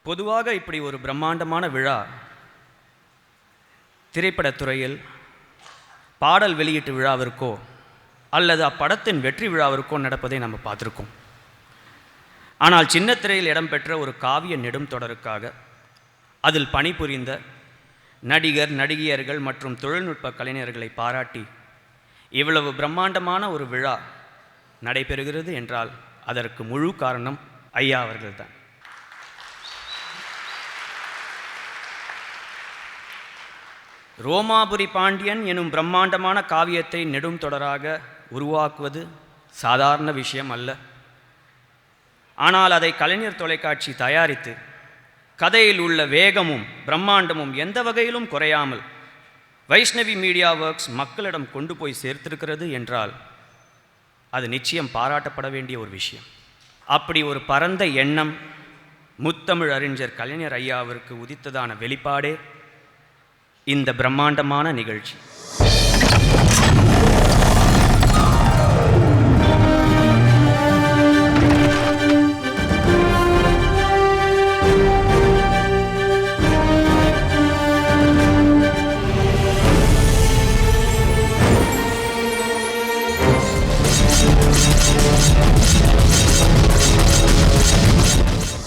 பொதுவாக இப்படி ஒரு பிரம்மாண்டமான விழா திரைப்படத்துறையில் பாடல் வெளியீட்டு விழாவிற்கோ அல்லது அப்படத்தின் வெற்றி விழாவிற்கோ நடப்பதை நம்ம பார்த்துருக்கோம். ஆனால் சின்ன திரையில் இடம்பெற்ற ஒரு காவிய நெடும் தொடருக்காக அதில் பணிபுரிந்த நடிகர் நடிகையர்கள் மற்றும் தொழில்நுட்ப கலைஞர்களை பாராட்டி இவ்வளவு பிரம்மாண்டமான ஒரு விழா நடைபெறுகிறது என்றால் அதற்கு முழு காரணம் ஐயா அவர்கள்தான். ரோமாபுரி பாண்டியன் எனும் பிரம்மாண்டமான காவியத்தை நெடும் தொடராக உருவாக்குவது சாதாரண விஷயம் அல்ல. ஆனால் அதை கலைஞர் தொலைக்காட்சி தயாரித்து கதையில் உள்ள வேகமும் பிரம்மாண்டமும் எந்த வகையிலும் குறையாமல் வைஷ்ணவி மீடியா ஒர்க்ஸ் மக்களிடம் கொண்டு போய் சேர்த்திருக்கிறது என்றால் அது நிச்சயம் பாராட்டப்பட வேண்டிய ஒரு விஷயம். அப்படி ஒரு பரந்த எண்ணம் முத்தமிழ் அறிஞர் கலைஞர் ஐயாவிற்கு உதித்ததான வெளிப்பாடே இந்த பிரம்மாண்டமான நிகழ்ச்சி.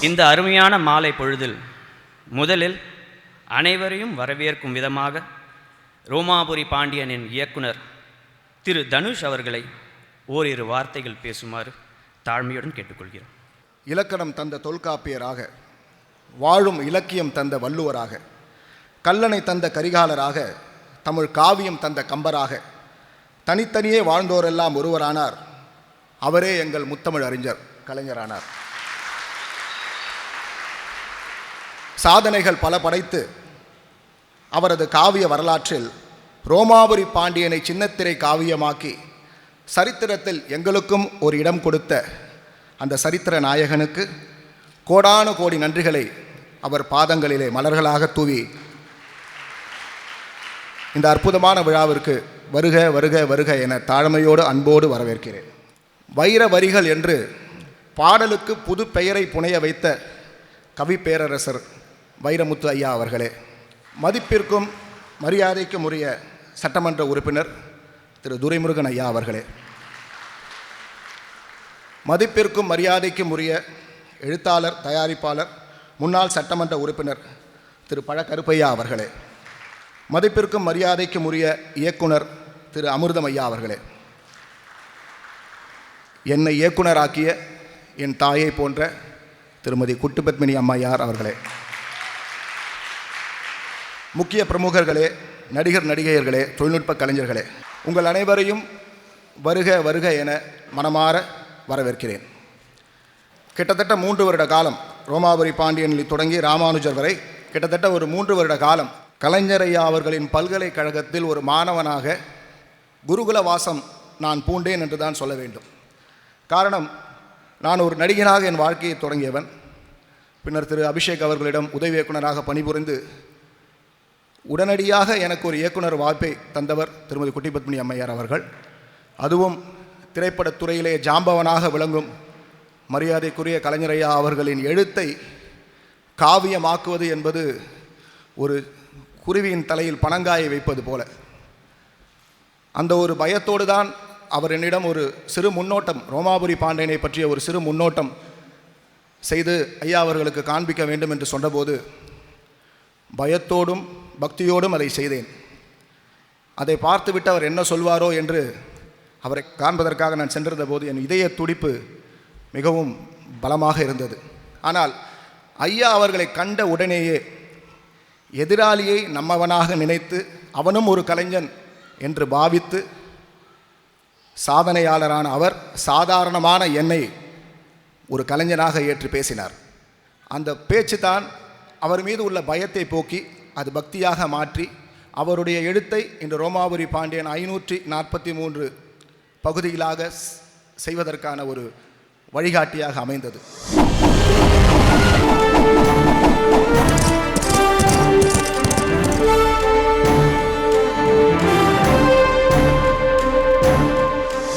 இந்த அருமையான மாலை பொழுதில் முதலில் அனைவரையும் வரவேற்கும் விதமாக ரோமாபுரி பாண்டியனின் இயக்குனர் திரு தனுஷ் அவர்களை ஓரிரு வார்த்தைகள் பேசுமாறு தாழ்மையுடன் கேட்டுக்கொள்கிறோம். இலக்கணம் தந்த தொல்காப்பியராக, வாழும் இலக்கியம் தந்த வள்ளுவராக, கல்லணை தந்த கரிகாலராக, தமிழ் காவியம் தந்த கம்பராக, தனித்தனியே வாழ்ந்தோரெல்லாம் ஒருவரானார். அவரே எங்கள் முத்தமிழ் அறிஞர் கலைஞரானார். சாதனைகள் பல படைத்து அவரது காவிய வரலாற்றில் ரோமாபுரி பாண்டியனை சின்னத்திரை காவியமாக்கி சரித்திரத்தில் எங்களுக்கும் ஒரு இடம் கொடுத்த அந்த சரித்திர நாயகனுக்கு கோடானு கோடி நன்றிகளை அவர் பாதங்களிலே மலர்களாக தூவி இந்த அற்புதமான விழாவிற்கு வருக வருக வருக என தாழ்மையோடு அன்போடு வரவேற்கிறேன். வைர வரிகள் என்று பாடலுக்கு புது பெயரை புனைய வைத்த கவி பேரரசர் வைரமுத்து ஐயா அவர்களே, மதிப்பிற்கும் மரியாதைக்கும் உரிய சட்டமன்ற உறுப்பினர் திரு துரைமுருகன் ஐயா அவர்களே, மதிப்பிற்கும் மரியாதைக்கும் உரிய எழுத்தாளர் தயாரிப்பாளர் முன்னாள் சட்டமன்ற உறுப்பினர் திரு பழ கருப்பையா அவர்களே, மதிப்பிற்கும் மரியாதைக்கும் உரிய இயக்குனர் திரு அமிர்தம் ஐயா அவர்களே, என்னை இயக்குனராக்கிய என் தாயை போன்ற திருமதி குட்டுபத்மினி அம்மையார் அவர்களே, முக்கிய பிரமுகர்களே, நடிகர் நடிகையர்களே, தொழில்நுட்ப கலைஞர்களே, உங்கள் அனைவரையும் வருக வருக என மனமாற வரவேற்கிறேன். கிட்டத்தட்ட 3 வருட காலம் ரோமாபுரி பாண்டியனில் தொடங்கி ராமானுஜர் வரை கிட்டத்தட்ட ஒரு 3 வருட காலம் கலைஞர் ஐயா அவர்களின் பல்கலைக்கழகத்தில் ஒரு மாணவனாக குருகுல வாசம் நான் பூண்டேன் என்று தான் சொல்ல வேண்டும். காரணம், நான் ஒரு நடிகனாக என் வாழ்க்கையை தொடங்கியவன். பின்னர் திரு அபிஷேக் அவர்களிடம் உதவி இயக்குனராக பணிபுரிந்து உடனடியாக எனக்கு ஒரு இயக்குனர் வாய்ப்பை தந்தவர் திருமதி குட்டிபத்மினி அம்மையார் அவர்கள். அதுவும் திரைப்படத்துறையிலே ஜாம்பவனாக விளங்கும் மரியாதைக்குரிய கலைஞர் ஐயா அவர்களின் எழுத்தை காவியமாக்குவது என்பது ஒரு குருவியின் தலையில் பனங்காயை வைப்பது போல. அந்த ஒரு பயத்தோடு தான் அவர் என்னிடம் ஒரு சிறு முன்னோட்டம், ரோமாபுரி பாண்டியனை பற்றிய ஒரு சிறு முன்னோட்டம் செய்து ஐயா அவர்களுக்கு காண்பிக்க வேண்டும் என்று சொன்னபோது பயத்தோடும் பக்தியோடும் அதை செய்தேன். அதை பார்த்துவிட்டு அவர் என்ன சொல்வாரோ என்று அவரை காண்பதற்காக நான் சென்றிருந்த போது என் இதய துடிப்பு மிகவும் பலமாக இருந்தது. ஆனால் ஐயா அவர்களை கண்ட உடனேயே எதிராளியை நம்மவனாக நினைத்து அவனும் ஒரு கலைஞன் என்று பாவித்து சாதனையாளரான அவர் சாதாரணமான என்னை ஒரு கலைஞனாக ஏற்று பேசினார். அந்த பேச்சு தான் அவர் மீது உள்ள பயத்தை போக்கி அது பக்தியாக மாற்றி அவருடைய எழுத்தை இன்று ரோமாபுரி பாண்டியன் 543 பகுதிகளாக செய்வதற்கான ஒரு வழிகாட்டியாக அமைந்தது.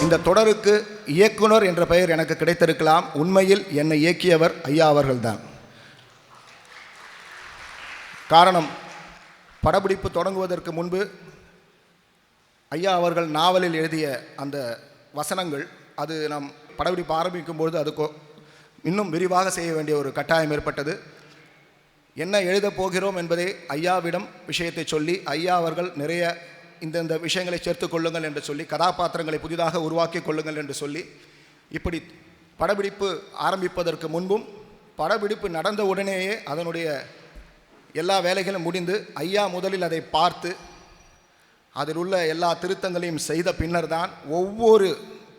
இந்த தொடருக்கு இயக்குனர் என்ற பெயர் எனக்கு கிடைத்திருக்கலாம். உண்மையில் என்னை இயக்கியவர் ஐயா அவர்கள்தான். காரணம், படப்பிடிப்பு தொடங்குவதற்கு முன்பு ஐயா அவர்கள் நாவலில் எழுதிய அந்த வசனங்கள், அது நாம் படப்பிடிப்பு ஆரம்பிக்கும்பொழுது அதுக்கு இன்னும் விரிவாக செய்ய வேண்டிய ஒரு கட்டாயம் ஏற்பட்டது. என்ன எழுதப் போகிறோம் என்பதை ஐயாவிடம் விஷயத்தை சொல்லி, ஐயா அவர்கள் நிறைய இந்த விஷயங்களை சேர்த்து கொள்ளுங்கள் என்று சொல்லி, கதாபாத்திரங்களை புதிதாக உருவாக்கி கொள்ளுங்கள் என்று சொல்லி, இப்படி படப்பிடிப்பு ஆரம்பிப்பதற்கு முன்பும் படப்பிடிப்பு நடந்த உடனேயே அதனுடைய எல்லா வேலைகளும் முடிந்து ஐயா முதலில் அதை பார்த்து அதில் உள்ள எல்லா திருத்தங்களையும் செய்த பின்னர் தான் ஒவ்வொரு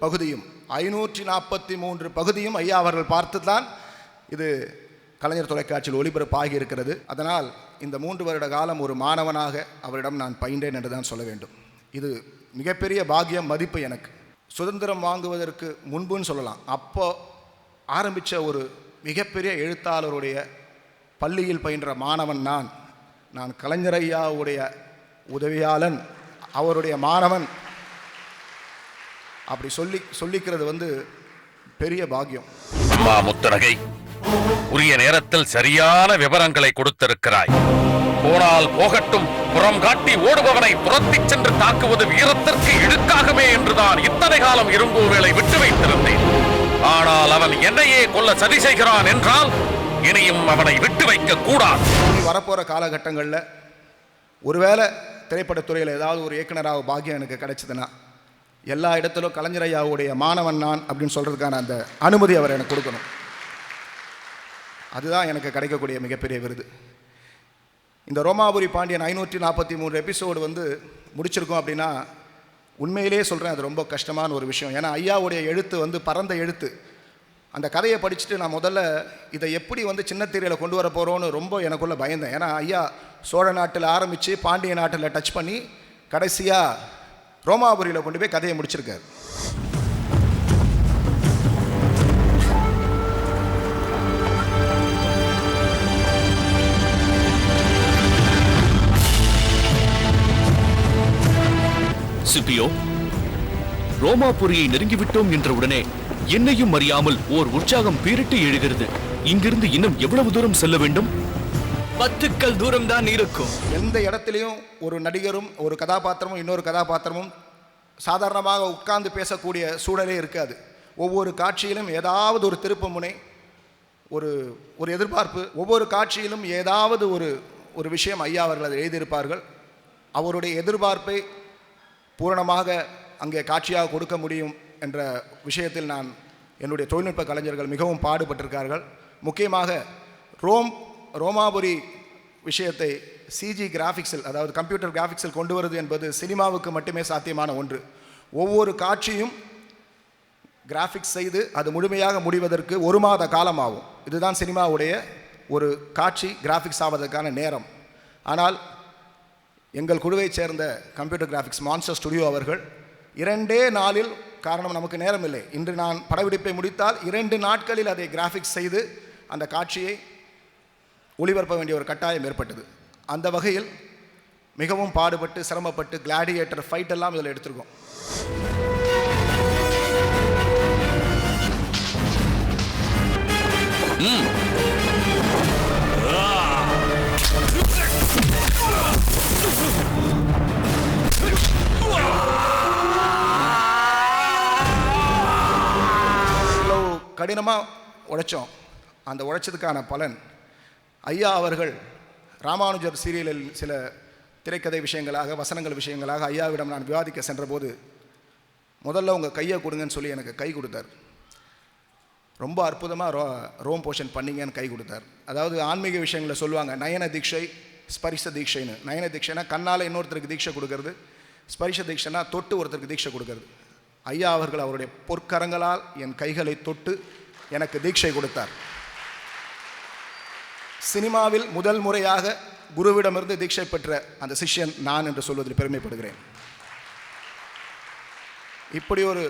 பகுதியும் 543 பகுதியும் ஐயா அவர்கள் பார்த்து தான் இது கலைஞர் தொலைக்காட்சியில் ஒளிபரப்பாகி இருக்கிறது. அதனால் இந்த 3 வருட காலம் ஒரு மாணவனாக அவரிடம் நான் பயின்றேன் என்று தான் சொல்ல வேண்டும். இது மிகப்பெரிய பாக்கியம், மதிப்பு எனக்கு. சுதந்திரம் வாங்குவதற்கு முன்புன்னு சொல்லலாம். அப்போ ஆரம்பித்த ஒரு மிகப்பெரிய எழுத்தாளருடைய பள்ளியில் பயின்ற மாணவன் நான் கலைஞர் ஐயாவுடைய உதவியாளன், அவருடைய மாணவன். அப்படி சொல்லிக்கிறது பெரிய பாக்கியம். அம்மா முத்தரகை, உரிய நேரத்தில் சரியான விவரங்களை கொடுத்திருக்கிறாய். போனால் போகட்டும், புறம் காட்டி ஓடுபவனை புறத்திச் சென்று தாக்குவது வீரத்திற்கு இழுக்காகவே என்றுதான் இத்தனை காலம் இருங்கோவேளை விட்டு வைத்திருந்தேன். ஆனால் அவன் என்னையே கொல்ல சதி செய்கிறான் என்றால் இனியும் அவனை விட்டு வைக்க கூடாது. வரப்போற காலகட்டங்களில் ஒருவேளை திரைப்படத்துறையில் ஏதாவது ஒரு இயக்குனராக பாக்கியம் எனக்கு கிடைச்சதுன்னா, எல்லா இடத்திலும் கலைஞர் ஐயாவுடைய மாணவன் நான் அப்படின்னு சொல்கிறதுக்கான அந்த அனுமதி அவர் எனக்கு கொடுக்கணும். அதுதான் எனக்கு கிடைக்கக்கூடிய மிகப்பெரிய விருது. இந்த ரோமாபுரி பாண்டியன் 543 எபிசோடு முடிச்சிருக்கோம் அப்படின்னா, உண்மையிலே சொல்கிறேன், அது ரொம்ப கஷ்டமான ஒரு விஷயம். ஏன்னா ஐயாவுடைய எழுத்து பரந்த எழுத்து. அந்த கதையை படிச்சுட்டு நான் முதல்ல இதை எப்படி சின்ன திரையில் கொண்டு வர போகிறோன்னு ரொம்ப எனக்குள்ளே பயந்தேன். ஏன்னா ஐயா சோழ நாட்டில் ஆரம்பித்து பாண்டிய நாட்டில் டச் பண்ணி கடைசியாக ரோமாபுரியில் கொண்டு போய் கதையை முடிச்சிருக்காரு. சிபியோ, ரோமாபுரியை நெருங்கிவிட்டோம் என்ற உடனே என்னையும் அறியாமல் ஓர் உற்சாகம் பீரிட்டு எழுகிறது. இங்கிருந்து இன்னும் எவ்வளவு தூரம் செல்ல வேண்டும்? 10 கல் தூரம் தான் இருக்கும். எந்த இடத்துலையும் ஒரு நடிகரும் ஒரு கதாபாத்திரமும் இன்னொரு கதாபாத்திரமும் சாதாரணமாக உட்கார்ந்து பேசக்கூடிய சூழலே இருக்காது. ஒவ்வொரு காட்சியிலும் ஏதாவது ஒரு திருப்பு முனை, ஒரு எதிர்பார்ப்பு. ஒவ்வொரு காட்சியிலும் ஏதாவது ஒரு விஷயம் ஐயா அவர்கள் அதை எழுதியிருப்பார்கள். அவருடைய எதிர்பார்ப்பை பூரணமாக அங்கே காட்சியாக கொடுக்க முடியும் என்ற விஷயத்தில் என்னுடைய தொழில்நுட்ப கலைஞர்கள் மிகவும் பாடுபட்டிருக்கார்கள். முக்கியமாக ரோமாபுரி விஷயத்தை சிஜி கிராஃபிக்ஸில், அதாவது கம்ப்யூட்டர் கிராஃபிக்ஸில் கொண்டு வருவது என்பது சினிமாவுக்கு மட்டுமே சாத்தியமான ஒன்று. ஒவ்வொரு காட்சியும் கிராஃபிக்ஸ் செய்து அது முழுமையாக முடிவதற்கு 1 மாத காலம் ஆகும். இதுதான் சினிமாவுடைய ஒரு காட்சி கிராஃபிக்ஸ் ஆவதற்கான நேரம். ஆனால் எங்கள் குழுவைச் சேர்ந்த கம்ப்யூட்டர் கிராஃபிக்ஸ் மான்ஸ்டர் ஸ்டுடியோ அவர்கள் 2 நாளில், காரணம் நமக்கு நேரம் இல்லை, இன்று நான் படப்பிடிப்பை முடித்தால் 2 நாட்களில் அதை கிராஃபிக்ஸ் செய்து அந்த காட்சியை ஒளிபரப்ப வேண்டிய ஒரு கட்டாயம் ஏற்பட்டது. அந்த வகையில் மிகவும் பாடுபட்டு சிரமப்பட்டு கிளாடியேட்டர் ஃபைட் எல்லாம் இதில் எடுத்திருக்கோம். கடினமாக உழைச்சோம். அந்த உழைச்சதுக்கான பலன் ஐயா அவர்கள் ராமானுஜர் சீரியலில் சில திரைக்கதை விஷயங்களாக, வசனங்கள் விஷயங்களாக ஐயாவிடம் நான் விவாதிக்க சென்றபோது, முதல்ல உங்கள் கையை கொடுங்கன்னு சொல்லி எனக்கு கை கொடுத்தார். ரொம்ப அற்புதமாக ரோம் போஷன் பண்ணிங்கன்னு கை கொடுத்தார். அதாவது ஆன்மீக விஷயங்களில் சொல்லுவாங்க, நயன தீட்சை ஸ்பரிச தீட்சைன்னு. நயன தீட்சைனா கண்ணால் இன்னொருத்தருக்கு தீட்சை கொடுக்கறது, ஸ்பரிச தீட்சைனா தொட்டு ஒருத்தருக்கு தீட்சை கொடுக்கறது. ஐயா அவர்கள் அவருடைய பொற்கரங்களால் என் கைகளை தொட்டு எனக்கு தீட்சை கொடுத்தார். சினிமாவில் முதல் முறையாக குருவிடமிருந்து தீட்சை பெற்ற அந்த சிஷ்யன் நான் என்று சொல்வதில் பெருமைப்படுகிறேன். இப்படி ஒரு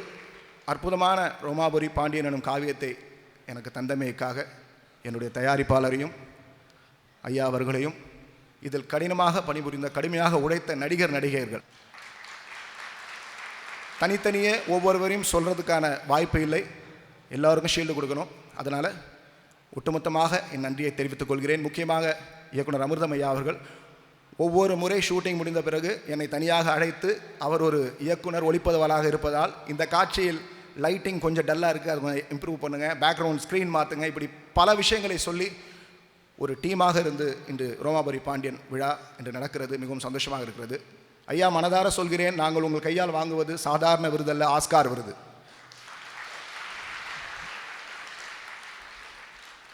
அற்புதமான ரோமாபுரி பாண்டியன் எனும் காவியத்தை எனக்கு தந்தமைக்காக என்னுடைய தயாரிப்பாளரையும் ஐயா அவர்களையும், இதில் கடினமாக பணிபுரிந்த, கடுமையாக உழைத்த நடிகர் நடிகையர்கள், தனித்தனியே ஒவ்வொருவரையும் சொல்கிறதுக்கான வாய்ப்பு இல்லை, எல்லாருக்கும் ஷீல்டு கொடுக்கணும். அதனால் ஒட்டுமொத்தமாக என் நன்றியை தெரிவித்துக் கொள்கிறேன். முக்கியமாக இயக்குனர் அமிர்தம் ஐயா அவர்கள் ஒவ்வொரு முறை ஷூட்டிங் முடிந்த பிறகு என்னை தனியாக அழைத்து, அவர் ஒரு இயக்குனர் ஒளிப்பதிவாளராக இருப்பதால் இந்த காட்சியில் லைட்டிங் கொஞ்சம் டல்லாக இருக்குது, அதை கொஞ்சம் இம்ப்ரூவ் பண்ணுங்கள், பேக்ரவுண்ட் ஸ்க்ரீன் மாற்றுங்க, இப்படி பல விஷயங்களை சொல்லி ஒரு டீமாக இருந்து இன்று ரோமாபுரி பாண்டியன் விழா இன்று நடக்கிறது. மிகவும் சந்தோஷமாக இருக்கிறது. ஐயா, மனதார சொல்கிறேன், நாங்கள் உங்கள் கையால் வாங்குவது சாதாரண விருதல்ல, ஆஸ்கார் விருது.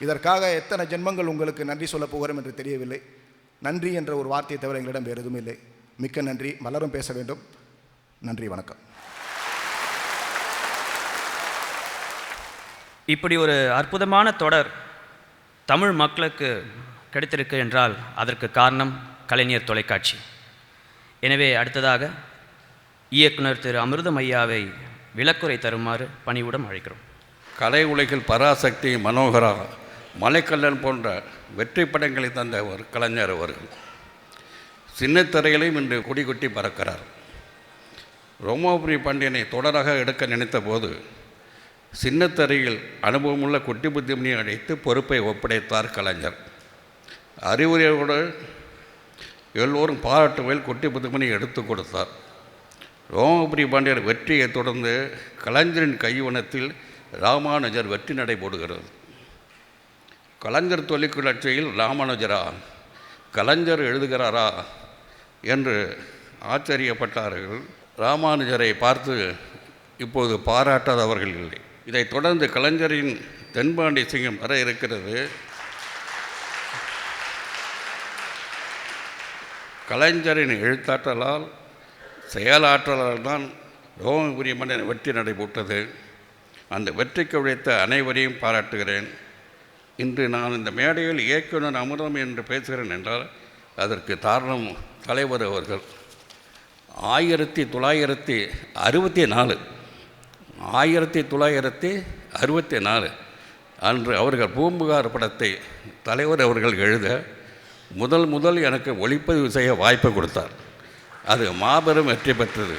இதற்காக எத்தனை ஜென்மங்கள் உங்களுக்கு நன்றி சொல்ல போகிறோம் என்று தெரியவில்லை. நன்றி என்ற ஒரு வார்த்தையை தவிர எங்களிடம் வேறு எதுவும் இல்லை. மிக்க நன்றி. மலரும் பேச வேண்டும். நன்றி, வணக்கம். இப்படி ஒரு அற்புதமான தொடர் தமிழ் மக்களுக்கு கிடைத்திருக்கு என்றால் அதற்கு காரணம் கலைஞர் தொலைக்காட்சி. எனவே அடுத்ததாக இயக்குனர் திரு அமிர்தம் ஐயாவை விளக்குரை தருமாறு பணிவுடன் அழைக்கிறோம். கலை உலகில் பராசக்தி, மனோகரா, மலைக்கல்லன் போன்ற வெற்றி படங்களை தந்த ஒரு கலைஞர் அவர்கள் சின்னத்திரையிலையும் இன்று கொடி கொட்டி பறக்கிறார். ரோமாபுரி பாண்டியனை தொடராக எடுக்க நினைத்த போது சின்னத்திரையில் அனுபவமுள்ள குட்டி புத்திமணியை அழைத்து பொறுப்பை ஒப்படைத்தார் கலைஞர். அறிவுரையோடு எல்லோரும் பாராட்டுவையில் குட்டி புத்திமணி எடுத்து கொடுத்தார். ரோமாபுரி பாண்டியர் வெற்றியை தொடர்ந்து கலைஞரின் கைவனத்தில் ராமானுஜர் வெற்றி நடைபோடுகிறது. கலைஞர் தொலைக்காட்சியில் ராமானுஜரா, கலைஞர் எழுதுகிறாரா என்று ஆச்சரியப்பட்டார்கள். ராமானுஜரை பார்த்து இப்போது பாராட்டாதவர்கள் இல்லை. இதைத் தொடர்ந்து கலைஞரின் தென்பாண்டி சிங்கம் வர இருக்கிறது. கலைஞரின் எழுத்தாற்றலால் செயலாற்றலால் தான் ரோமாபுரி மன்னன் வெற்றி நடைபெற்றது. அந்த வெற்றிக்கு உழைத்த அனைவரையும் பாராட்டுகிறேன். இன்று நான் இந்த மேடையில் இயக்குனர் அமிர்தம் என்று பேசுகிறேன் என்றால் அதற்கு காரணம் தலைவர் அவர்கள். 1964 அன்று அவர்கள் பூம்புகார் படத்தை தலைவர் அவர்கள் எழுத முதல் எனக்கு ஒளிப்பதிவு செய்ய வாய்ப்பு கொடுத்தார். அது மாபெரும் வெற்றி பெற்றது.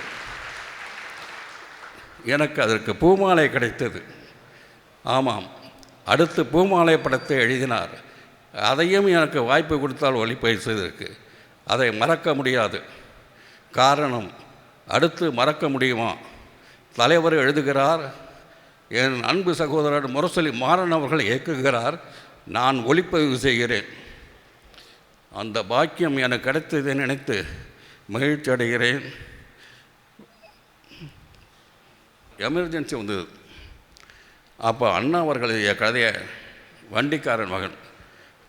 எனக்கு அதற்கு பூமாலை கிடைத்தது. ஆமாம், அடுத்து பூமாலை படத்தை எழுதினார். அதையும் எனக்கு வாய்ப்பு கொடுத்தால் ஒளிப்பதிவு செய்ததற்கு அதை மறக்க முடியாது. காரணம், அடுத்து மறக்க முடியுமா? தலைவர் எழுதுகிறார், என் அன்பு சகோதரர் முரசொலி மாறன் அவர்கள் இயக்குகிறார், நான் ஒளிப்பதிவு செய்கிறேன். அந்த பாக்கியம் எனக்கு கிடைத்ததை நினைத்து மகிழ்ச்சி அடைகிறேன். எமர்ஜென்சி வந்தது. அப்போ அண்ணா அவர்கள் எழுதிய கதையை வண்டிக்காரன் மகன்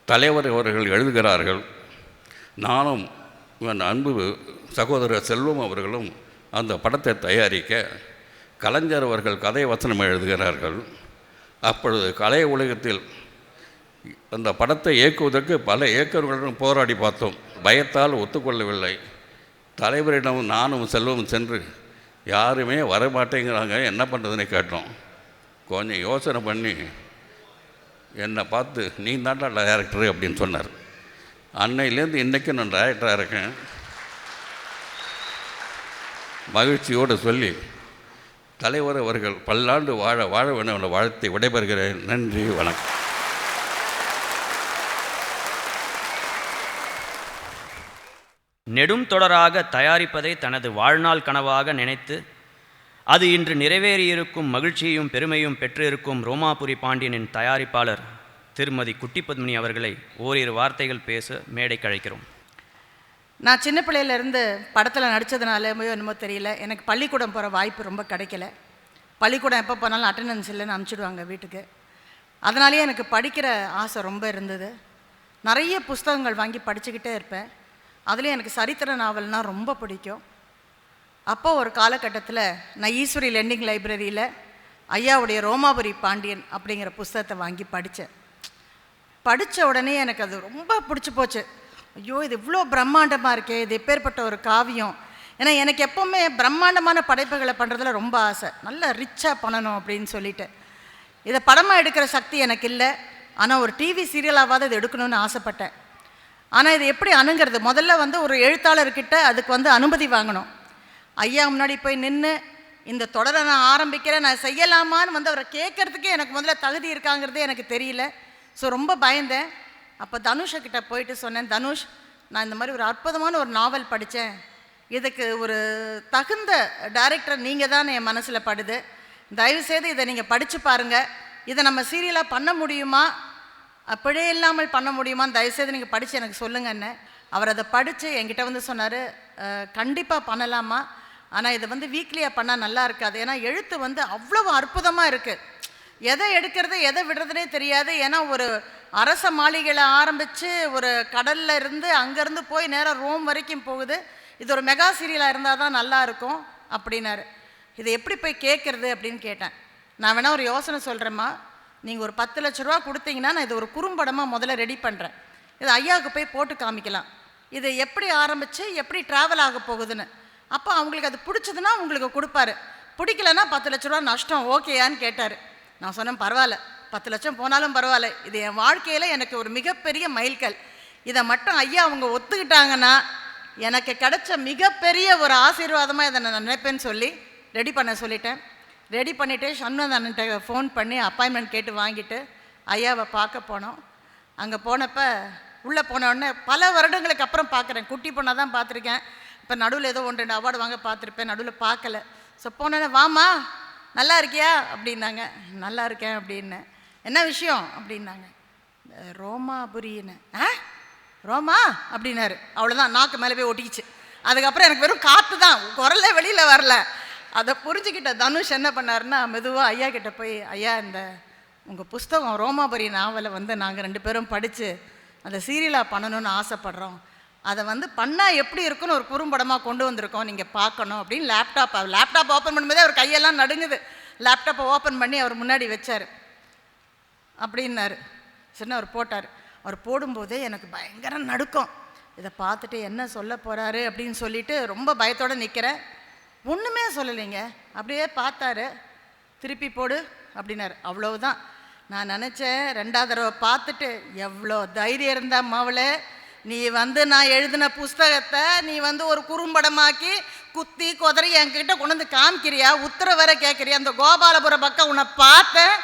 தலைவர் அவர்கள் எழுதுகிறார்கள். நானும் என் அன்பு சகோதரர் செல்வம் அவர்களும் அந்த படத்தை தயாரிக்க கலைஞர் அவர்கள் கதை வசனம் எழுதுகிறார்கள். அப்பொழுது கலை உலகத்தில் அந்த படத்தை இயக்குவதற்கு பல இயக்குநர்களுடன் போராடி பார்த்தோம். பயத்தால் ஒத்துக்கொள்ளவில்லை. தலைவரிடம் நானும் செல்வம் சென்று யாருமே வரமாட்டேங்கிறாங்க, என்ன பண்ணுறதுன்னு கேட்டோம். கொஞ்சம் யோசனை பண்ணி என்னை பார்த்து நீ தான்டா டைரக்டரு அப்படின்னு சொன்னார். அன்னையிலேருந்து இன்றைக்கும் நான் டைரக்டராக இருக்கேன். மகிழ்ச்சியோடு சொல்லி தலைவர் அவர்கள் பல்லாண்டு வாழ வேணும் என்ற வாழ்த்தை விடைபெறுகிறேன். நன்றி, வணக்கம். நெடும் தொடராக தயாரிப்பதை தனது வாழ்நாள் கனவாக நினைத்து அது இன்று நிறைவேறியிருக்கும் மகிழ்ச்சியையும் பெருமையும் பெற்றிருக்கும் ரோமாபுரி பாண்டியனின் தயாரிப்பாளர் திருமதி குட்டி பத்மினி அவர்களை ஓரிரு வார்த்தைகள் பேச மேடை கழைக்கிறோம். நான் சின்ன பிள்ளையிலேருந்து படத்தில் நடித்ததுனால என்னமோ தெரியல, எனக்கு பள்ளிக்கூடம் போகிற வாய்ப்பு ரொம்ப கிடைக்கல. பள்ளிக்கூடம் எப்போ போனாலும் அட்டெண்டன்ஸ் இல்லைன்னு அனுப்பிச்சிடுவாங்க வீட்டுக்கு. அதனாலேயே எனக்கு படிக்கிற ஆசை ரொம்ப இருந்தது. நிறைய புஸ்தகங்கள் வாங்கி படிச்சுக்கிட்டே இருப்பேன். அதுலேயும் எனக்கு சரித்திர நாவல்னால் ரொம்ப பிடிக்கும். அப்போ ஒரு காலகட்டத்தில் நான் ஈஸ்வரி லெண்டிங் லைப்ரரியில் ஐயாவுடைய ரோமாபுரி பாண்டியன் அப்படிங்கிற புஸ்தகத்தை வாங்கி படித்தேன். படித்த உடனே எனக்கு அது ரொம்ப பிடிச்சி போச்சு. ஐயோ, இது இவ்வளோ பிரம்மாண்டமாக இருக்கே, இது எப்பேற்பட்ட ஒரு காவியம். ஏன்னா எனக்கு எப்போவுமே பிரம்மாண்டமான படைப்புகளை பண்ணுறதுல ரொம்ப ஆசை, நல்ல ரிச்சாக பண்ணணும் அப்படின்னு சொல்லிட்டு. இதை படமாக எடுக்கிற சக்தி எனக்கு இல்லை, ஆனால் ஒரு டிவி சீரியலாவது இது எடுக்கணும்னு ஆசைப்பட்டேன். ஆனால் இது எப்படி அணுங்கிறது? முதல்ல ஒரு எழுத்தாளர்கிட்ட அதுக்கு அனுமதி வாங்கணும். ஐயா முன்னாடி போய் நின்று இந்த தொடரை நான் ஆரம்பிக்கிறேன், நான் செய்யலாமான்னு அவரை கேட்கறதுக்கே எனக்கு முதல்ல தகுதி இருக்காங்கிறதே எனக்கு தெரியல. ஸோ ரொம்ப பயந்தேன். அப்போ தனுஷக்கிட்ட போயிட்டு சொன்னேன், தனுஷ், நான் இந்த மாதிரி ஒரு அற்புதமான ஒரு நாவல் படித்தேன், இதுக்கு ஒரு தகுந்த டைரக்டர் நீங்கள் தான் என் மனசில் படுது, தயவுசெய்து இதை நீங்கள் படித்து பாருங்கள், இதை நம்ம சீரியலாக பண்ண முடியுமா, பிழை இல்லாமல் பண்ண முடியுமான்னு தயவுசெய்து நீங்கள் படித்து எனக்கு சொல்லுங்கன்னு. அவர் அதை படித்து என்கிட்ட வந்து சொன்னார், கண்டிப்பாக பண்ணலாமா, ஆனால் இதை வந்து வீக்லியாக பண்ணால் நல்லா இருக்காது, ஏன்னா எழுத்து வந்து அவ்வளோ அற்புதமாக இருக்குது, எதை எடுக்கிறது எதை விடுறதுனே தெரியாது. ஏன்னா ஒரு அரச மாளிகையில் ஆரம்பித்து ஒரு கடலில் இருந்து அங்கேருந்து போய் நேராக ரோம் வரைக்கும் போகுது, இது ஒரு மெகா சீரியலாக இருந்தால் தான் நல்லா இருக்கும் அப்படின்னாரு. இதை எப்படி போய் கேட்குறது அப்படின்னு கேட்டேன். நான் வேணால் ஒரு யோசனை சொல்கிறேம்மா, நீங்கள் ஒரு 10 லட்ச ரூபா கொடுத்தீங்கன்னா நான் இது ஒரு குறும்படமாக முதல்ல ரெடி பண்ணுறேன், இது ஐயாவுக்கு போய் போட்டு காமிக்கலாம், இது எப்படி ஆரம்பித்து எப்படி ட்ராவல் ஆக போகுதுன்னு. அப்போ அவங்களுக்கு அது பிடிச்சதுன்னா உங்களுக்கு கொடுப்பாரு, பிடிக்கலன்னா 10 லட்ச ரூபா நஷ்டம், ஓகேயான்னு கேட்டார். நான் சொன்னேன், பரவாயில்ல, 10 லட்சம் போனாலும் பரவாயில்ல, இது என் வாழ்க்கையில் எனக்கு ஒரு மிகப்பெரிய மைல்கல், இதை மட்டும் ஐயா அவங்க ஒத்துக்கிட்டாங்கன்னா எனக்கு கிடைச்ச மிகப்பெரிய ஒரு ஆசீர்வாதமாக இதை நான் நினைப்பேன்னு சொல்லி ரெடி பண்ண சொல்லிட்டேன். ரெடி பண்ணிவிட்டு சண்முகன்கிட்ட ஃபோன் பண்ணி அப்பாயின்மெண்ட் கேட்டு வாங்கிட்டு ஐயாவை பார்க்க போனோம். அங்கே போனப்போ உள்ளே போனோடனே பல வருடங்களுக்கு அப்புறம் பார்க்குறேன், குட்டி பொண்ணாக தான் பார்த்துருக்கேன், இப்போ நடுவில் ஏதோ 1-2 அவார்டு வாங்க பார்த்துருப்பேன், நடுவில் பார்க்கல. ஸோ போனோடனே, வாமா நல்லா இருக்கியா அப்படின்னாங்க. நல்லா இருக்கேன் அப்படின்னு. என்ன விஷயம் அப்படின்னாங்க. ரோமாபுரின்னு. ரோமா அப்படின்னாரு. அவ்வளோதான், நாக்கு மேலே போய் ஒட்டிக்கிச்சு. அதுக்கப்புறம் எனக்கு வெறும் காற்று தான், குரலே வெளியில் வரல. அதை புரிஞ்சுக்கிட்ட தனுஷ் என்ன பண்ணாருன்னா, மெதுவாக ஐயா கிட்ட போய், ஐயா இந்த உங்கள் புஸ்தகம் ரோமாபுரி நாவலை வந்து நாங்கள் 2 பேரும் படித்து அதை சீரியலாக பண்ணணும்னு ஆசைப்பட்றோம், அதை வந்து பண்ணால் எப்படி இருக்குன்னு ஒரு குறும்படமாக கொண்டு வந்திருக்கோம், நீங்கள் பார்க்கணும் அப்படின்னு. லேப்டாப் ஓப்பன் பண்ணும்போதே அவர் கையெல்லாம் நடுங்குது. லேப்டாப்பை ஓப்பன் பண்ணி அவர் முன்னாடி வச்சார். அப்படின்னாரு. சின்ன அவர் போட்டார். அவர் போடும்போதே எனக்கு பயங்கர நடுக்கம். இதை பார்த்துட்டு என்ன சொல்ல போகிறாரு அப்படின்னு சொல்லிட்டு ரொம்ப பயத்தோடு நிற்கிறேன். ஒன்றுமே சொல்லலைங்க, அப்படியே பார்த்தாரு. திருப்பி போடு அப்படின்னாரு. அவ்வளவுதான். நான் நினச்சேன், 2வது தடவை பார்த்துட்டு, எவ்வளோ தைரியம் இருந்தா மாவளே, நீ வந்து நான் எழுதின புஸ்தகத்தை நீ வந்து ஒரு குறும்படமாக்கி குத்தி கொதறி என்கிட்ட கொண்டு வந்து காமிக்கிறியா, உத்தரவு வேற கேட்குறியா, அந்த கோபாலபுரம் பக்கம் உன்னை பார்த்தேன்,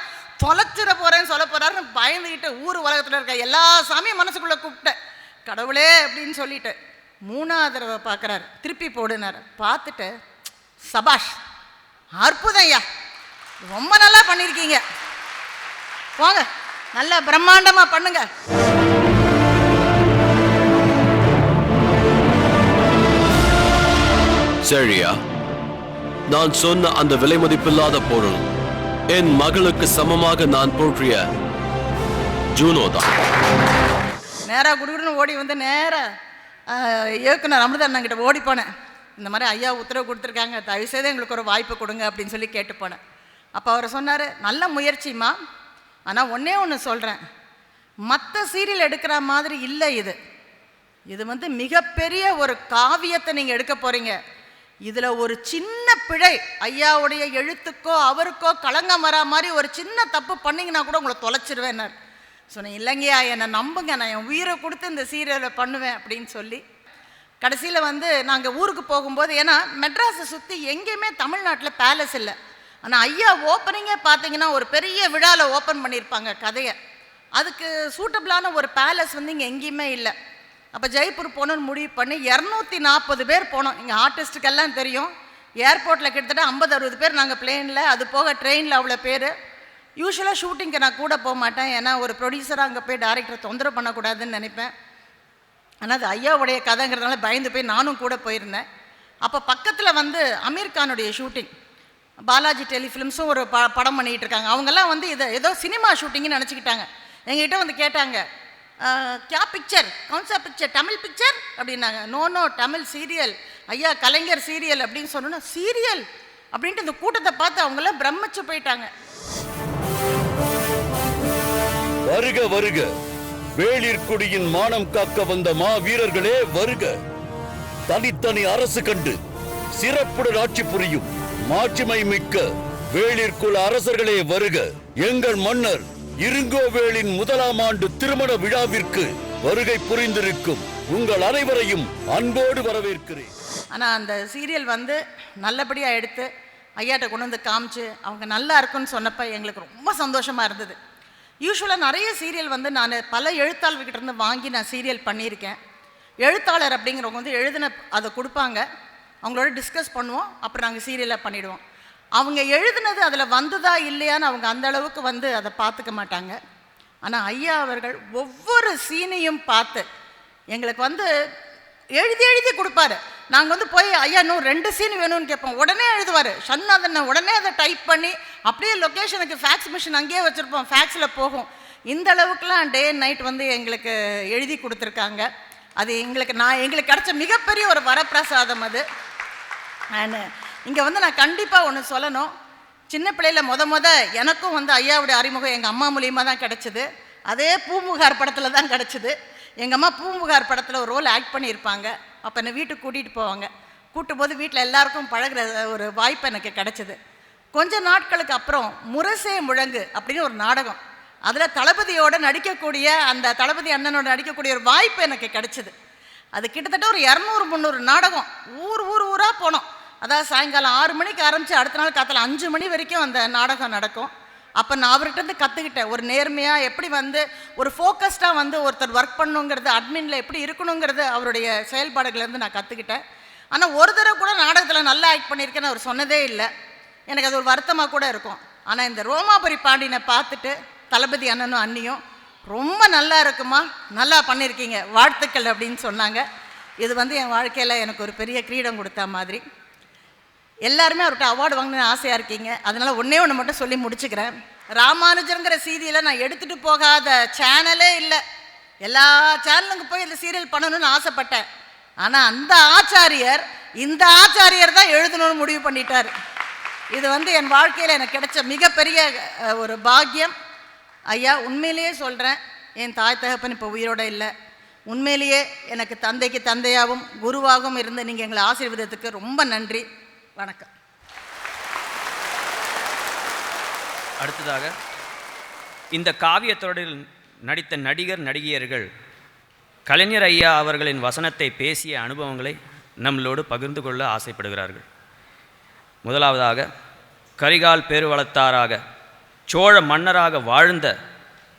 தொலைச்சிட போகிறேன்னு சொல்ல போகிறாருன்னு பயந்துக்கிட்டு ஊர் உலகத்தில் இருக்க எல்லா சாமியும் மனசுக்குள்ளே கூப்பிட்டேன், கடவுளே அப்படின்னு சொல்லிட்டு 3வது தடவை பார்க்குறாரு. திருப்பி போடுனார். பார்த்துட்டு, சபாஷ், அற்புதம் ஐயா, ரொம்ப நல்லா பண்ணியிருக்கீங்க, போங்க நல்லா பிரம்மாண்டமாக பண்ணுங்க. சரியா, நான் சொன்ன அந்த விலை மதிப்பில்லாத பொருள் என் மகளுக்கு சமமாக நான் போற்றிய ஜூனோ தான். நேராக குடுகுடுன்னு ஓடி வந்து நேராக இயக்குனர் அமிர்த அண்ணன் கிட்ட ஓடி போனேன். இந்த மாதிரி ஐயா உத்தரவு கொடுத்துருக்காங்க, தயவுசெய்து எங்களுக்கு ஒரு வாய்ப்பு கொடுங்க அப்படின்னு சொல்லி கேட்டு போனேன். அப்போ அவர் சொன்னார், நல்ல முயற்சிமா, ஆனால் ஒன்றே ஒன்று சொல்கிறேன், மற்ற சீரியல் எடுக்கிற மாதிரி இல்லை இது, இது வந்து மிகப்பெரிய ஒரு காவியத்தை நீங்கள் எடுக்க போகிறீங்க, இதில் ஒரு சின்ன பிழை, ஐயாவுடைய எழுத்துக்கோ அவருக்கோ களங்கம் வரா மாதிரி ஒரு சின்ன தப்பு பண்ணிங்கன்னா கூட உங்களை தொலைச்சிருவேன்னார். சொன்னேன், இல்லைங்கய்யா என்னை நம்புங்க, நான் என் உயிரை கொடுத்து இந்த சீரியலை பண்ணுவேன் அப்படின்னு சொல்லி கடைசியில் வந்து நாங்கள் ஊருக்கு போகும்போது, ஏன்னா மெட்ராஸை சுற்றி எங்கேயுமே தமிழ்நாட்டில் பேலஸ் இல்லை, ஆனால் ஐயா ஓப்பனிங்கே பார்த்தீங்கன்னா ஒரு பெரிய விழாவில் ஓப்பன் பண்ணியிருப்பாங்க கதையை, அதுக்கு சூட்டபிளான ஒரு பேலஸ் வந்து இங்கே எங்கேயுமே இல்லை. அப்போ ஜெய்ப்பூர் போகணுன்னு முடிவு பண்ணி 240 பேர் போனோம். இங்கே ஆர்டிஸ்ட்டுக்கெல்லாம் தெரியும், ஏர்போர்ட்டில் கிட்டத்தட்ட 50-60 பேர் நாங்கள் பிளேனில், அது போக ட்ரெயினில் அவ்வளோ பேர். யூஸ்வலாக ஷூட்டிங்க்கு நான் கூட போக மாட்டேன், ஏன்னா ஒரு ப்ரொடியூசராக அங்கே போய் டைரக்டரை தொந்தரவு பண்ணக்கூடாதுன்னு நினைப்பேன். ஆனால் அது ஐயாவுடைய கதைங்கிறதுனால பயந்து போய் நானும் கூட போயிருந்தேன். அப்போ பக்கத்தில் வந்து அமீர் கானுடைய ஷூட்டிங், பாலாஜி டெலிஃபிலிம்ஸும் ஒரு படம் பண்ணிகிட்டு இருக்காங்க. அவங்கெல்லாம் வந்து இதை ஏதோ சினிமா ஷூட்டிங்னு நினச்சிக்கிட்டாங்க. எங்ககிட்ட வந்து கேட்டாங்க, கியா பிக்சர், கவுன்சா பிக்சர், தமிழ் பிக்சர் அப்படின்னாங்க. நோ தமிழ் சீரியல், ஐயா கலைஞர் சீரியல் அப்படின்னு சொன்னோன்னா, சீரியல் அப்படின்ட்டு இந்த கூட்டத்தை பார்த்து அவங்களாம் பிரமிச்சு போயிட்டாங்க. வருக வருக, வேளிர்குடியின் மானம் காக்க வந்த மா வீரர்களே வருக. தனித்தனி அரசு கண்டு சிறப்புடன் ஆட்சி புரியும் மாட்சிமை மிக்க வேளிர்குல அரசர்களே வருக. எங்கள் மன்னர் இருங்கோவேளின் 1ஆம் ஆண்டு திருமண விழாவிற்கு வருகை புரிந்திருக்கும் உங்கள் அனைவரையும் அன்போடு வரவேற்கிறேன். ஆனால் அந்த சீரியல் வந்து நல்லபடியாக எடுத்து ஐயாட்ட கொண்டு வந்து காமிச்சு அவங்க நல்லா இருக்குன்னு சொன்னப்போ எங்களுக்கு ரொம்ப சந்தோஷமாக இருந்தது. யூஸ்வலாக நிறைய சீரியல் வந்து நான் பல எழுத்தாளர்கிட்ட இருந்து வாங்கி நான் சீரியல் பண்ணியிருக்கேன். எழுத்தாளர் அப்படிங்கிறவங்க வந்து எழுதின அதை கொடுப்பாங்க, அவங்களோட டிஸ்கஸ் பண்ணுவோம், அப்புறம் நாங்கள் சீரியலாக பண்ணிவிடுவோம். அவங்க எழுதுனது அதில் வந்ததா இல்லையான்னு அவங்க அந்த அளவுக்கு வந்து அதை பார்த்துக்க மாட்டாங்க. ஆனால் ஐயா அவர்கள் ஒவ்வொரு சீனையும் பார்த்து எங்களுக்கு வந்து எழுதி எழுதி கொடுப்பாரு. நாங்கள் வந்து போய் ஐயா இன்னும் 2 சீன் வேணும்னு கேட்போம், உடனே எழுதுவார். ஷண்ணாதனை உடனே அதை டைப் பண்ணி அப்படியே லொக்கேஷனுக்கு ஃபேக்ஸ் மிஷின் அங்கேயே வச்சுருப்போம், ஃபேக்ஸில் போகும். இந்த அளவுக்குலாம் டே அண்ட் நைட் வந்து எங்களுக்கு எழுதி கொடுத்துருக்காங்க. அது எங்களுக்கு கிடைச்ச மிகப்பெரிய ஒரு வரப்பிரசாதம் அது. அண்ட் இங்கே வந்து நான் கண்டிப்பாக ஒன்று சொல்லணும். சின்ன பிள்ளையில் எனக்கும் வந்து ஐயாவுடைய அறிமுகம் எங்கள் அம்மா மூலியமாக தான் கிடச்சிது. அதே பூம்புகார் படத்தில் தான் கிடச்சிது. எங்கள் அம்மா பூம்புகார் படத்தில் ஒரு ரோல் ஆக்ட் பண்ணியிருப்பாங்க. அப்போ என்னை வீட்டுக்கு கூட்டிகிட்டு போவாங்க. கூட்டும்போது வீட்டில் எல்லாருக்கும் பழகிற ஒரு வாய்ப்பு எனக்கு கிடச்சிது. கொஞ்ச நாட்களுக்கு அப்புறம் முரசே முழங்கு அப்படின்னு ஒரு நாடகம், அதில் தளபதியோடு நடிக்கக்கூடிய அந்த தளபதி அண்ணனோட நடிக்கக்கூடிய ஒரு வாய்ப்பு எனக்கு கிடச்சிது. அது கிட்டத்தட்ட ஒரு 200-300 நாடகம் ஊராக போனோம். அதாவது சாயங்காலம் 6 மணிக்கு ஆரம்பித்து அடுத்த நாள் காத்தால 5 மணி வரைக்கும் அந்த நாடகம் நடக்கும். அப்போ நான் அவர்கிட்ட கற்றுக்கிட்டேன், ஒரு நேர்மையாக எப்படி வந்து ஒரு ஃபோக்கஸ்டாக வந்து ஒருத்தர் ஒர்க் பண்ணணுங்கிறது, அட்மினில் எப்படி இருக்கணுங்கிறது அவருடைய செயல்பாடுகள்லேருந்து நான் கற்றுக்கிட்டேன். ஆனால் ஒரு தடவை கூட நாடகத்தில் நல்லா ஆக்ட் பண்ணியிருக்கேன்னு அவர் சொன்னதே இல்லை. எனக்கு அது ஒரு வருத்தமாக கூட இருக்கும். ஆனால் இந்த ரோமாபுரி பாண்டியனை பார்த்துட்டு தளபதி அண்ணனும் அண்ணியும் ரொம்ப நல்லா இருக்குமா, நல்லா பண்ணியிருக்கீங்க, வாழ்த்துக்கள் அப்படின்னு சொன்னாங்க. இது வந்து என் வாழ்க்கையில் எனக்கு ஒரு பெரிய கிரீடம் கொடுத்த மாதிரி. எல்லாருமே அவர்கிட்ட அவார்டு வாங்கணும்னு ஆசையாக இருக்கீங்க. அதனால் ஒன்றே ஒன்று மட்டும் சொல்லி முடிச்சுக்கிறேன். ராமானுஜருங்கிற சீரியலை நான் எடுத்துகிட்டு போகாத சேனலே இல்லை. எல்லா சேனலுக்கு போய் இந்த சீரியல் பண்ணணும்னு ஆசைப்பட்டேன். ஆனால் அந்த ஆச்சாரியர் இந்த ஆச்சாரியர் தான் எழுதணும்னு முடிவு பண்ணிட்டார். இது வந்து என் வாழ்க்கையில் எனக்கு கிடைச்ச மிகப்பெரிய ஒரு பாக்கியம். ஐயா, உண்மையிலேயே சொல்கிறேன், என் தாய் தகப்பன் இப்போ உயிரோடு இல்லை. உண்மையிலேயே எனக்கு தந்தைக்கு தந்தையாகவும் குருவாகவும் இருந்து நீங்கள் எங்களை ஆசீர்வாதத்துக்கு ரொம்ப நன்றி. வணக்கம். அடுத்ததாக இந்த காவியத்தொடரில் நடித்த நடிகர் நடிகையர்கள் கலைஞர் ஐயா அவர்களின் வசனத்தை பேசிய அனுபவங்களை நம்மளோடு பகிர்ந்து கொள்ள ஆசைப்படுகிறார்கள். முதலாவதாக கரிகால் பேருவளத்தாராக சோழ மன்னராக வாழ்ந்த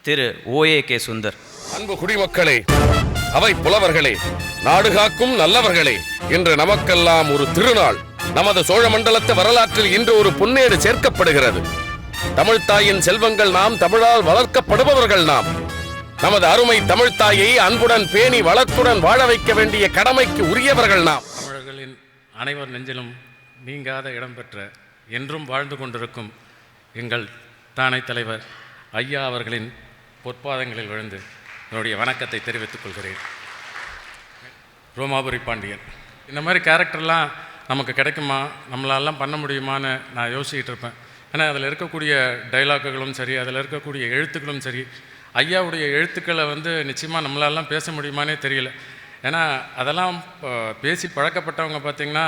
திரு ஓஏகே சுந்தர். அன்பு குடிமக்களே, அவை புலவர்களே, நாடுகாக்கும் நல்லவர்களே, இன்று நமக்கெல்லாம் ஒரு திருநாள். நமது சோழ மண்டலத்து வரலாற்றில் இன்று ஒரு பொன்னேடு சேர்க்கப்படுகிறது. தமிழ்த்தாயின் செல்வங்கள் நாம், தமிழால் வளர்க்கப்படுபவர்கள் நாம். நமது அருமை தமிழ்த்தாயை அன்புடன் பேணி வளத்துடன் வாழ வைக்க வேண்டிய கடமைக்கு உரியவர்கள் நாம். தமிழர்களின் அனைவர் நெஞ்சிலும் நீங்காத இடம்பெற்ற என்றும் வாழ்ந்து கொண்டிருக்கும் எங்கள் தானை தலைவர் ஐயா அவர்களின் பொற்பாதங்களில் விழுந்து என்னுடைய வணக்கத்தை தெரிவித்துக் கொள்கிறேன். ரோமாபுரி பாண்டியன் இந்த மாதிரி கேரக்டர்லாம் நமக்கு கிடைக்குமா, நம்மளாலாம் பண்ண முடியுமான்னு நான் யோசிச்சுட்டு இருப்பேன். ஏன்னா அதில் இருக்கக்கூடிய டைலாக்குகளும் சரி, அதில் இருக்கக்கூடிய எழுத்துக்களும் சரி, ஐயாவுடைய எழுத்துக்களை வந்து நிச்சயமாக நம்மளாலாம் பேச முடியுமானே தெரியல. ஏன்னா அதெல்லாம் பேசி பழக்கப்பட்டவங்க பார்த்திங்கன்னா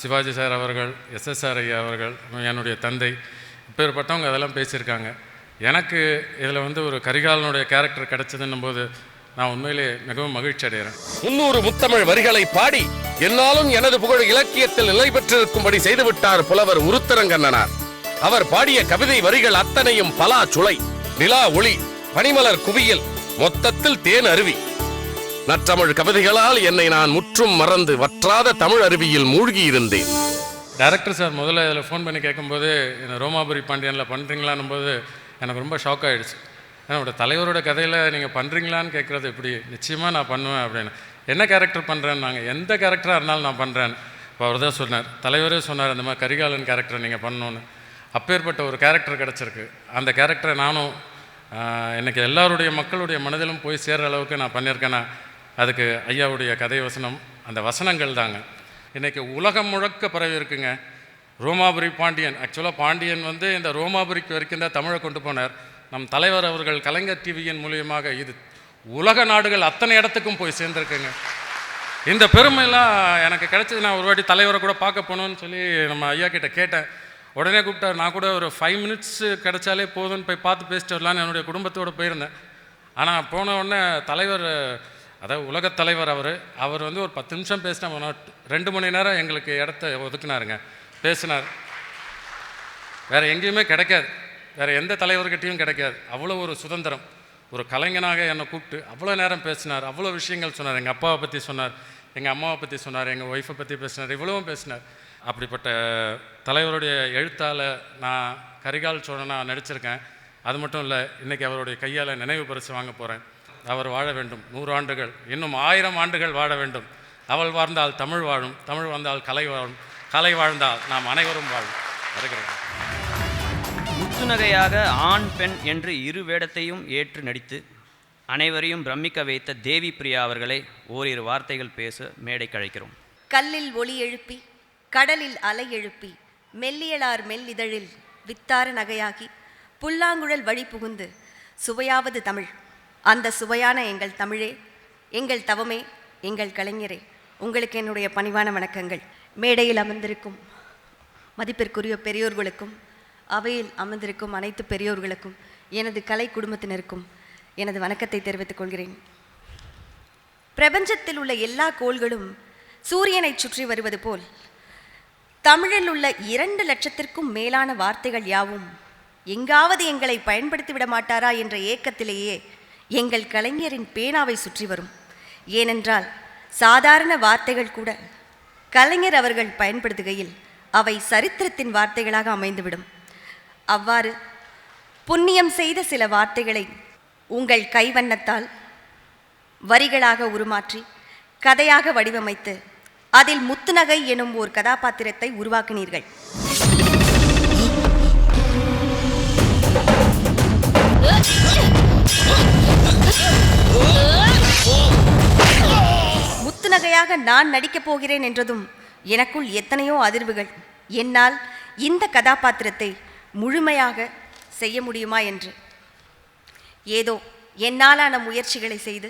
சிவாஜி சார் அவர்கள், எஸ்எஸ்ஆர் ஐயா அவர்கள், என்னுடைய தந்தை, இப்பேற்பட்டவங்க அதெல்லாம் பேசியிருக்காங்க. எனக்கு இதில் வந்து ஒரு கரிகாலனுடைய கேரக்டர் கிடைச்சதுன்னும் போது நான் உண்மையிலே மிகவும் மகிழ்ச்சி அடைகிறேன். 300 முத்தமிழ் வரிகளை பாடி என்னாலும் எனது புகழ் இலக்கியத்தில் நிலை பெற்றிருக்கும்படி செய்துவிட்டார் புலவர் உருத்தரங்கண்ணனார். அவர் பாடிய கவிதை வரிகள் அத்தனையும் பலா சுளை, நிலா ஒளி, பனிமலர் குவியல், மொத்தத்தில் தேன் அருவி. நற்றமிழ் கவிதைகளால் என்னை நான் முற்றும் மறந்து வற்றாத தமிழ் அருவியில் மூழ்கி இருந்தேன். டைரக்டர் சார் முதல்ல இதில் ஃபோன் பண்ணி கேட்கும்போது இந்த ரோமாபுரி பாண்டியனில் பண்ணுறீங்களான்னும் போது எனக்கு ரொம்ப ஷாக் ஆகிடுச்சு. என்னோட தலைவரோட கதையில் நீங்கள் பண்ணுறீங்களான்னு கேட்குறது எப்படி, நிச்சயமாக நான் பண்ணுவேன் அப்படின்னு. என்ன கேரக்டர் பண்ணுறேன்னு, நாங்கள் எந்த கேரக்டராக இருந்தாலும் நான் பண்ணுறேன். இப்போ அவர் தான் சொன்னார், தலைவரே சொன்னார், இந்த மாதிரி கரிகாலன் கேரக்டரை நீங்கள் பண்ணணுன்னு. அப்பேற்பட்ட ஒரு கேரக்டர் கிடச்சிருக்கு. அந்த கேரக்டரை நானும் இன்றைக்கி எல்லாருடைய மக்களுடைய மனதிலும் போய் சேர்கிற அளவுக்கு நான் பண்ணியிருக்கேன்னா அதுக்கு ஐயாவுடைய கதை வசனம், அந்த வசனங்கள் தாங்க. இன்றைக்கி உலகம் முழுக்க பரவி இருக்குங்க ரோமாபுரி பாண்டியன். ஆக்சுவலாக பாண்டியன் வந்து இந்த ரோமாபுரிக்கு வரைக்கும் தான் தமிழை கொண்டு போனார். நம் தலைவர் அவர்கள் கலைஞர் டிவியின் மூலியமாக இது உலக நாடுகள் அத்தனை இடத்துக்கும் போய் சேர்ந்துருக்குங்க. இந்த பெருமையெல்லாம் எனக்கு கிடைச்சது. நான் ஒரு வாட்டி தலைவரை கூட பார்க்க போகணுன்னு சொல்லி நம்ம ஐயா கிட்ட கேட்டேன். உடனே கூப்பிட்டார். நான் கூட ஒரு 5 மினிட்ஸ் கிடைச்சாலே போதும்னு போய் பார்த்து பேசிட்டு வரலான்னு என்னுடைய குடும்பத்தோடு போயிருந்தேன். ஆனால் போன உடனே தலைவர், அதாவது உலகத் தலைவர் அவர் வந்து ஒரு 10 நிமிஷம் பேசினா 2 மணி நேரம் எங்களுக்கு இடத்த ஒதுக்குனாருங்க, பேசினார். வேறு எங்கேயுமே கிடைக்காது. வேறு எந்த தலைவர்கிட்டையும் கிடைக்காது. அவ்வளோ ஒரு சுதந்திரம். ஒரு கலைஞனாக என்னை கூப்பிட்டு அவ்வளோ நேரம் பேசினார், அவ்வளோ விஷயங்கள் சொன்னார். எங்கள் அப்பாவை பற்றி சொன்னார், எங்கள் அம்மாவை பற்றி சொன்னார், எங்கள் ஒய்ஃபை பற்றி பேசினார், இவ்வளவும் பேசினார். அப்படிப்பட்ட தலைவருடைய எழுத்தால் நான் கரிகால் சோழனாக நடிச்சிருக்கேன். அது மட்டும் இல்லை, இன்றைக்கி அவருடைய கையால் நினைவு பரிசு வாங்க போகிறேன். அவர் வாழ வேண்டும் 100 ஆண்டுகள், இன்னும் 1000 ஆண்டுகள் வாழ வேண்டும். அவள் வாழ்ந்தால் தமிழ் வாழும், தமிழ் வாழ்ந்தால் கலை வாழும், கலை வாழ்ந்தால் நாம் அனைவரும் வாழும். வருகிறேன். முத்துநகையாக ஆண் பெண் என்று இரு வேடத்தையும் ஏற்று நடித்து அனைவரையும் பிரமிக்க வைத்த தேவி பிரியா அவர்களை ஓரிரு வார்த்தைகள் பேச மேடைக்கு அழைக்கிறோம். கல்லில் ஒளி எழுப்பி கடலில் அலை எழுப்பி மெல்லியலார் மெல்லிதழில் வித்தார நகையாகி புல்லாங்குழல் வழி புகுந்து சுவையாவது தமிழ். அந்த சுவையான எங்கள் தமிழே, எங்கள் தவமே, எங்கள் கலைஞரே, உங்களுக்கு என்னுடைய பணிவான வணக்கங்கள். மேடையில் அமர்ந்திருக்கும் மதிப்பிற்குரிய பெரியோர்களுக்கும் அவையில் அமர்ந்திருக்கும் அனைத்து பெரியோர்களுக்கும் எனது கலை குடும்பத்தினருக்கும் எனது வணக்கத்தை தெரிவித்துக் கொள்கிறேன். பிரபஞ்சத்தில் உள்ள எல்லா கோள்களும் சூரியனை சுற்றி வருவது போல் தமிழில் உள்ள 2 லட்சத்திற்கும் மேலான வார்த்தைகள் யாவும் எங்காவது எங்களை பயன்படுத்தி விட மாட்டாரா என்ற ஏக்கத்திலேயே எங்கள் கலைஞரின் பேனாவை சுற்றி வரும். ஏனென்றால் சாதாரண வார்த்தைகள் கூட கலைஞர் அவர்கள் பயன்படுத்துகையில் அவை சரித்திரத்தின் வார்த்தைகளாக அமைந்துவிடும். அவ்வாறு புண்ணியம் செய்த சில வார்த்தைகளை உங்கள் கைவண்ணத்தால் வரிகளாக உருமாற்றி கதையாக வடிவமைத்து அதில் முத்துநகை எனும் ஓர் கதாபாத்திரத்தை உருவாக்கினீர்கள். முத்துநகையாக நான் நடிக்கப் போகிறேன் என்றதும் எனக்குள் எத்தனையோ அதிர்வுகள். என்னால் இந்த கதாபாத்திரத்தை முழுமையாக செய்ய முடியுமா என்று ஏதோ என்னாலான முயற்சிகளை செய்து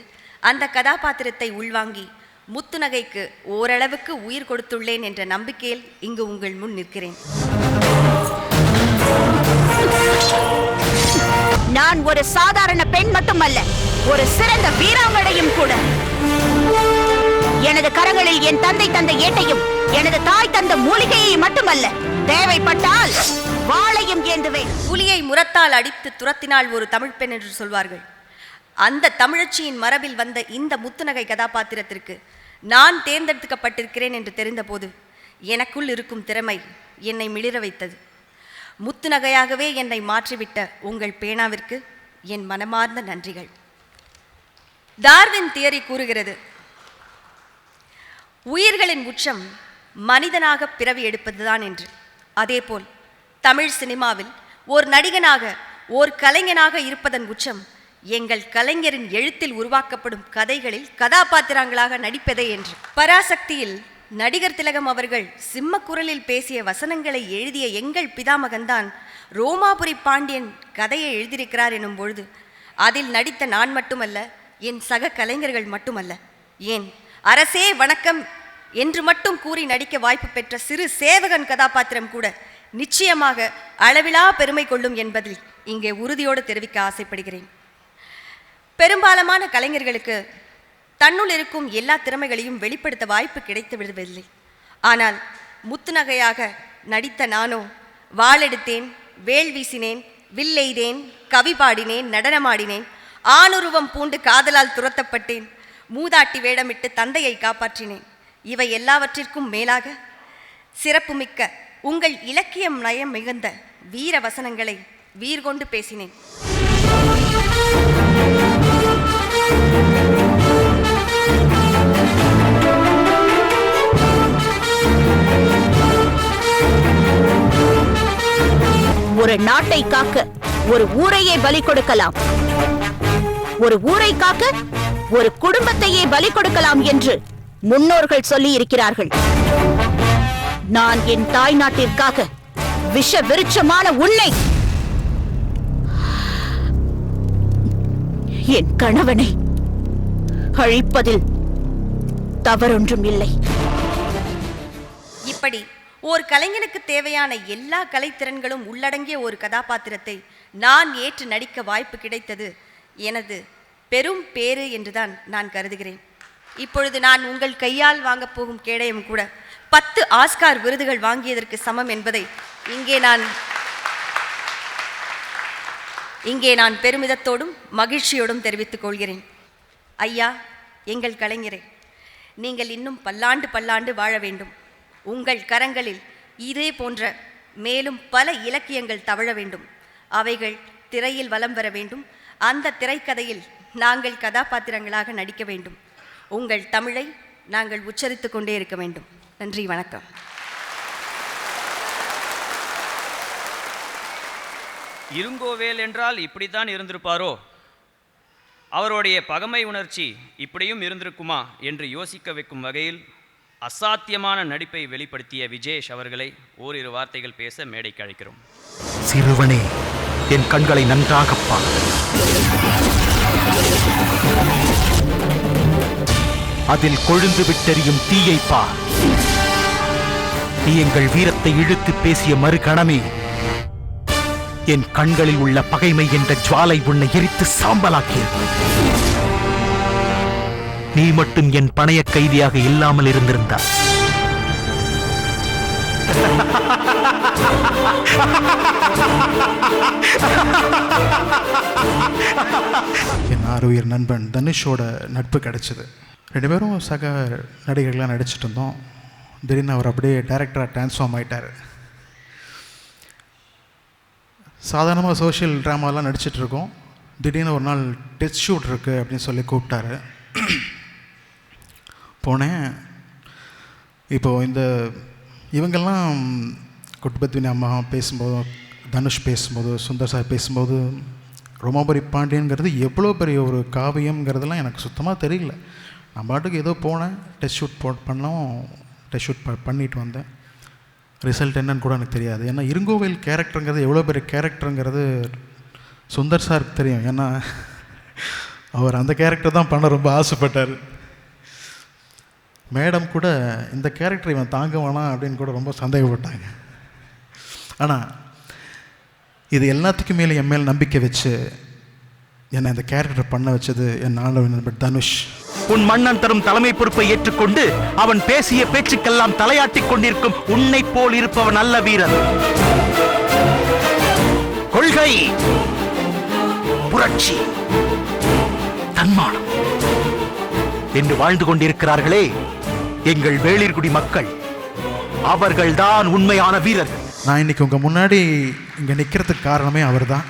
அந்த கதாபாத்திரத்தை உள்வாங்கி முத்துநகைக்கு ஓரளவுக்கு உயிர் கொடுத்துள்ளேன் என்ற நம்பிக்கையில் இங்கு உங்கள் முன் நிற்கிறேன். நான் ஒரு சாதாரண பெண் மட்டுமல்ல, ஒரு சிறந்த வீராங்கனையும் கூட. எனது கரங்களில் என் தந்தை தந்த ஏட்டையும் எனது தாய் தந்த மூலிகையை மட்டுமல்ல, தேவைப்பட்டால் வாளையும் ஏந்துவேன். புலியை முரத்தால் அடித்து துரத்தினால் ஒரு தமிழ் பெண் என்று சொல்வார்கள். அந்த தமிழச்சியின் மரபில் வந்த இந்த முத்துநகை கதாபாத்திரத்திற்கு நான் தேர்ந்தெடுக்கப்பட்டிருக்கிறேன் என்று தெரிந்தபோது எனக்குள் இருக்கும் திறமை என்னை மிளிர வைத்தது. முத்துநகையாகவே என்னை மாற்றிவிட்ட உங்கள் பேனாவிற்கு என் மனமார்ந்த நன்றிகள். டார்வின் தியரி கூறுகிறது, உயிர்களின் உச்சம் மனிதனாக பிறவி எடுப்பதுதான் என்று. அதேபோல் தமிழ் சினிமாவில் ஓர் நடிகனாக ஓர் கலைஞனாக இருப்பதன் உச்சம் எங்கள் கலைஞரின் எழுத்தில் உருவாக்கப்படும் கதைகளில் கதாபாத்திரங்களாக நடிப்பதே என்று. பராசக்தியில் நடிகர் திலகம் அவர்கள் சிம்மக்குரலில் பேசிய வசனங்களை எழுதிய எங்கள் பிதாமகன்தான் ரோமாபுரி பாண்டியன் கதையை எழுதியிருக்கிறார் எனும் பொழுது அதில் நடித்த நான் மட்டுமல்ல, என் சக கலைஞர்கள் மட்டுமல்ல, ஏன் அரசே வணக்கம் என்று மட்டும் கூறி நடிக்க வாய்ப்பு பெற்ற சிறு சேவகன் கதாபாத்திரம் கூட நிச்சயமாக அளவிலா பெருமை கொள்ளும் என்பதில் இங்கே உறுதியோடு தெரிவிக்க ஆசைப்படுகிறேன். பெரும்பாலான கலைஞர்களுக்கு தன்னுள் இருக்கும் எல்லா திறமைகளையும் வெளிப்படுத்த வாய்ப்பு கிடைத்து விடுவதில்லை. ஆனால் முத்துநகையாக நடித்த நானோ வாளெடுத்தேன், வேல் வீசினேன், வில்லெய்தேன், கவி பாடினேன், நடனமாடினேன், ஆணுருவம் பூண்டு காதலால் துரத்தப்பட்டேன், மூதாட்டி வேடமிட்டு தந்தையை காப்பாற்றினேன். இவை எல்லாவற்றிற்கும் மேலாக சிறப்புமிக்க உங்கள் இலக்கியம் நயம் மிகுந்த வீர வசனங்களை வீர்கொண்டு பேசினேன். ஒரு நாட்டை காக்க ஒரு ஊரையே பலி கொடுக்கலாம், ஒரு ஊரை காக்க ஒரு குடும்பத்தையே பலி கொடுக்கலாம் என்று முன்னோர்கள் சொல்லி இருக்கிறார்கள். நான் என் தாய் நாட்டிற்காக விஷ விருட்சமான உன்னை, என் கணவனை அழிப்பதில் தவறொன்றும் இல்லை. இப்படி ஓர் கலைஞனுக்கு தேவையான எல்லா கலைத்திறன்களும் உள்ளடங்கிய ஒரு கதாபாத்திரத்தை நான் ஏற்று நடிக்க வாய்ப்பு கிடைத்தது எனது பெரும் பேறு என்றுதான் நான் கருதுகிறேன். இப்பொழுது நான் உங்கள் கையால் வாங்கப் போகும் கேடயம் கூட 10 ஆஸ்கார் விருதுகள் வாங்கியதற்கு சமம் என்பதை இங்கே நான் இங்கே நான் பெருமிதத்தோடும் மகிழ்ச்சியோடும் தெரிவித்துக் கொள்கிறேன். ஐயா, எங்கள் கலைஞரே, நீங்கள் இன்னும் பல்லாண்டு பல்லாண்டு வாழ வேண்டும். உங்கள் கரங்களில் இதே போன்ற மேலும் பல இலக்கியங்கள் தவழ வேண்டும். அவைகள் திரையில் வலம் வர வேண்டும். அந்த திரைக்கதையில் நாங்கள் கதாபாத்திரங்களாக நடிக்க வேண்டும். உங்கள் தமிழை நாங்கள் உச்சரித்து கொண்டே இருக்க வேண்டும். நன்றி, வணக்கம். இருங்கோவேல் என்றால் இப்படித்தான் இருந்திருப்பாரோ, அவருடைய பகமை உணர்ச்சி இப்படியும் இருந்திருக்குமா என்று யோசிக்க வைக்கும் வகையில் அசாத்தியமான நடிப்பை வெளிப்படுத்திய விஜேஷ் அவர்களை ஓரிரு வார்த்தைகள் பேச மேடைக்கு அழைக்கிறோம். சிறுவனே, என் கண்களை நன்றாக பார். அதில் கொழுந்து விட்டெறியும் தீயை பார். நீ எங்கள் வீரத்தை இழுத்து பேசிய மறுகணமே என் கண்களில் உள்ள பகைமை என்ற ஜுவாலை உன்னை எரித்து சாம்பலாக்கியது. நீ மட்டும் என் பணைய கைதியாக இல்லாமல் இருந்திருந்தார். என் ஆறுயிர் நண்பன் தனுஷோட நட்பு கிடைச்சிது. 2 பேரும் சக நடிகர்களாக நடிச்சிட்டு இருந்தோம். திடீர்னு அவர் அப்படியே டைரக்டராக டிரான்ஸ்ஃபார்ம் ஆகிட்டார். சாதாரணமாக சோஷியல் ட்ராமாலாம் நடிச்சிட்ருக்கோம். திடீர்னு ஒரு நாள் டெஸ்ட் ஷூட் இருக்குது அப்படின்னு சொல்லி கூப்பிட்டாரு. போனேன். இப்போது இந்த இவங்கெல்லாம் குட்டுபத்வினி அம்மா பேசும்போது, தனுஷ் பேசும்போது, சுந்தர் சார் பேசும்போது ரோமாபுரி பாண்டியன்கிறது எவ்வளோ பெரிய ஒரு காவியம்ங்கிறதுலாம் எனக்கு சுத்தமாக தெரியல. நான் பாட்டுக்கு ஏதோ போனேன், டெஸ்ட் ஷூட் பண்ணோம், டெஸ்ட் ஷூட் பண்ணிட்டு வந்தேன். ரிசல்ட் என்னன்னு கூட எனக்கு தெரியாது. ஏன்னா இருங்கோவேல் கேரக்டருங்கிறது எவ்வளோ பெரிய கேரக்டருங்கிறது சுந்தர் சாருக்கு தெரியும். ஏன்னா அவர் அந்த கேரக்டர் தான் பண்ண ரொம்ப ஆசைப்பட்டார். மேடம் கூட இந்த கேரக்டர் இவன் தாங்க வேணாம் அப்படின்னு கூட ரொம்ப சந்தேகப்பட்டாங்க. ஆனால் இது எல்லாத்துக்கும் மேலே என் மேல் நம்பிக்கை வச்சு என்னை இந்த கேரக்டர் பண்ண வச்சது என் நண்பர் தனுஷ். உன் மன்னன் தரும் தலைமை பொறுப்பை ஏற்றுக்கொண்டு அவன் பேசிய பேச்சுக்கெல்லாம் தலையாட்டிக் கொண்டிருக்கும் உன்னை போல் இருப்பவன் நல்ல வீரன். கொள்கை, புரட்சி, தன்மானம் என்று வாழ்ந்து கொண்டிருக்கிறார்களே எங்கள் வேளிர்குடி மக்கள், அவர்கள்தான் உண்மையான வீரர்கள். நான் இன்னைக்கு உங்கள் முன்னாடி இங்கே நிற்கிறதுக்கு காரணமே அவர் தான்.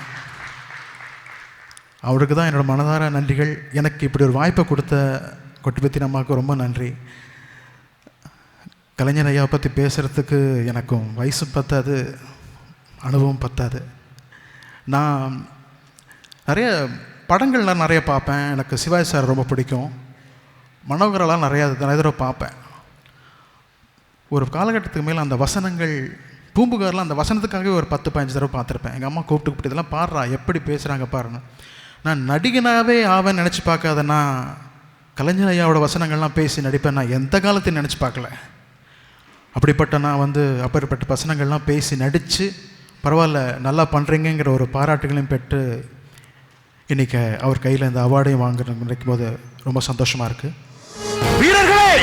அவருக்கு தான் என்னோடய மனதார நன்றிகள். எனக்கு இப்படி ஒரு வாய்ப்பை கொடுத்த குட்டுபத்வினி அம்மாவுக்கு ரொம்ப நன்றி. கலைஞர் ஐயாவை பற்றி பேசுகிறதுக்கு எனக்கும் வயசு பத்தாது, அனுபவம் பத்தாது. நான் நிறைய படங்கள்லாம் நிறைய பார்ப்பேன். எனக்கு சிவாஜி சார் ரொம்ப பிடிக்கும். மனோகரெல்லாம் நிறைய தடவை பார்ப்பேன். ஒரு காலகட்டத்துக்கு மேலே அந்த வசனங்கள், பூம்புகார்லாம் அந்த வசனத்துக்காகவே ஒரு 10-15 தடவை பார்த்துருப்பேன். எங்கள் அம்மா கூப்பிட்டு இதெல்லாம் பாடுறா, எப்படி பேசுகிறாங்க பாருன்னு. நான் நடிகனாகவே ஆவேன் நினச்சி பார்க்காதன்னா கலைஞர் ஐயாவோட வசனங்கள்லாம் பேசி நடிப்பேன் நான் எந்த காலத்தையும் நினச்சி பார்க்கல. அப்படிப்பட்ட நான் அப்படிப்பட்ட வசனங்கள்லாம் பேசி நடித்து பரவாயில்ல நல்லா பண்ணுறீங்கிற ஒரு பாராட்டுகளையும் பெற்று இன்றைக்கி அவர் கையில் இந்த அவார்டையும் வாங்குற நினைக்கும் போது ரொம்ப சந்தோஷமாக இருக்குது. வீரர்களே,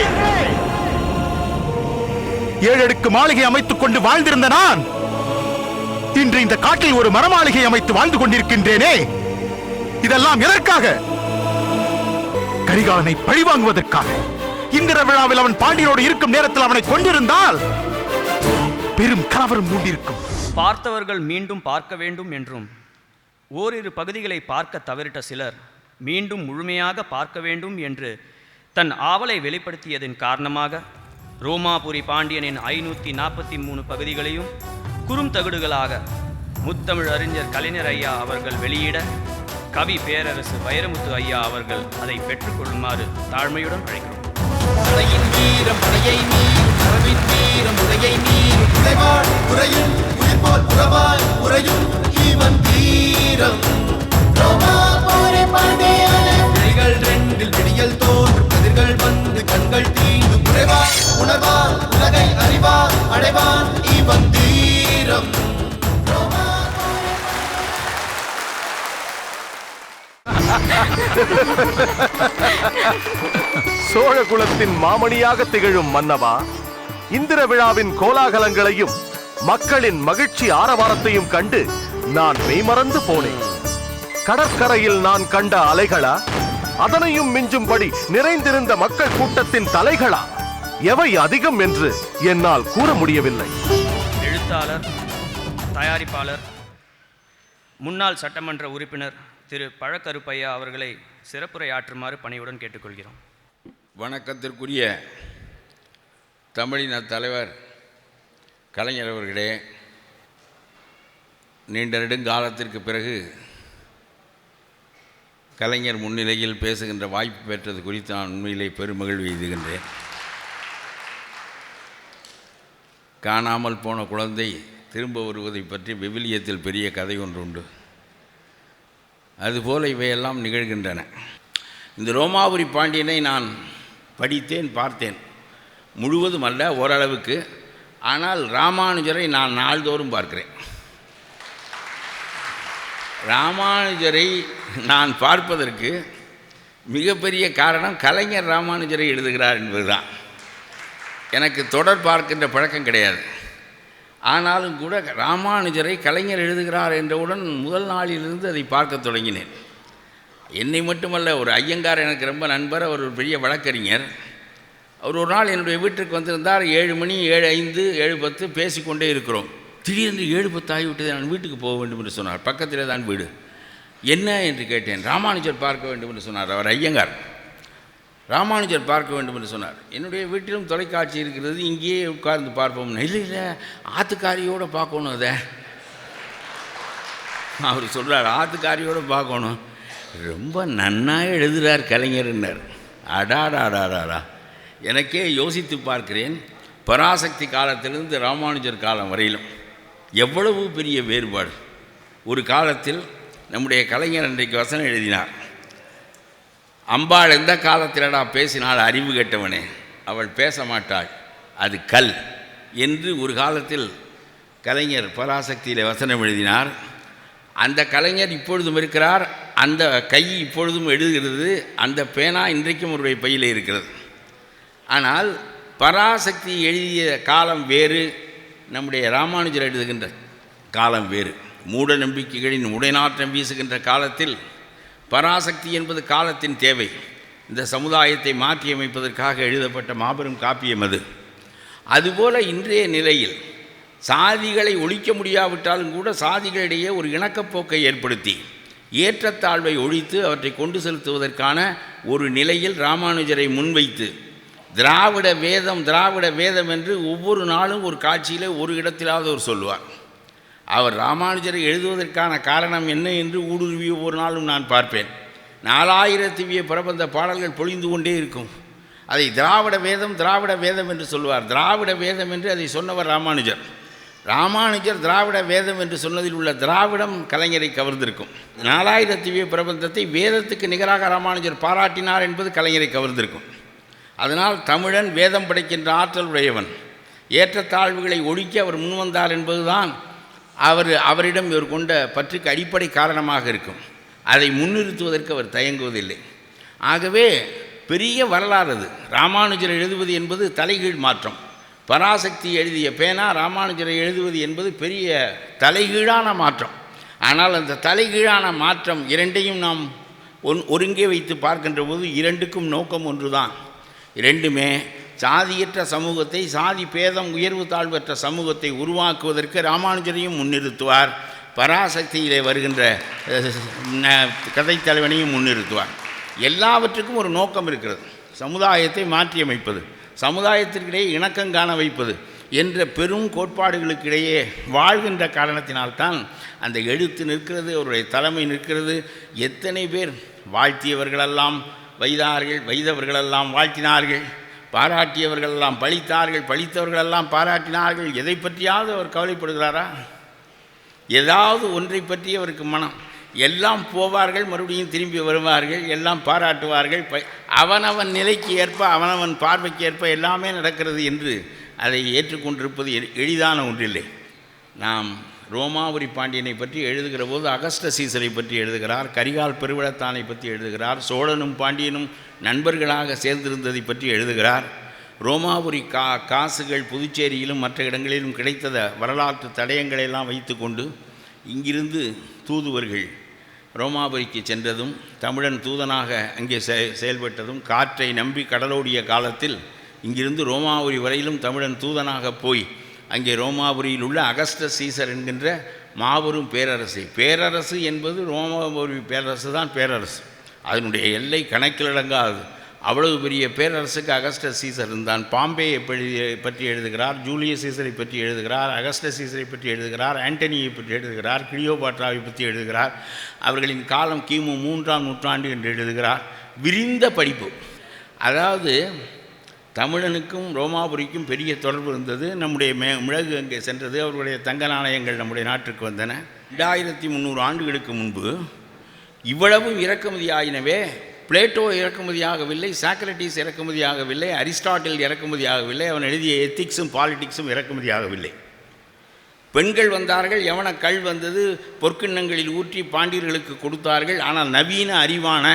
7 அடுக்கு மாளிகை அமைத்துக் கொண்டு வாழ்ந்திருந்த நான் இன்று இந்த காட்டில் ஒரு மரமாளிகை அமைத்து வாழ்ந்து கொண்டிருக்கின்றேனே. இதெல்லாம் எதற்காக? கரிகாலனை பழிவாங்குவதற்காக. இந்திர விழாவில் அவன் பாண்டியனோடு இருக்கும் நேரத்தில் அவனை கொண்டிருந்தால் பெரும் கலவரம் மூண்டிருக்கும். பார்த்தவர்கள் மீண்டும் பார்க்க வேண்டும் என்றும் ஓரிரு பகுதிகளை பார்க்க தவறிட்ட சிலர் மீண்டும் முழுமையாக பார்க்க வேண்டும் என்று தன் ஆவலை வெளிப்படுத்தியதன் காரணமாக ரோமாபுரி பாண்டியனின் 543 பகுதிகளையும் குறுந்தகடுகளாக முத்தமிழ் அறிஞர் கலைஞர் ஐயா அவர்கள் வெளியிட கவி பேரரசு வைரமுத்து ஐயா அவர்கள் அதை பெற்றுக்கொள்ளுமாறு தாழ்மையுடன் அழைக்கிறோம். கண்கள் தீண்டு குறைவார் உணர்வார் உலகை அறிவார் அடைவார் இவன் தீரம். சோழ குலத்தின் மாமணியாக திகழும் மன்னவா, இந்திர விழாவின் கோலாகலங்களையும் மக்களின் மகிழ்ச்சி ஆரவாரத்தையும் கண்டு நான் மெய்மறந்து போனேன். கடற்கரையில் நான் கண்ட அலைகளா, அதனையும் மிஞ்சும்படி நிறைந்திருந்த மக்கள் கூட்டத்தின் தலைகளா, எவை அதிகம் என்று என்னால் கூற முடியவில்லை. எழுத்தாளர், தயாரிப்பாளர், முன்னாள் சட்டமன்ற உறுப்பினர் திரு பழக்கருப்பையா அவர்களை சிறப்புரையாற்றுமாறு பணியுடன் கேட்டுக்கொள்கிறோம். வணக்கத்திற்குரிய தமிழின தலைவர் கலைஞர் அவர்களே, நீண்ட நெடுங்காலத்திற்கு பிறகு கலைஞர் முன்னிலையில் பேசுகின்ற வாய்ப்பு பெற்றது குறித்து நான் உண்மையிலே பெருமகிழ்வு எய்துகின்றேன். காணாமல் போன குழந்தை திரும்ப வருவதை பற்றி விவிலியத்தில் பெரிய கதை ஒன்று உண்டு. அதுபோல் இவையெல்லாம் நிகழ்கின்றன. இந்த ரோமாபுரி பாண்டியனை நான் படித்தேன், பார்த்தேன். முழுவதும் அல்ல, ஓரளவுக்கு. ஆனால் ராமானுஜரை நான் நாள்தோறும் பார்க்கிறேன். ராமானுஜரை நான் பார்ப்பதற்கு மிகப்பெரிய காரணம் கலைஞர் ராமானுஜரை எழுதுகிறார் என்பதுதான். எனக்கு தொடர் பார்க்கின்ற பழக்கம் கிடையாது. ஆனாலும் கூட ராமானுஜரை கலைஞர் எழுதுகிறார் என்றவுடன் முதல் நாளிலிருந்து அதை பார்க்க தொடங்கினேன். என்னை மட்டுமல்ல, ஒரு ஐயங்கார் எனக்கு ரொம்ப நண்பர், அவர் ஒரு பெரிய வழக்கறிஞர். அவர் ஒரு நாள் என்னுடைய வீட்டிற்கு வந்திருந்தார். 7 மணி, 7:05, 7:10 பேசிக்கொண்டே இருக்கிறோம். திடீரென்று 7:10 ஆகிவிட்டது, நான் வீட்டுக்கு போக வேண்டும் என்று சொன்னார். பக்கத்தில் தான் வீடு. என்ன என்று கேட்டேன். ராமானுஜர் பார்க்க வேண்டும் என்று சொன்னார். அவர் ஐயங்கார். ராமானுஜர் பார்க்க வேண்டும் என்று சொன்னார். என்னுடைய வீட்டிலும் தொலைக்காட்சி இருக்கிறது, இங்கேயே உட்கார்ந்து பார்ப்போம். இல்லை இல்லை, ஆத்துக்காரியோடு பார்க்கணும். அதை அவர் சொல்கிறார், ஆத்துக்காரியோடு பார்க்கணும். ரொம்ப நன்னாக எழுதுகிறார் கலைஞர்னார். அடாடாடாடாடா, எனக்கே யோசித்து பார்க்கிறேன். பராசக்தி காலத்திலிருந்து ராமானுஜர் காலம் வரையிலும் எவ்வளவு பெரிய வேறுபாடு. ஒரு காலத்தில் நம்முடைய கலைஞர் அன்றைக்கு வசனம் எழுதினார். அம்பாள் எந்த காலத்திலடா பேசினாள் அறிவு கெட்டவனே, அவள் பேச மாட்டாள், அது கல் என்று ஒரு காலத்தில் கலைஞர் பராசக்தியில் வசனம் எழுதினார். அந்த கலைஞர் இப்பொழுதும் இருக்கிறார். அந்த கை இப்பொழுதும் எழுதுகிறது. அந்த பேனா இன்றைக்கும் அவருடைய பையில் இருக்கிறது. ஆனால் பராசக்தி எழுதிய காலம் வேறு, நம்முடைய ராமானுஜர் எழுதுகின்ற காலம் வேறு. மூட நம்பிக்கைகளின் உடைநாற்றம் வீசுகின்ற காலத்தில் பராசக்தி என்பது காலத்தின் தேவை. இந்த சமுதாயத்தை மாற்றியமைப்பதற்காக எழுதப்பட்ட மாபெரும் காப்பியம் அது. அதுபோல இன்றைய நிலையில் சாதிகளை ஒழிக்க முடியாவிட்டாலும் கூட சாதிகளிடையே ஒரு இணக்கப்போக்கை ஏற்படுத்தி ஏற்றத்தாழ்வை ஒழித்து அவற்றை கொண்டு செலுத்துவதற்கான ஒரு நிலையில் ராமானுஜரை முன்வைத்து திராவிட வேதம் திராவிட வேதம் என்று ஒவ்வொரு நாளும் ஒரு காட்சியில் ஒரு இடத்திலாவது அவர் சொல்லுவார். அவர் ராமானுஜரை எழுதுவதற்கான காரணம் என்ன என்று ஊடுருவி ஒவ்வொரு நாளும் நான் பார்ப்பேன். 4000 பிரபந்த பாடல்கள் பொழிந்து கொண்டே இருக்கும். அதை திராவிட வேதம் திராவிட வேதம் என்று சொல்லுவார். திராவிட வேதம் என்று அதை சொன்னவர் ராமானுஜர். ராமானுஜர் திராவிட வேதம் என்று சொன்னதில் உள்ள திராவிடம் கலைஞரை கவர்ந்திருக்கும். 4000 பிரபந்தத்தை வேதத்துக்கு நிகராக ராமானுஜர் பாராட்டினார் என்பது கலைஞரை கவர்ந்திருக்கும். அதனால் தமிழன் வேதம் படைக்கின்ற ஆற்றல் உடையவன், ஏற்றத்தாழ்வுகளை ஒழிக்க அவர் முன்வந்தார் என்பதுதான் அவரிடம் இவர் கொண்ட பற்றுக்கு அடிப்படை காரணமாக இருக்கும். அதை முன்னிறுத்துவதற்கு அவர் தயங்குவதில்லை. ஆகவே பெரிய வரலாறு அது. ராமானுஜர் எழுதுவது என்பது தலைகீழ் மாற்றம். பராசக்தி எழுதிய பேனா ராமானுஜரை எழுதுவது என்பது பெரிய தலைகீழான மாற்றம். ஆனால் அந்த தலைகீழான மாற்றம் இரண்டையும் நாம் ஒருங்கே வைத்து பார்க்கின்ற போது இரண்டுக்கும் நோக்கம் ஒன்றுதான். இரண்டுமே சாதியற்ற சமூகத்தை, சாதி பேதம் உயர்வு தாழ்வற்ற சமூகத்தை உருவாக்குவதற்கு ராமானுஜரையும் முன்னிறுத்துவார், பராசக்தியிலே வருகின்ற கதைத்தலைவனையும் முன்னிறுத்துவார். எல்லாவற்றுக்கும் ஒரு நோக்கம் இருக்கிறது. சமுதாயத்தை மாற்றியமைப்பது, சமுதாயத்திற்கிடையே இணக்கம் காண வைப்பது என்ற பெரும் கோட்பாடுகளுக்கிடையே வாழ்கின்ற காரணத்தினால்தான் அந்த எழுத்து நிற்கிறது, அவருடைய தலைமை நிற்கிறது. எத்தனை பேர் வாழ்த்தியவர்களெல்லாம் வைதார்கள், வைதவர்களெல்லாம் வாழ்த்தினார்கள், பாராட்டியவர்களெல்லாம் பழித்தார்கள், பழித்தவர்களெல்லாம் பாராட்டினார்கள். எதை பற்றியாவது அவர் கவலைப்படுகிறாரா? ஏதாவது ஒன்றை பற்றி அவருக்கு மனம். எல்லாம் போவார்கள், மறுபடியும் திரும்பி வருவார்கள், எல்லாம் பாராட்டுவார்கள். அவனவன் நிலைக்கு ஏற்ப, அவனவன் பார்வைக்கு ஏற்ப எல்லாமே நடக்கிறது என்று அதை ஏற்றுக்கொண்டிருப்பது எளிதான ஒன்றில்லை. நாம் ரோமாபுரி பாண்டியனை பற்றி எழுதுகிற போது அகஸ்ட சீசரை பற்றி எழுதுகிறார், கரிகால் பெருவிழத்தானை பற்றி எழுதுகிறார், சோழனும் பாண்டியனும் நண்பர்களாக சேர்ந்திருந்ததை பற்றி எழுதுகிறார். ரோமாபுரி காசுகள் புதுச்சேரியிலும் மற்ற இடங்களிலும் கிடைத்தத வரலாற்று தடயங்களெல்லாம் வைத்து கொண்டு இங்கிருந்து தூதுவர்கள் ரோமாபுரிக்கு சென்றதும் தமிழன் தூதனாக அங்கே செயல்பட்டதும் காற்றை நம்பி கடலோடிய காலத்தில் இங்கிருந்து ரோமாபுரி வரையிலும் தமிழன் தூதனாக போய் அங்கே ரோமாபுரியில் உள்ள அகஸ்டஸ் சீசர் என்கின்ற மாபெரும் பேரரசு என்பது ரோமாபுரி பேரரசு தான் பேரரசு. அதனுடைய எல்லை கணக்கிலடங்காது. அவ்வளவு பெரிய பேரரசுக்கு அகஸ்டஸ் சீசர் இருந்தான். பாம்பேயை பற்றி எழுதுகிறார், ஜூலியஸ் சீசரை பற்றி எழுதுகிறார், அகஸ்டஸ் சீசரை பற்றி எழுதுகிறார், ஆண்டனியை பற்றி எழுதுகிறார், கிளியோபாட்ராவை பற்றி எழுதுகிறார். அவர்களின் காலம் கிமு 3ஆம் நூற்றாண்டு என்று எழுதுகிறார். விரிந்த படிப்பு. அதாவது தமிழனுக்கும் ரோமாபுரிக்கும் பெரிய தொடர்பு இருந்தது. நம்முடைய மிளகு அங்கே சென்றது. அவர்களுடைய தங்க நாணயங்கள் நம்முடைய நாட்டுக்கு வந்தன. 2300 ஆண்டுகளுக்கு முன்பு இவ்வளவும் இறக்குமதியாயினவே. பிளேட்டோ இறக்குமதியாகவில்லை, சாக்ரட்டிஸ் இறக்குமதியாகவில்லை, அரிஸ்டாட்டில் இறக்குமதியாகவில்லை, அவன் எழுதிய எத்திக்ஸும் பாலிட்டிக்ஸும் இறக்குமதியாகவில்லை. பெண்கள் வந்தார்கள், யவன கல் வந்தது, பொற்கிண்ணங்களில் ஊற்றி பாண்டியர்களுக்கு கொடுத்தார்கள். ஆனால் நவீன அறிவான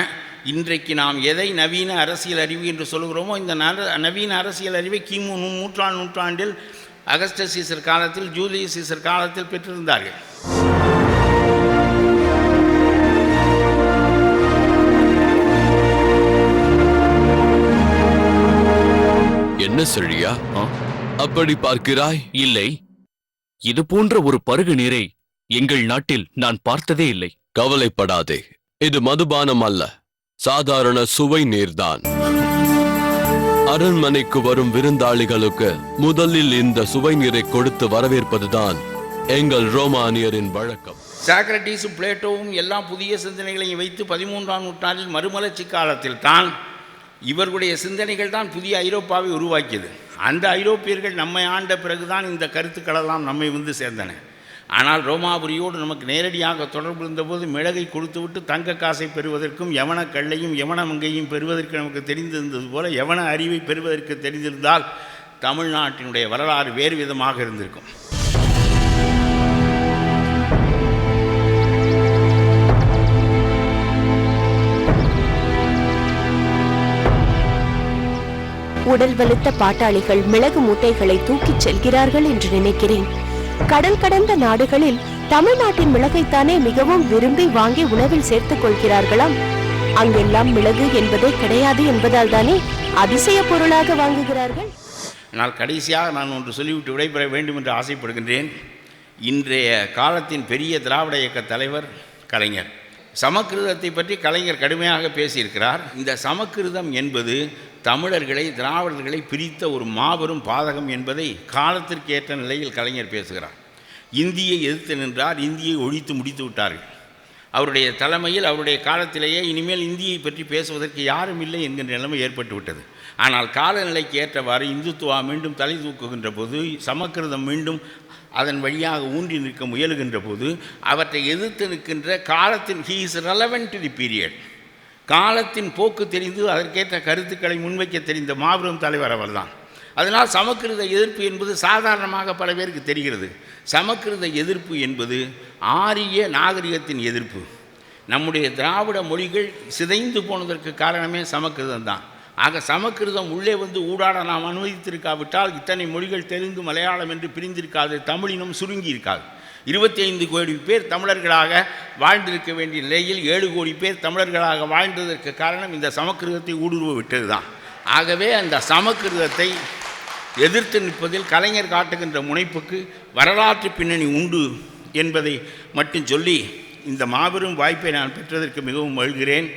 இன்றைக்கு நாம் எதை நவீன அரசியல் அறிவு என்று சொல்கிறோமோ இந்த நவீன அரசியல் அறிவை கிமு 3ஆம் நூற்றாண்டில் அகஸ்டஸ் சீசர் காலத்தில், ஜூலியஸ் சீசர் காலத்தில் பெற்றிருந்தார்கள். என்ன செழியா அப்படி பார்க்கிறாய்? இல்லை, இது போன்ற ஒரு பருகு நீரை எங்கள் நாட்டில் நான் பார்த்ததே இல்லை. கவலைப்படாதே, இது மதுபானம் அல்ல, சாதாரண சுவை நீர்தான். அரண்மனைக்கு வரும் விருந்தாளிகளுக்கு முதலில் இந்த சுவை நீரை கொடுத்து வரவேற்பதுதான் எங்கள் ரோமானியரின் வழக்கம். சாக்ரட்டிஸும் பிளேட்டோவும் எல்லா புதிய சிந்தனைகளையும் வைத்து 13ஆம் நூற்றாண்டில் மறுமலர்ச்சி காலத்தில் தான் இவர்களுடைய சிந்தனைகள் தான் புதிய ஐரோப்பாவை உருவாக்கியது. அந்த ஐரோப்பியர்கள் நம்மை ஆண்ட பிறகுதான் இந்த கருத்துக்களெல்லாம் நம்மை வந்து சேர்ந்தன. ஆனால் ரோமாபுரியோடு நமக்கு நேரடியாக தொடர்பு இருந்தபோது மிளகை கொடுத்துவிட்டு தங்க காசை பெறுவதற்கும் யவன கல்லையும் யவன மங்கையும் பெறுவதற்கு நமக்கு தெரிந்திருந்தது போல யவன அறிவை பெறுவதற்கு தெரிந்திருந்தால் தமிழ்நாட்டினுடைய வரலாறு வேறு விதமாக இருந்திருக்கும். உடல் வலுத்த பாட்டாளிகள் மிளகு மூட்டைகளை தூக்கிச் செல்கிறார்கள் என்று நினைக்கிறேன். கடல் கடந்த நாடுகளில் தமிழ்நாட்டின் மிளகைத்தானே மிகவும் விரும்பி வாங்கி உணவில் சேர்த்துக் கொள்கிறார்களாம். அங்கெல்லாம் மிளகு என்பதே கிடையாது என்பதால் தானே அதிசய பொருளாக வாங்குகிறார்கள். ஆனால் கடைசியாக நான் ஒன்று சொல்லிவிட்டு விடைபெற வேண்டும் என்று ஆசைப்படுகின்றேன். இன்றைய காலத்தின் பெரிய திராவிட இயக்க தலைவர் கலைஞர். சமக்கிருதத்தை பற்றி கலைஞர் கடுமையாக பேசியிருக்கிறார். இந்த சமக்கிருதம் என்பது தமிழர்களை, திராவிடர்களை பிரித்த ஒரு மாபெரும் பாதகம் என்பதை காலத்திற்கு ஏற்ற நிலையில் கலைஞர் பேசுகிறார். இந்தியை எதிர்த்து நின்றார், இந்தியை ஒழித்து முடித்து விட்டார்கள். அவருடைய தலைமையில், அவருடைய காலத்திலேயே இனிமேல் இந்தியை பற்றி பேசுவதற்கு யாரும் இல்லை என்கின்ற நிலைமை ஏற்பட்டு விட்டது. ஆனால் காலநிலைக்கு ஏற்றவாறு இந்துத்துவா மீண்டும் தலை தூக்குகின்ற போது, சமக்கிருதம் மீண்டும் அதன் வழியாக ஊன்றி நிற்க முயலுகின்ற போது அவற்றை எதிர்த்து நிற்கின்ற காலத்தின் he is relevant to the period, காலத்தின் போக்கு தெரிந்து அதற்கேற்ற கருத்துக்களை முன்வைக்க தெரிந்த மாபெரும் தலைவர் அவர்தான். அதனால் சமக்கிருத எதிர்ப்பு என்பது சாதாரணமாக பல பேருக்கு தெரிகிறது. சமக்கிருத எதிர்ப்பு என்பது ஆரிய நாகரிகத்தின் எதிர்ப்பு. நம்முடைய திராவிட மொழிகள் சிதைந்து போனதற்கு காரணமே சமக்கிருதம் தான். ஆக சமக்கிருதம் உள்ளே வந்து ஊடாட நாம் அனுமதித்திருக்காவிட்டால் இத்தனை மொழிகள் தெலுங்கு, மலையாளம் என்று பிரிந்திருக்காது, தமிழினம் சுருங்கி இருக்காது. 25 கோடி பேர் தமிழர்களாக வாழ்ந்திருக்க வேண்டிய நிலையில் 7 கோடி பேர் தமிழர்களாக வாழ்ந்ததற்கு காரணம் இந்த சமக்கிருதத்தை ஊடுருவ விட்டது தான். ஆகவே அந்த சமக்கிருதத்தை எதிர்த்து நிற்பதில் கலைஞர் காட்டுகின்ற முனைப்புக்கு வரலாற்று பின்னணி உண்டு என்பதை மட்டும் சொல்லி இந்த மாபெரும் வாய்ப்பை நான் பெற்றதற்கு மிகவும் மகிழ்கிறேன்.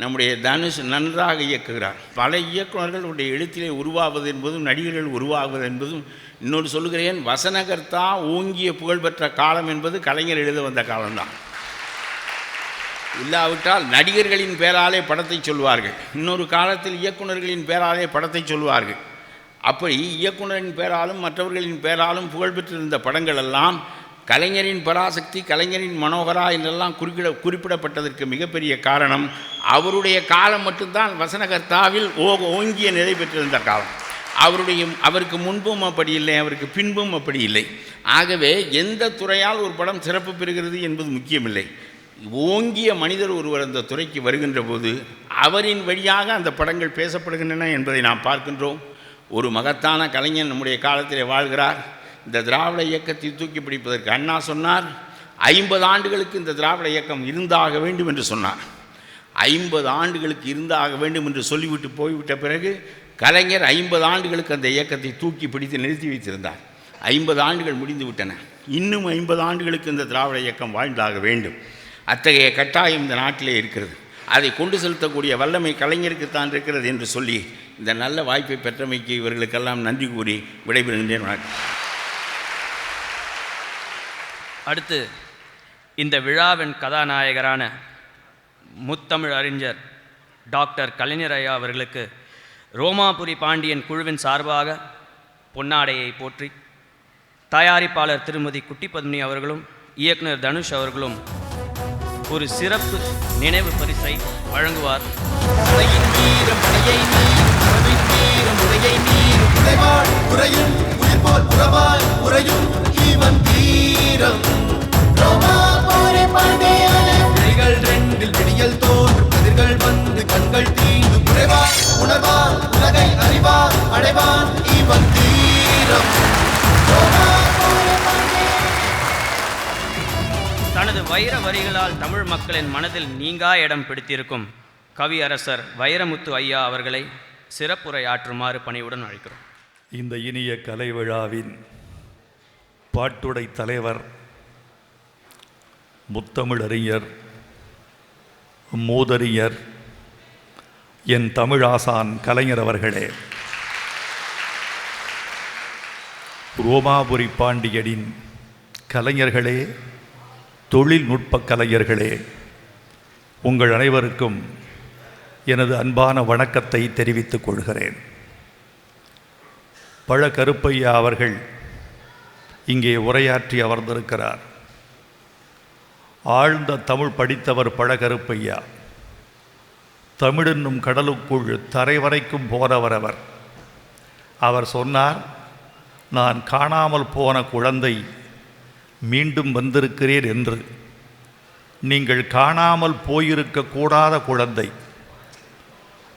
நம்முடைய தனுஷ் நன்றாக இயக்குகிறார். பல இயக்குநர்களுடைய எழுத்திலே உருவாவது என்பதும் நடிகர்கள் உருவாகுவது என்பதும், இன்னொரு சொல்லுகிறேன், வசனகர்த்தா ஓங்கிய புகழ்பெற்ற காலம் என்பது கலைஞர் எழுத வந்த காலம்தான். இல்லாவிட்டால் நடிகர்களின் பேராலே படத்தை சொல்வார்கள், இன்னொரு காலத்தில் இயக்குநர்களின் பேராலே படத்தை சொல்வார்கள். அப்படி இயக்குநரின் பேராலும் மற்றவர்களின் பேராலும் புகழ்பெற்றிருந்த படங்கள் எல்லாம் கலைஞரின் பராசக்தி, கலைஞரின் மனோகரா என்றெல்லாம் குறிப்பிடப்பட்டதற்கு மிகப்பெரிய காரணம் அவருடைய காலம் மட்டும்தான் வசனகர்த்தாவில் ஓங்கிய நிலை பெற்றிருந்த காலம். அவருக்கு முன்பும் அப்படி இல்லை, அவருக்கு பின்பும் அப்படி இல்லை. ஆகவே எந்த துறையால் ஒரு படம் சிறப்பு பெறுகிறது என்பது முக்கியமில்லை. ஓங்கிய மனிதர் ஒருவர் அந்த துறைக்கு வருகின்ற போது அவரின் வழியாக அந்த படங்கள் பேசப்படுகின்றன என்பதை நாம் பார்க்கின்றோம். ஒரு மகத்தான கலைஞன் நம்முடைய காலத்திலே வாழ்கிறார். இந்த திராவிட இயக்கத்தை தூக்கி பிடிப்பதற்கு அண்ணா சொன்னார், 50 ஆண்டுகளுக்கு இந்த திராவிட இயக்கம் இருந்தாக வேண்டும் என்று சொன்னார். 50 ஆண்டுகளுக்கு இருந்தாக வேண்டும் என்று சொல்லிவிட்டு போய்விட்ட பிறகு கலைஞர் 50 ஆண்டுகளுக்கு அந்த இயக்கத்தை தூக்கி பிடித்து நிறுத்தி வைத்திருந்தார். 50 ஆண்டுகள் முடிந்து விட்டன. இன்னும் 50 ஆண்டுகளுக்கு இந்த திராவிட இயக்கம் வாழ்ந்தாக வேண்டும். அத்தகைய கட்டாயம் இந்த நாட்டிலே இருக்கிறது. அதை கொண்டு செலுத்தக்கூடிய வல்லமை கலைஞருக்குத்தான் இருக்கிறது என்று சொல்லி இந்த நல்ல வாய்ப்பை பெற்றமைக்கு இவர்களுக்கெல்லாம் நன்றி கூறி விடைபெறுகின்றேன். வணக்கம். அடுத்து இந்த விழாவின் கதாநாயகரான முத்தமிழ் அறிஞர் டாக்டர் கலைஞர் ஐயா அவர்களுக்கு ரோமாபுரி பாண்டியன் குழுவின் சார்பாக பொன்னாடையை போற்றி தயாரிப்பாளர் திருமதி குட்டி பத்மினி அவர்களும் இயக்குனர் தனுஷ் அவர்களும் ஒரு சிறப்பு நினைவு பரிசை வழங்குவார். விடியல் தோன்றும் கதிர்கள் வந்து கண்கள் தீண்டு குறைவார் உணர்வார் உலகை அறிவார் அடைவான் இவன் தீரம். தனது வைர வரிகளால் தமிழ் மக்களின் மனதில் நீங்கா இடம் பிடித்திருக்கும் கவியரசர் வைரமுத்து ஐயா அவர்களை சிறப்புரையாற்றுமாறு பணிவுடன் அழைக்கிறோம். இந்த இனிய கலை விழாவின் பாட்டுடை தலைவர் முத்தமிழறிஞர் மூதறிஞர் என் தமிழாசான் கலைஞர் அவர்களே, ரோமாபுரி பாண்டியனின் கலைஞர்களே, தொழில்நுட்ப கலைஞர்களே, உங்கள் அனைவருக்கும் எனது அன்பான வணக்கத்தை தெரிவித்துக் கொள்கிறேன். பழ கருப்பையா அவர்கள் இங்கே உரையாற்றி அமர்ந்திருக்கிறார். ஆழ்ந்த தமிழ் படித்தவர் பழ கருப்பையா. தமிழென்னும் கடலுக்குள் தரை வரைக்கும் போனவர் அவர். அவர் சொன்னார், நான் காணாமல் போன குழந்தை மீண்டும் வந்திருக்கிறேன் என்று. நீங்கள் காணாமல் போயிருக்கக்கூடாத குழந்தை.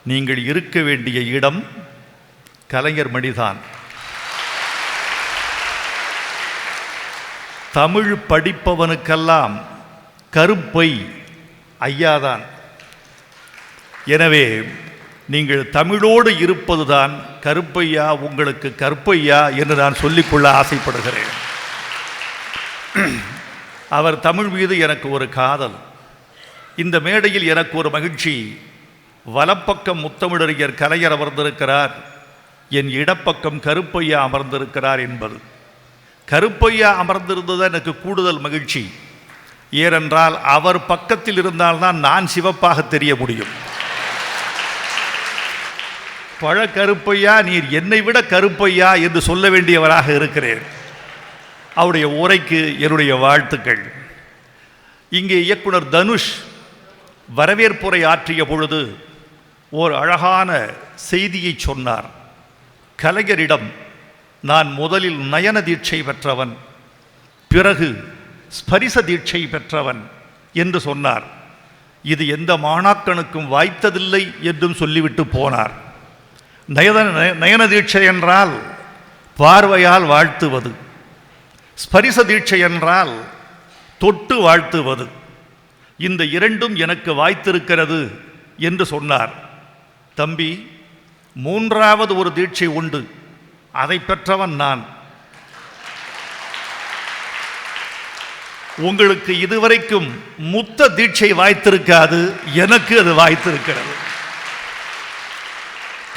நீங்கள் இருக்க வேண்டிய இடம் கலைஞர் மணிதான். தமிழ் படிப்பவனுக்கெல்லாம் கருப்பை ஐயாதான். எனவே நீங்கள் தமிழோடு இருப்பதுதான் கருப்பையா உங்களுக்கு கற்பையா என்று நான் சொல்லிக்கொள்ள ஆசைப்படுகிறேன். அவர் தமிழ் மீது எனக்கு ஒரு காதல். இந்த மேடையில் எனக்கு ஒரு மகிழ்ச்சி. வலப்பக்கம் முத்தமிழறிஞர் கலைஞர் அமர்ந்திருக்கிறார், என் இடப்பக்கம் கருப்பையா அமர்ந்திருக்கிறார் என்பது. கருப்பையா அமர்ந்திருந்தது எனக்கு கூடுதல் மகிழ்ச்சி. ஏனென்றால் அவர் பக்கத்தில் இருந்தால்தான் நான் சிவப்பாக தெரிய முடியும். பழ கருப்பையா, நீர் என்னை விட கருப்பையா என்று சொல்ல வேண்டியவராக இருக்கிறேன். அவருடைய உரைக்கு என்னுடைய வாழ்த்துக்கள். இங்கே இயக்குனர் தனுஷ் வரவேற்புரை ஆற்றிய பொழுது ஓர் அழகான செய்தியை சொன்னார். கலைஞரிடம் நான் முதலில் நயன தீட்சை பெற்றவன், பிறகு ஸ்பரிச தீட்சை பெற்றவன் என்று சொன்னார். இது எந்த மாணாக்கனுக்கும் வாய்த்ததில்லை என்றும் சொல்லிவிட்டு போனார். நயன தீட்சை என்றால் பார்வையால் வாழ்த்துவது, ஸ்பரிச தீட்சை என்றால் தொட்டு வாழ்த்துவது. இந்த இரண்டும் எனக்கு வாய்த்திருக்கிறது என்று சொன்னார். தம்பி, மூன்றாவது ஒரு தீட்சை உண்டு, அதை பெற்றவன் நான். உங்களுக்கு இதுவரைக்கும் முத்த தீட்சை வாய்த்திருக்காது, எனக்கு அது வாய்த்திருக்கிறது.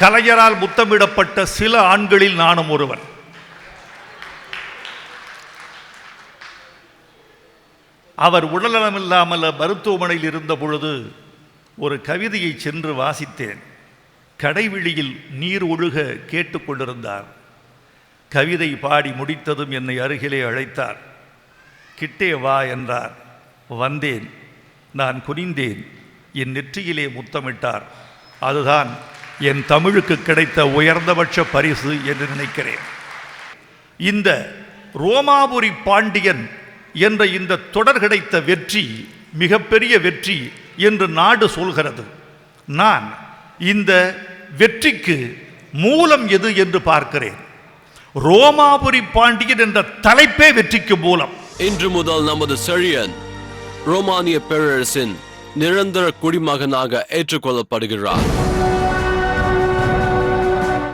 கலைஞரால் முத்தமிடப்பட்ட சில ஆண்களில் நானும் ஒருவன். அவர் உடல்நலமில்லாமல் மருத்துவமனையில் இருந்த பொழுது ஒரு கவிதையை சென்று வாசித்தேன். கடைவிழியில் நீர் ஒழுக கேட்டுக்கொண்டிருந்தார். கவிதை பாடி முடித்ததும் என்னை அருகிலே அழைத்தார். கிட்டே வா என்றார். வந்தேன். நான் குனிந்தேன். என் நெற்றியிலே முத்தமிட்டார். அதுதான் என் தமிழுக்கு கிடைத்த உயர்ந்தபட்ச பரிசு என்று நினைக்கிறேன். இந்த ரோமாபுரி பாண்டியன் என்ற இந்த தொடர் கிடைத்த வெற்றி மிகப்பெரிய வெற்றி என்று நாடு சொல்கிறது. நான் இந்த வெற்றிக்கு மூலம் எது என்று பார்க்கிறேன். ரோமாபுரி பாண்டியன் என்ற தலைப்பே வெற்றிக்கு மூலம். இன்று முதல் நமது செழியன் ரோமானிய பேரரசின் நிரந்தர குடிமகனாக ஏற்றுக்கொள்ளப்படுகிறார்.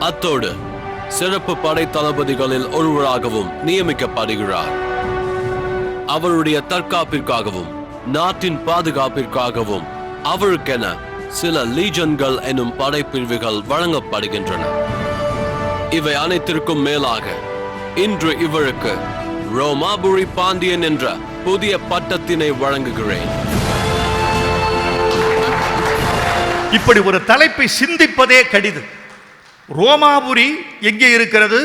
அத்தோடு சிறப்பு படை தளபதிகளில் ஒருவராகவும் நியமிக்கப்படுகிறார். அவருடைய தற்காப்பிற்காகவும் நாட்டின் பாதுகாப்பிற்காகவும் அவருக்கென சில லீஜன்கள் எனும் படைப்பிரிவுகள் வழங்கப்படுகின்றன. இவை அனைத்திற்கும் மேலாக இன்று இவருக்கு ரோமாபுரி பாண்டியன் என்ற புதிய பட்டத்தினை வழங்குகிறேன். இப்படி ஒரு தலைப்பை சிந்திப்பதே கடிது. ரோமாபுரி எங்கே இருக்கிறது?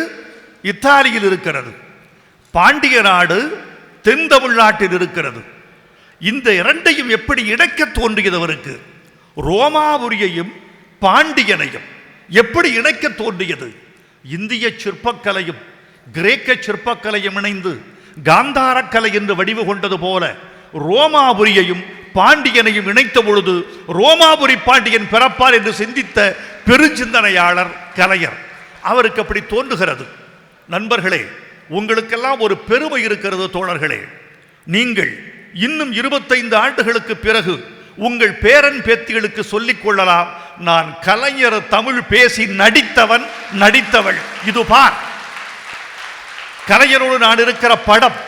இத்தாலியில் இருக்கிறது. பாண்டிய நாடு தென் தமிழ்நாட்டில் இருக்கிறது. இந்த இரண்டையும் எப்படி இணைக்க தோன்றியது அவருக்கு? ரோமாபுரியையும் பாண்டியனையும் எப்படி இணைக்க தோன்றியது? இந்திய சிற்பக்கலையும் கிரேக்க சிற்பக்கலையும் இணைந்து காந்தாரக்கலை என்று வடிவு கொண்டது போல ரோமாபுரியையும் பாண்டியனையும் இணைத்த பொழுது ரோமாபுரி பாண்டியன் பிறப்பார் என்று சிந்தித்த பெருஞ்சிந்தனையாளர் கலைஞர். அவருக்கு அப்படி தோன்றுகிறது. நண்பர்களே, உங்களுக்கெல்லாம் ஒரு பெருமை இருக்கிறது தோழர்களே. நீங்கள் இன்னும் 25 ஆண்டுகளுக்கு பிறகு உங்கள் பேரன் பேத்திகளுக்கு சொல்லிக் கொள்ளலாம், நான் கலைஞர் தமிழ் பேசி நடித்தவள், இது பார் கலைஞரோடு நான் இருக்கிற படம்,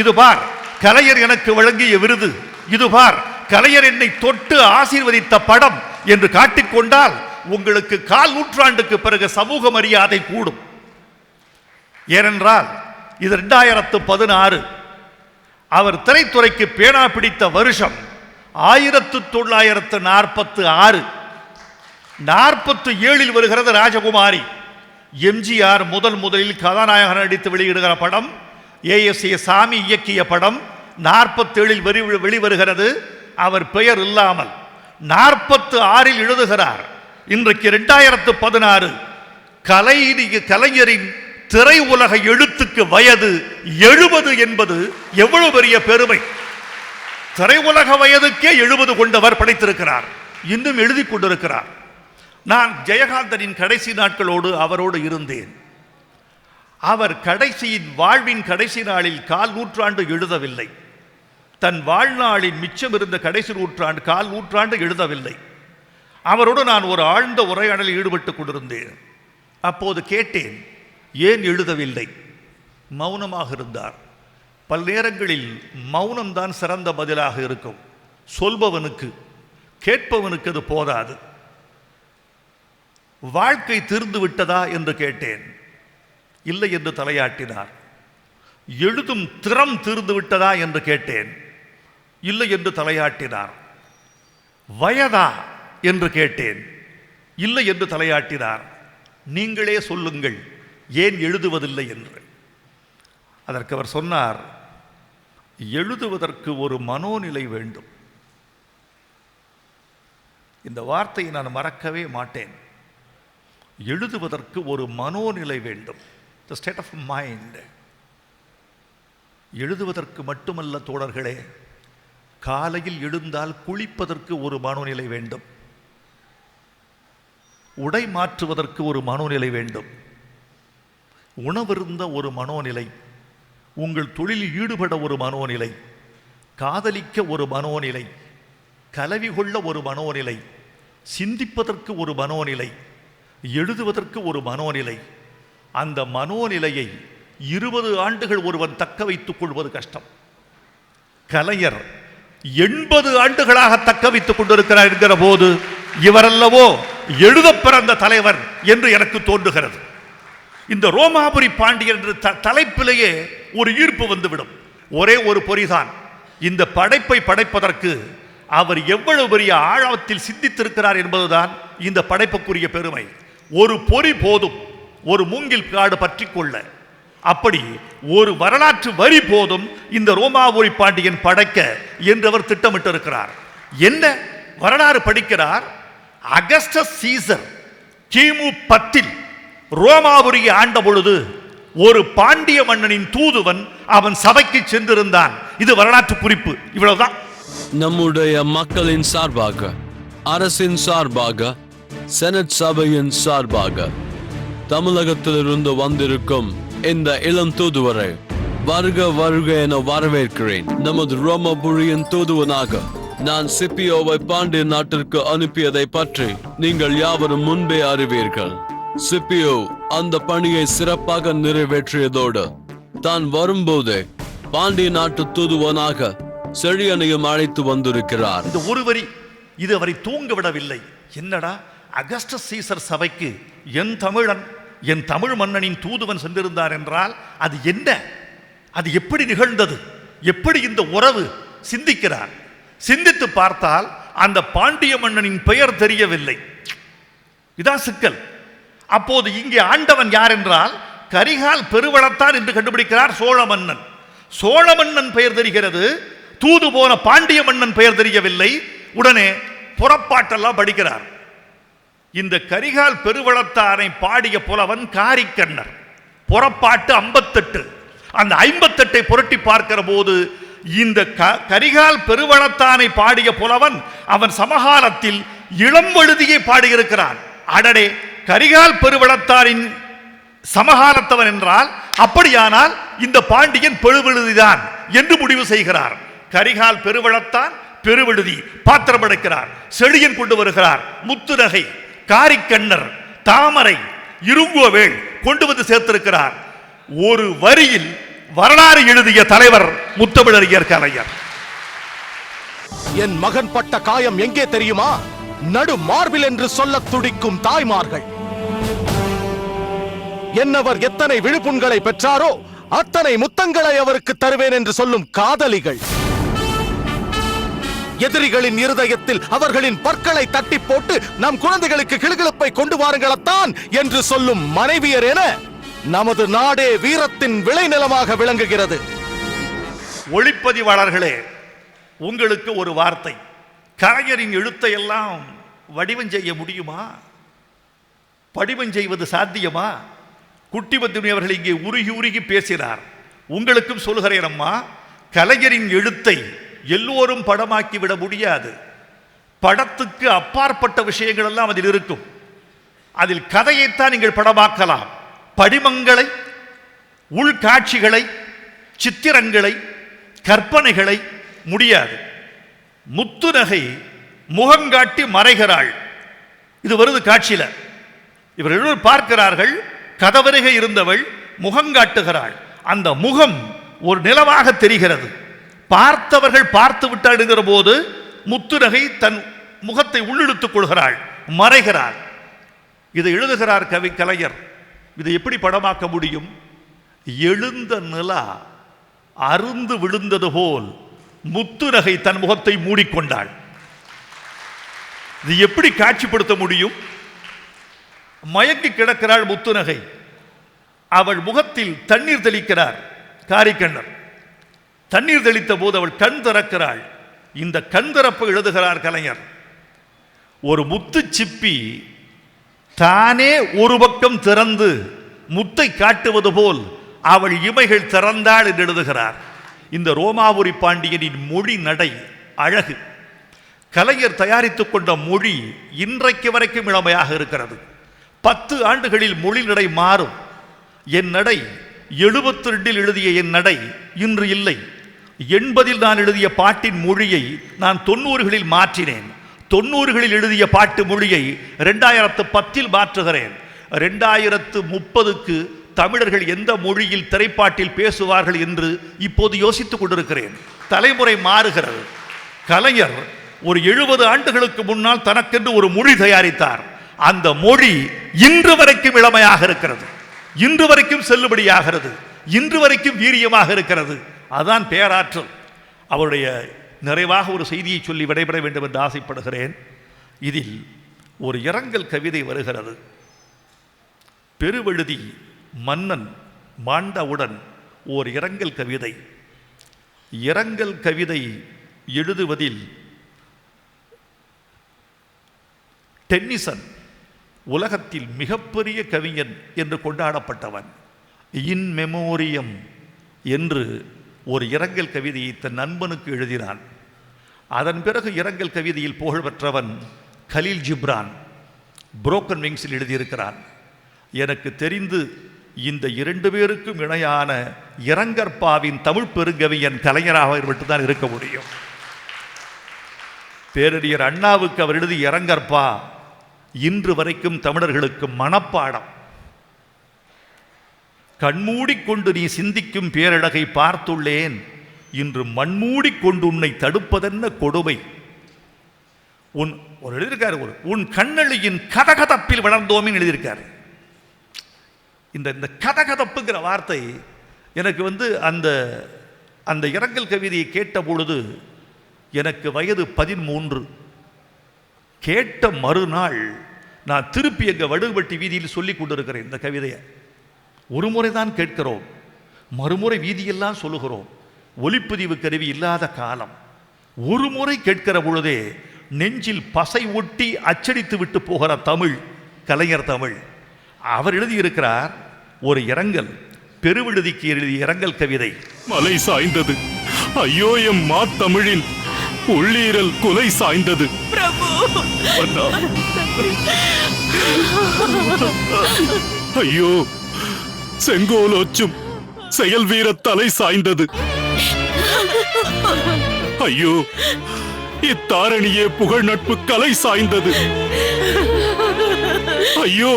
இது பார் கலைஞர் எனக்கு வழங்கிய விருது, இது பார் கலைஞர் என்னை தொட்டு ஆசீர்வதித்த படம் என்று காட்டிக்கொண்டால் உங்களுக்கு 1/4 நூற்றாண்டுக்கு பிறகு சமூக மரியாதை கூடும். ஏனென்றால் இது 2016. அவர் திரைத்துறைக்கு பேனா பிடித்த வருஷம் 1946. 47 வருகிறது ராஜகுமாரி. எம்ஜிஆர் முதலில் கதாநாயகன் நடித்து வெளியிடுகிற படம், ஏஎஸ்ஏ சாமி இயக்கிய படம் 47 வெளிவருகிறது. அவர் பெயர் இல்லாமல் 46 எழுதுகிறார். இன்றைக்கு 2016. கலைஞரின் திரை உலக எழுத்துக்கு வயது 70 என்பது எவ்வளவு பெரிய பெருமை. திரையுலக வயதுக்கே 70 கொண்டவர் படைத்திருக்கிறார். இன்னும் எழுதி கொண்டிருக்கிறார். நான் ஜெயகாந்தனின் கடைசி நாட்களோடு அவரோடு இருந்தேன். அவர் வாழ்வின் கடைசி நாளில் 1/4 நூற்றாண்டு எழுதவில்லை. தன் வாழ்நாளின் மிச்சம் இருந்த கடைசி 1/4 நூற்றாண்டு எழுதவில்லை. அவரோடு நான் ஒரு ஆழ்ந்த உரையாடலில் ஈடுபட்டுக் கொண்டிருந்தேன். அப்போது கேட்டேன், ஏன் எழுதவில்லை? மௌனமாக இருந்தார். பல நேரங்களில் மௌனம்தான் சிறந்த பதிலாக இருக்கும். சொல்பவனுக்கு, கேட்பவனுக்கு அது போதாது. வாழ்க்கை தீர்ந்து விட்டதா என்று கேட்டேன். இல்லை என்று தலையாட்டினார். எழுதும் திறம் தீர்ந்து விட்டதா என்று கேட்டேன். இல்லை என்று தலையாட்டினார். வயதா என்று கேட்டேன். இல்லை என்று தலையாட்டினார். நீங்களே சொல்லுங்கள், ஏன் எழுதுவதில்லை என்று. அதற்கு அவர் சொன்னார், எழுதுவதற்கு ஒரு மனோநிலை வேண்டும். இந்த வார்த்தையை நான் மறக்கவே மாட்டேன். எழுதுவதற்கு ஒரு மனோநிலை வேண்டும். The state of mind. எழுதுவதற்கு மட்டுமல்ல தோழர்களே, காலையில் எழுந்தால் குளிப்பதற்கு ஒரு மனோநிலை வேண்டும். உடை மாற்றுவதற்கு ஒரு மனோநிலை வேண்டும். உணவருந்த ஒரு மனோநிலை, உங்கள் தொழிலில் ஈடுபட ஒரு மனோநிலை, காதலிக்க ஒரு மனோநிலை, கலவி கொள்ள ஒரு மனோநிலை, சிந்திப்பதற்கு ஒரு மனோநிலை, எழுதுவதற்கு ஒரு மனோநிலை. அந்த மனோநிலையை 20 ஆண்டுகள் ஒருவன் தக்க வைத்துக் கொள்வது கஷ்டம். கலைஞர் 80 ஆண்டுகளாக தக்க வைத்துக் கொண்டிருக்கிறார் என்கிற போது இவரல்லவோ எழுத பிறந்த தலைவர் என்று எனக்கு தோன்றுகிறது. இந்த ரோமாபுரி பாண்டியன் என்ற தலைப்பிலேயே ஒரு ஈர்ப்பு வந்துவிடும். ஒரே ஒரு பொறிதான். இந்த படைப்பை படைப்பதற்கு அவர் எவ்வளவு பெரிய ஆழத்தில் சிந்தித்திருக்கிறார் என்பதுதான் இந்த படைப்புக்குரிய பெருமை. ஒரு பொறி போதும் ஒரு மூங்கில் காடு பற்றி கொள்ள. அப்படி ஒரு வரலாற்று வரி போதும் இந்த ரோமாபுரி பாண்டியன் படைக்க என்று அவர் திட்டமிட்டிருக்கிறார். என்ன வரலாறு படிக்கிறார்? அகஸ்டஸ் சீசர் கிமு 10 ரோமாபுரியை ஆண்ட பொழுது ஒரு பாண்டிய மன்னனின் தூதுவன் அவன் சபைக்கு சென்றிருந்தான். இது வரலாற்று குறிப்பு. இவ்வளவுதான். நம்முடைய மக்களின் சார்பாக, அரசின் சார்பாக, செனட் சபையின் சார்பாக தமிழகத்திலிருந்து வந்திருக்கும் இந்த இளம் தூதுவரை வருக வருக என வரவேற்கிறேன். நமது ரோமபுரியின் தூதுவனாக நான் சிபியோவை பாண்டிய நாட்டிற்கு அனுப்பியதை பற்றி நீங்கள் யாவரும் முன்பே அறிவீர்கள். சிபியோ அந்த பணியை சிறப்பாக நிறைவேற்றியதோடு தான் வரும்போதே பாண்டிய நாட்டு தூதுவனாக செழியனையும் அழைத்து வந்திருக்கிறார். இந்த ஒரு வரி இது அவரை தூங்க விடவில்லை. என்னடா, அகஸ்டஸ் சீசர் சபைக்கு என் தமிழன், என் தமிழ் மன்னனின் தூதுவன் சென்றிருந்தார் என்றால் அது என்ன, அது எப்படி நிகழ்ந்தது, எப்படி இந்த உறவு? சிந்திக்கிறார். சிந்தித்து பார்த்தால் அந்த பாண்டிய மன்னனின் பெயர் தெரியவில்லை. இதான் சிக்கல். அப்போது இங்கே ஆண்டவன் யார் என்றால் கரிகால் பெருவளத்தான் என்று கண்டுபிடிக்கிறார் சோழ மன்னன். சோழ மன்னன் பெயர் தெரிகிறது, தூது போன பாண்டிய மன்னன் பெயர் தெரியவில்லை. உடனே புறப்பாட்டெல்லாம் படிக்கிறார். இந்த கரிகால் பெருவளத்தானை பாடிய புலவன் காரிக்கண்ணர். புறப்பாட்டு 58. அந்த 58 புரட்டி பார்க்கிற போது இந்த கரிகால் பெருவளத்தானை பாடிய புலவன் அவன் சமகாலத்தில் இளம்வழுதியை பாடியிருக்கிறான். அடடே, கரிகால் பெருவளத்தாரின் சமகாலத்தவன் என்றால் அப்படியானால் இந்த பாண்டியன் பெருவழுதிதான் என்று முடிவு செய்கிறார். கரிகால் பெருவளத்தான் பெருவழுதி பாத்திரம் அடைக்கிறார். செழியன் கொண்டு வருகிறார். முத்துநகை, காரிக்கண்ணர், தாமரை, இருங்குவேள் கொண்டு வந்து சேர்த்திருக்கிறார். ஒரு வரியில் வரலாறு எழுதிய தலைவர் முத்தமிழறிஞர் கலைஞர். என் மகன் பட்ட காயம் எங்கே தெரியுமா? நடு மார்பில் என்று சொல்ல துடிக்கும் தாய்மார்கள். என்னவர் எத்தனை விழுப்புண்களை பெற்றாரோ அத்தனை முத்தங்களை அவருக்கு தருவேன் என்று சொல்லும் காதலிகள். எதிரிகளின் இருதயத்தில் அவர்களின் பற்களை தட்டி போட்டு நம் குழந்தைகளுக்கு கிளுகிழப்பை கொண்டு வாருங்களத்தான் என்று சொல்லும் மனைவியர் என நமது நாடே வீரத்தின் விளைநிலமாக விளங்குகிறது. ஒளிப்பதிவாளர்களே, உங்களுக்கு ஒரு வார்த்தை. கலைஞரின் எழுத்தை எல்லாம் வடிவம் செய்ய முடியுமா? படிவம் செய்வது சாத்தியமா? குட்டிபத்தினி அவர்கள் இங்கே உருகி உருகி பேசினார். உங்களுக்கும் சொல்கிறேன் அம்மா, கலைஞரின் எழுத்தை எல்லோரும் படமாக்கி விட முடியாது. படத்துக்கு அப்பாற்பட்ட விஷயங்கள் எல்லாம் அதில் இருக்கும். அதில் கதையைத்தான் நீங்கள் படமாக்கலாம். படிமங்களை, உள்காட்சிகளை, சித்திரங்களை, கற்பனைகளை முடியாது. முத்துநகை முகங்காட்டி மறைகிறாள். இது வருது காட்சியில. இவர்கள் பார்க்கிறார்கள். கதவருகே இருந்தவள் முகங்காட்டுகிறாள். அந்த முகம் ஒரு நிலவாக தெரிகிறது. பார்த்தவர்கள் பார்த்து விட்டாடுகிற போது முத்துநகை தன் முகத்தை உள்ளிழுத்துக் கொள்கிறாள், மறைகிறாள். இதை எழுதுகிறார் கவி கலைஞர். இதை எப்படி படமாக்க முடியும்? எழுந்த நிலா அருந்து விழுந்தது போல் முத்துநகை தன் முகத்தை மூடிக்கொண்டாள். இது எப்படி காட்சிப்படுத்த முடியும்? மயங்கி கிடக்கிறாள் முத்துநகை. அவள் முகத்தில் தண்ணீர் தெளிக்கிறார் காரிக்கண்ணர். தண்ணீர் தெளித்த போது அவள் கண் திறக்கிறாள். இந்த கண் திறப்பை எழுதுகிறார் கலைஞர். ஒரு முத்து சிப்பி தானே ஒரு பக்கம் திறந்து முத்தை காட்டுவது போல் அவள் இமைகள் திறந்தாள் என்று எழுதுகிறார். இந்த ரோமாபுரி பாண்டியனின் மொழி நடை அழகு. கலைஞர் தயாரித்துக் கொண்ட மொழி இன்றைக்கு வரைக்கும் இளமையாக இருக்கிறது. 10 ஆண்டுகளில் மொழி நடை மாறும். என் நடை 72 எழுதிய என் நடை இன்று இல்லை. 80 நான் எழுதிய பாட்டின் மொழியை நான் 90களில் மாற்றினேன். 90களில் எழுதிய பாட்டு மொழியை 2010 மாற்றுகிறேன். 2030க்கு தமிழர்கள் எந்த மொழியில் திரைப்பாட்டில் பேசுவார்கள் என்று இப்போது யோசித்துக் கொண்டிருக்கிறேன். தலைமுறை மாறுகிறது. கலைஞர் ஒரு 70 ஆண்டுகளுக்கு முன்னால் தனக்கென்று ஒரு மொழி தயாரித்தார். அந்த மொழி இன்று வரைக்கும் இளமையாக இருக்கிறது, இன்று வரைக்கும் செல்லுபடியாகிறது, இன்று வரைக்கும் வீரியமாக இருக்கிறது. அதான் பேராற்றல். அவருடைய நிறைவாக ஒரு செய்தியை சொல்லி விடைபெற வேண்டும் என்று ஆசைப்படுகிறேன். இதில் ஒரு இரங்கல் கவிதை வருகிறது. பெருவழுதி மன்னன் மாண்டவுடன் ஓர் இரங்கல் கவிதை. இரங்கல் கவிதை எழுதுவதில் டென்னிசன் உலகத்தில் மிகப்பெரிய கவிஞன் என்று கொண்டாடப்பட்டவன். இன் மெமோரியம் என்று ஒரு இரங்கல் கவிதையை தன் நண்பனுக்கு எழுதினான். அதன் பிறகு இரங்கல் கவிதையில் புகழ்பெற்றவன் கலீல் ஜிப்ரான் புரோக்கன் விங்ஸில் எழுதியிருக்கிறான். எனக்கு தெரிந்து இந்த இரண்டு பேருக்கும் இணையான இரங்கற்பாவின் தமிழ் பெருங்கவியன் கலைஞராக மட்டும்தான் இருக்க முடியும். பேரறிஞர் அண்ணாவுக்கு அவர் எழுதி இரங்கற்பா இன்று வரைக்கும் தமிழர்களுக்கு மனப்பாடம். கண்மூடிக்கொண்டு நீ சிந்திக்கும் பேரழகை பார்த்துள்ளேன், இன்று மண்மூடிக்கொண்டு உன்னை தடுப்பதென்ன கொடுமை. ஒரு எழுதியிருக்காரு, உன் கண்ணழியின் கதகதப்பில் வளர்ந்தோமின்னு எழுதியிருக்காரு. இந்த கதகதப்புங்கிற வார்த்தை எனக்கு அந்த அந்த இரங்கல் கவிதையை கேட்ட பொழுது எனக்கு வயது 13. கேட்ட மறுநாள் நான் திருப்பி எங்கள் வடுவட்டி வீதியில் சொல்லிக் கொண்டிருக்கிறேன். இந்த கவிதையை ஒரு முறை தான் கேட்கிறோம், மறுமுறை வீதியெல்லாம் சொல்லுகிறோம். ஒலிப்பதிவு கருவி இல்லாத காலம். ஒரு முறை கேட்கிற பொழுதே நெஞ்சில் பசை ஒட்டி அச்சடித்து விட்டு போகிற தமிழ் கலைஞர் தமிழ். அவர் எழுதியிருக்கிறார் ஒரு இரங்கல், பெருவிடுதிக்கு எழுதிய இரங்கல் கவிதை. மலை சாய்ந்தது, ஐயோ எம் மா தமிழின் உள்ளீரல் குலை சாய்ந்தது. ஐயோ செங்கோலோச்சும் செயல் வீர தலை சாய்ந்தது. ஐயோ இத்தாரணியே புகழ் நட்பு கலை சாய்ந்தது. ஐயோ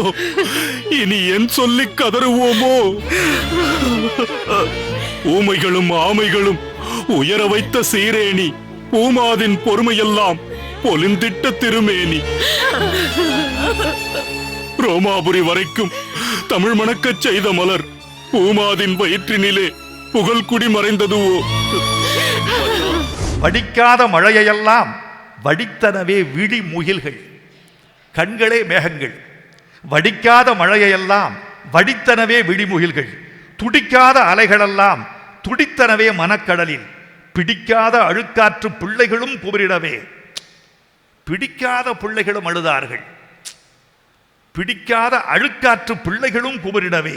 இனி என் சொல்லி கதறுவோமோ. ஊமைகளும் ஆமைகளும் உயர வைத்த சீரேணி, பூமாதின் பொறுமையெல்லாம் பொலிந்திட்ட திருமேனி. ரோமாபுரி வரைக்கும் தமிழ் மணக்கச் செய்த மலர் பூமாதின் வயிற்றினிலே புகழ் குடி மறைந்ததுவோ. படிக்காத மழையெல்லாம் வடித்தனவே விழி முகில்கள், கண்களே மேகங்கள். வடிக்காத மழையெல்லாம் வடித்தனவே விழிமுகில்கள், துடிக்காத அலைகளெல்லாம் துடித்தனவே மனக்கடலில், பிடிக்காத அழுக்காற்று பிள்ளைகளும் குமரிடவே. பிடிக்காத பிள்ளைகளும் அழுதார்கள், பிடிக்காத அழுக்காற்று பிள்ளைகளும் குமரிடவே.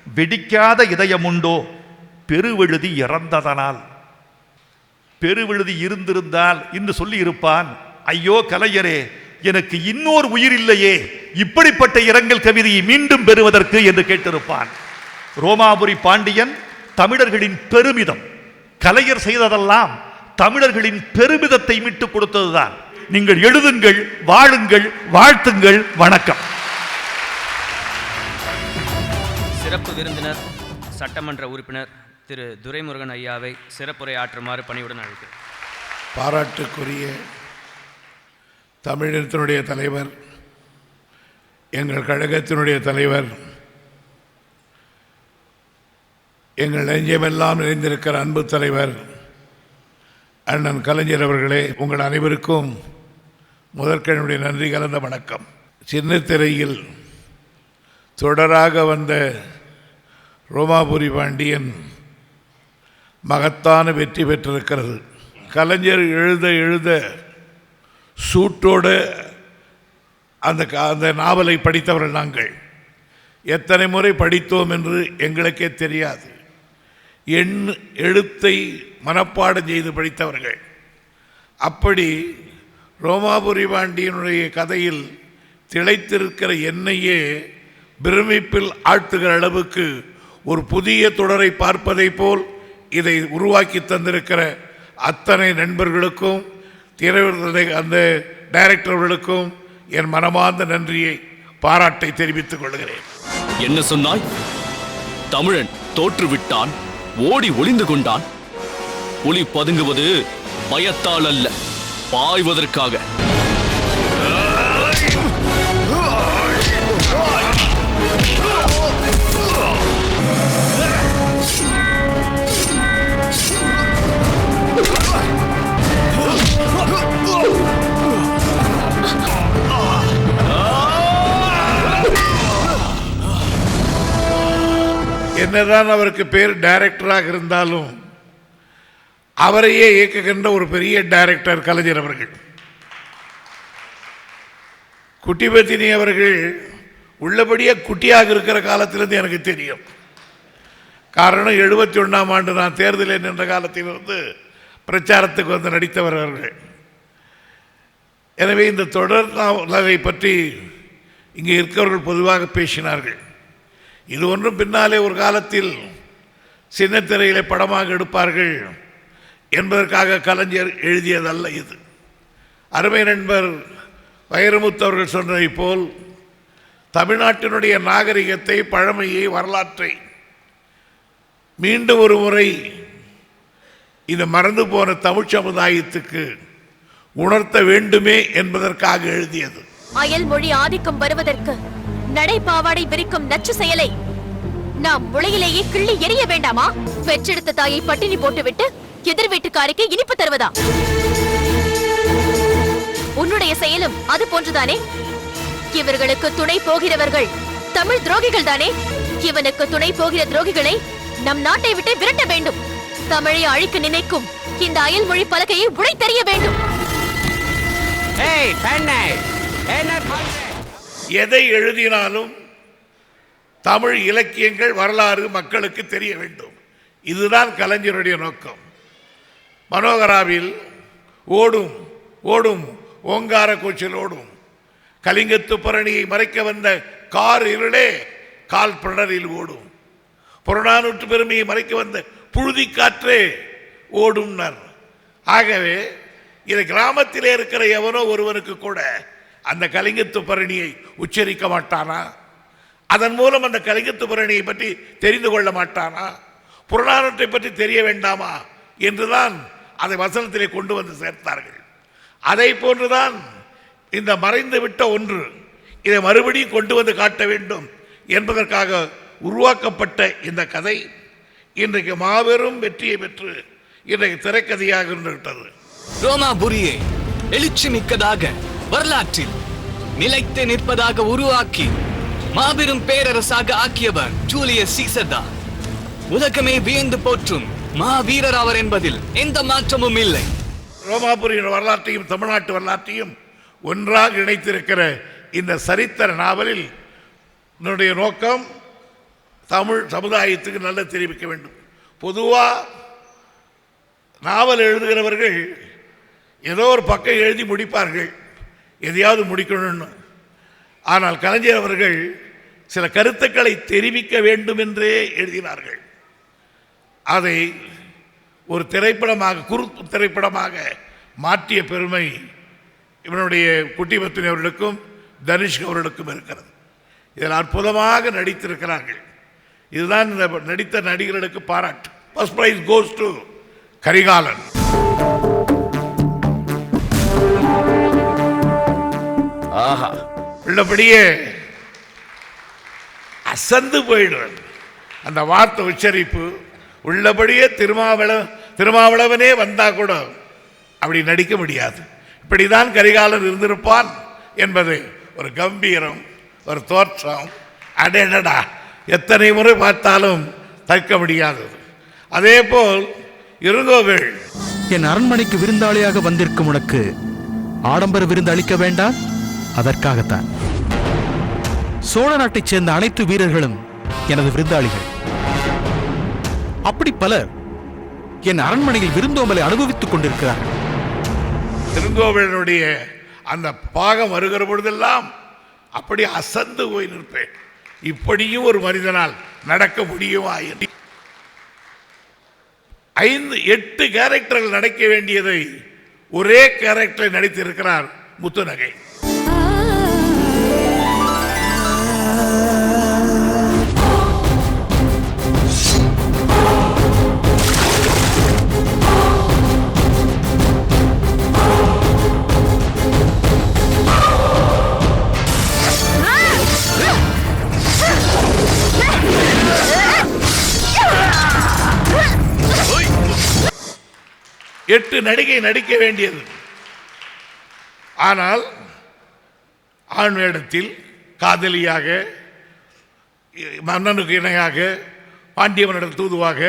வெடிக்காத இதயமுண்டோ பெருவெழுதி இறந்ததனால். பெருவெழுதி இருந்திருந்தால் இன்று சொல்லி இருப்பான், ஐயோ கலைஞரே எனக்கு இன்னொரு உயிர் இல்லையே, இப்படிப்பட்ட இரங்கல் கவிதையை மீண்டும் பெறுவதற்கு என்று கேட்டிருப்பான். ரோமாபுரி பாண்டியன் தமிழர்களின் பெருமிதம். கலைஞர் செய்ததெல்லாம் தமிழர்களின் பெருமிதத்தை மீட்டுக் கொடுத்ததுதான். நீங்கள் எழுதுங்கள், வாழுங்கள், வாழ்த்துங்கள். வணக்கம். சிறப்பு விருந்தினர் சட்டமன்ற உறுப்பினர் திரு துரைமுருகன் ஐயாவை சிறப்புரை ஆற்றுமாறு பணியுடன் அழைக்கிறேன். பாராட்டுக்குரிய தமிழினத்தினுடைய தலைவர், எங்கள் கழகத்தினுடைய தலைவர், எங்கள் நெஞ்சமெல்லாம் நிறைந்திருக்கிற அன்பு தலைவர் அண்ணன் கலைஞர் அவர்களே, உங்கள் அனைவருக்கும் முதற்கனுடைய நன்றி கலந்த வணக்கம். சின்ன திரையில் தொடராக வந்த ரோமாபுரி பாண்டியன் மகத்தான வெற்றி பெற்றிருக்கிறது. கலைஞர் எழுத எழுத சூட்டோடு அந்த நாவலை படித்தவர்கள் நாங்கள். எத்தனை முறை படித்தோம் என்று எங்களுக்கே தெரியாது. எழுத்தை மனப்பாடம் செய்து படித்தவர்கள். அப்படி ரோமாபுரி பாண்டியனுடைய கதையில் திளைத்திருக்கிற என்னையே பிரமிப்பில் ஆழ்த்துகிற அளவுக்கு ஒரு புதிய தொடரை பார்ப்பதை போல் இதை உருவாக்கி தந்திருக்கிற அத்தனை நண்பர்களுக்கும் அந்த டைரக்டர்களுக்கும் என் மனமார்ந்த நன்றியை, பாராட்டை தெரிவித்துக் கொள்கிறேன். என்ன சொன்னாய்? தமிழன் தோற்றுவிட்டான், ஓடி ஒளிந்து கொண்டான். புலி பதுங்குவது பயத்தால் அல்ல, பாய்வதற்காக. என்னதான் அவருக்கு பேர் டைரக்டராக இருந்தாலும் அவரையே இயக்குகின்ற ஒரு பெரிய டைரக்டர் கலைஞர் அவர்கள். குட்டிபத்தினி அவர்கள் உள்ளபடியே குட்டியாக இருக்கிற காலத்திலிருந்து எனக்கு தெரியும். காரணம் 71ஆம் ஆண்டு நான் தேர்தலில் நின்ற காலத்திலிருந்து பிரச்சாரத்துக்கு வந்து நடித்தவர் அவர்கள். எனவே இந்த தொடர் நாவலை பற்றி இங்கே இருக்கிறவர்கள் பொதுவாக பேசினார்கள். இது ஒன்றும் பின்னாலே ஒரு காலத்தில் சின்னத்திரையிலே படமாக எடுப்பார்கள் என்பதற்காக கலைஞர் எழுதியதல்ல இது. அருமை நண்பர் வைரமுத்து அவர்கள் சொன்னதை போல் தமிழ்நாட்டினுடைய நாகரிகத்தை, பழமையை, வரலாற்றை மீண்டும் ஒரு முறை இந்த மறந்து போன தமிழ் சமுதாயத்துக்கு உணர்த்த வேண்டுமே என்பதற்காக எழுதியது. அயல் மொழி ஆதிக்கம் வருவதற்கு நடைபாவாடை விரிக்கும் நச்சு செயலை நாம் முளையிலேயே கிள்ளி எறிய வேண்டாமா? பெற்றெடுத்த தாயை பட்டினி போட்டுவிட்டு எதிர் வீட்டுக்காரிக்கு இனிப்பு தருவதா? உன்னுடைய செயலும் அது போன்றுதானே? இவர்களுக்கு துணை போகிறவர்கள் தமிழ் துரோகிகள் தானே? இவனுக்கு துணை போகிற துரோகிகளை நம் நாட்டை விட்டு விரட்ட வேண்டும். தமிழை அழிக்க நினைக்கும் இந்த அயல் மொழி பலகையை உடைத்தெறிய வேண்டும். எதை எழுதினாலும் தமிழ் இலக்கியங்கள், வரலாறு மக்களுக்கு தெரிய வேண்டும். இதுதான் கலைஞருடைய நோக்கம். மனோகராவில் ஓடும் ஓடும் ஓங்கார கூச்சல் ஓடும், கலிங்கத்து பரணியை மறைக்க வந்த கார் இருளே கால் பிணரில் ஓடும், புறநானூற்று பெருமையை மறைக்க வந்த புழுதி காற்றே ஓடும்னர். ஆகவே இது கிராமத்திலே இருக்கிற எவனோ ஒருவனுக்கு கூட அந்த கலிங்கத்து பரணியை உச்சரிக்க மாட்டானா? அதன் மூலம் அந்த கலிங்கத்து பரணியை பற்றி தெரிந்து கொள்ள மாட்டானா? புறநானூற்றை பற்றி தெரிய வேண்டாமா என்றுதான் அதை வசனத்திலே கொண்டு வந்து சேர்த்தார்கள். அதை போன்றுதான் இந்த மறைந்து விட்ட ஒன்று இதை மறுபடியும் கொண்டு வந்து காட்ட வேண்டும் என்பதற்காக உருவாக்கப்பட்ட இந்த கதை இன்றைக்கு மாபெரும் வெற்றியை பெற்று இன்றைக்கு திரைக்கதையாக இருந்துவிட்டது. ரோமாபுரியை எழுச்சி மிக்கதாக, வரலாற்றில் நிலைத்து நிற்பதாக உருவாக்கி மாபெரும் பேரரசாக ஆக்கியவர் ஜூலியஸ் சீசர் தான். உலகமே வியந்து போற்றும் மாவீரர் அவர் என்பதில் எந்த மாற்றமும் இல்லை. ரோமாபுரியின் வரலாற்றையும் தமிழ்நாட்டு வரலாற்றையும் ஒன்றாக இணைத்திருக்கிற இந்த சரித்திர நாவலில் என்னுடைய நோக்கம் தமிழ் சமுதாயத்துக்கு நல்ல தெரிவிக்க வேண்டும். பொதுவாக நாவல் எழுதுகிறவர்கள் ஏதோ ஒரு பக்கம் எழுதி முடிப்பார்கள், எதையாவது முடிக்கணும்னு. ஆனால் கலைஞர் அவர்கள் சில கருத்துக்களை தெரிவிக்க வேண்டும் என்றே எழுதினார்கள். அதை ஒரு திரைப்படமாக, குறு திரைப்படமாக மாற்றிய பெருமை இவனுடைய குட்டிபத்தினி அவர்களுக்கும் தனுஷ் அவர்களுக்கும் இருக்கிறது. இதில் அற்புதமாக நடித்திருக்கிறார்கள். இதுதான் இந்த நடித்த நடிகர்களுக்கு பாராட்டு. First prize goes to Karikalan. ஆஹா, உள்ளபடியே அசந்து போயிடுவேன். அந்த வார்த்தை உச்சரிப்பு உள்ளபடியே திருமாவளவனே வந்தா கூட அப்படி நடிக்க முடியாது. இப்படிதான் கரிகாலன் இருந்திருப்பான் என்பது ஒரு கம்பீரம், ஒரு தோற்றம், அடடா எத்தனை முறை பார்த்தாலும் தற்க முடியாதது. அதே போல் இருங்கோவேள், என் அரண்மனைக்கு விருந்தாளியாக வந்திருக்கும் உனக்கு ஆடம்பர விருந்து அளிக்க வேண்டாம்? அதற்காகத்தான் சோழ நாட்டைச் சேர்ந்த அனைத்து வீரர்களும் எனது விருந்தாளிகள். அப்படி பலர் என் அரண்மனையில் விருந்தோம்பலை அனுபவித்துக் கொண்டிருக்கிறார்கள். திருங்கோவிலனுடைய அந்த பாகம் வருகிற பொழுதெல்லாம் அப்படி அசந்து போய் நிற்பேன். இப்படியும் ஒரு மனிதனால் நடக்க முடியுமா? 5-8 கேரக்டர்கள் நடிக்க வேண்டியதை ஒரே கேரக்டரை நடித்திருக்கிறார் முத்துநகை. எட்டு நடிகை நடிக்க வேண்டியது. ஆனால் ஆண் வேடத்தில் காதலியாக, மன்னனுக்கு இணையாக, பாண்டியவனிடம் தூதுவாக,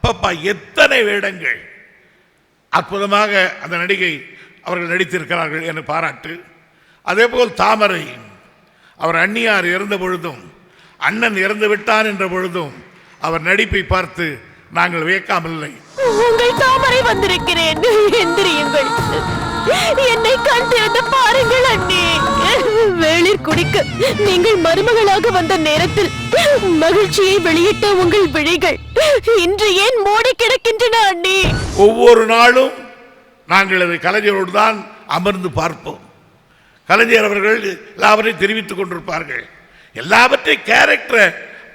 பாப்பா எத்தனை வேடங்கள்! அற்புதமாக அந்த நடிகை அவர்கள் நடித்திருக்கிறார்கள் என பாராட்டு. அதேபோல் தாமரை, அவர் அண்ணியார் இறந்த பொழுதும் அண்ணன் இறந்து விட்டான் என்ற பொழுதும் அவர் நடிப்பை பார்த்து நாங்கள் வியக்காமல்லை. உங்கள் தாமரை வந்திருக்கிறேன், எந்திரியுங்கள், என்னை கண் திறந்து பாருங்கள் அண்ணே. வேளிர் குடிக்கு நீங்கள் மருமகளாக வந்த நேரத்தில் மகிழ்ச்சியை வெளியிட்ட உங்கள் விழிகள் இன்று ஏன் மூடி கிடக்கின்றன அண்ணி? ஒவ்வொரு நாளும் நாங்கள் அதை கலைஞரோடு தான் அமர்ந்து பார்ப்போம். கலைஞர் அவர்கள் எல்லாவற்றையும் தெரிவித்துக் கொண்டிருப்பார்கள். எல்லாவற்றையும் கேரக்டரை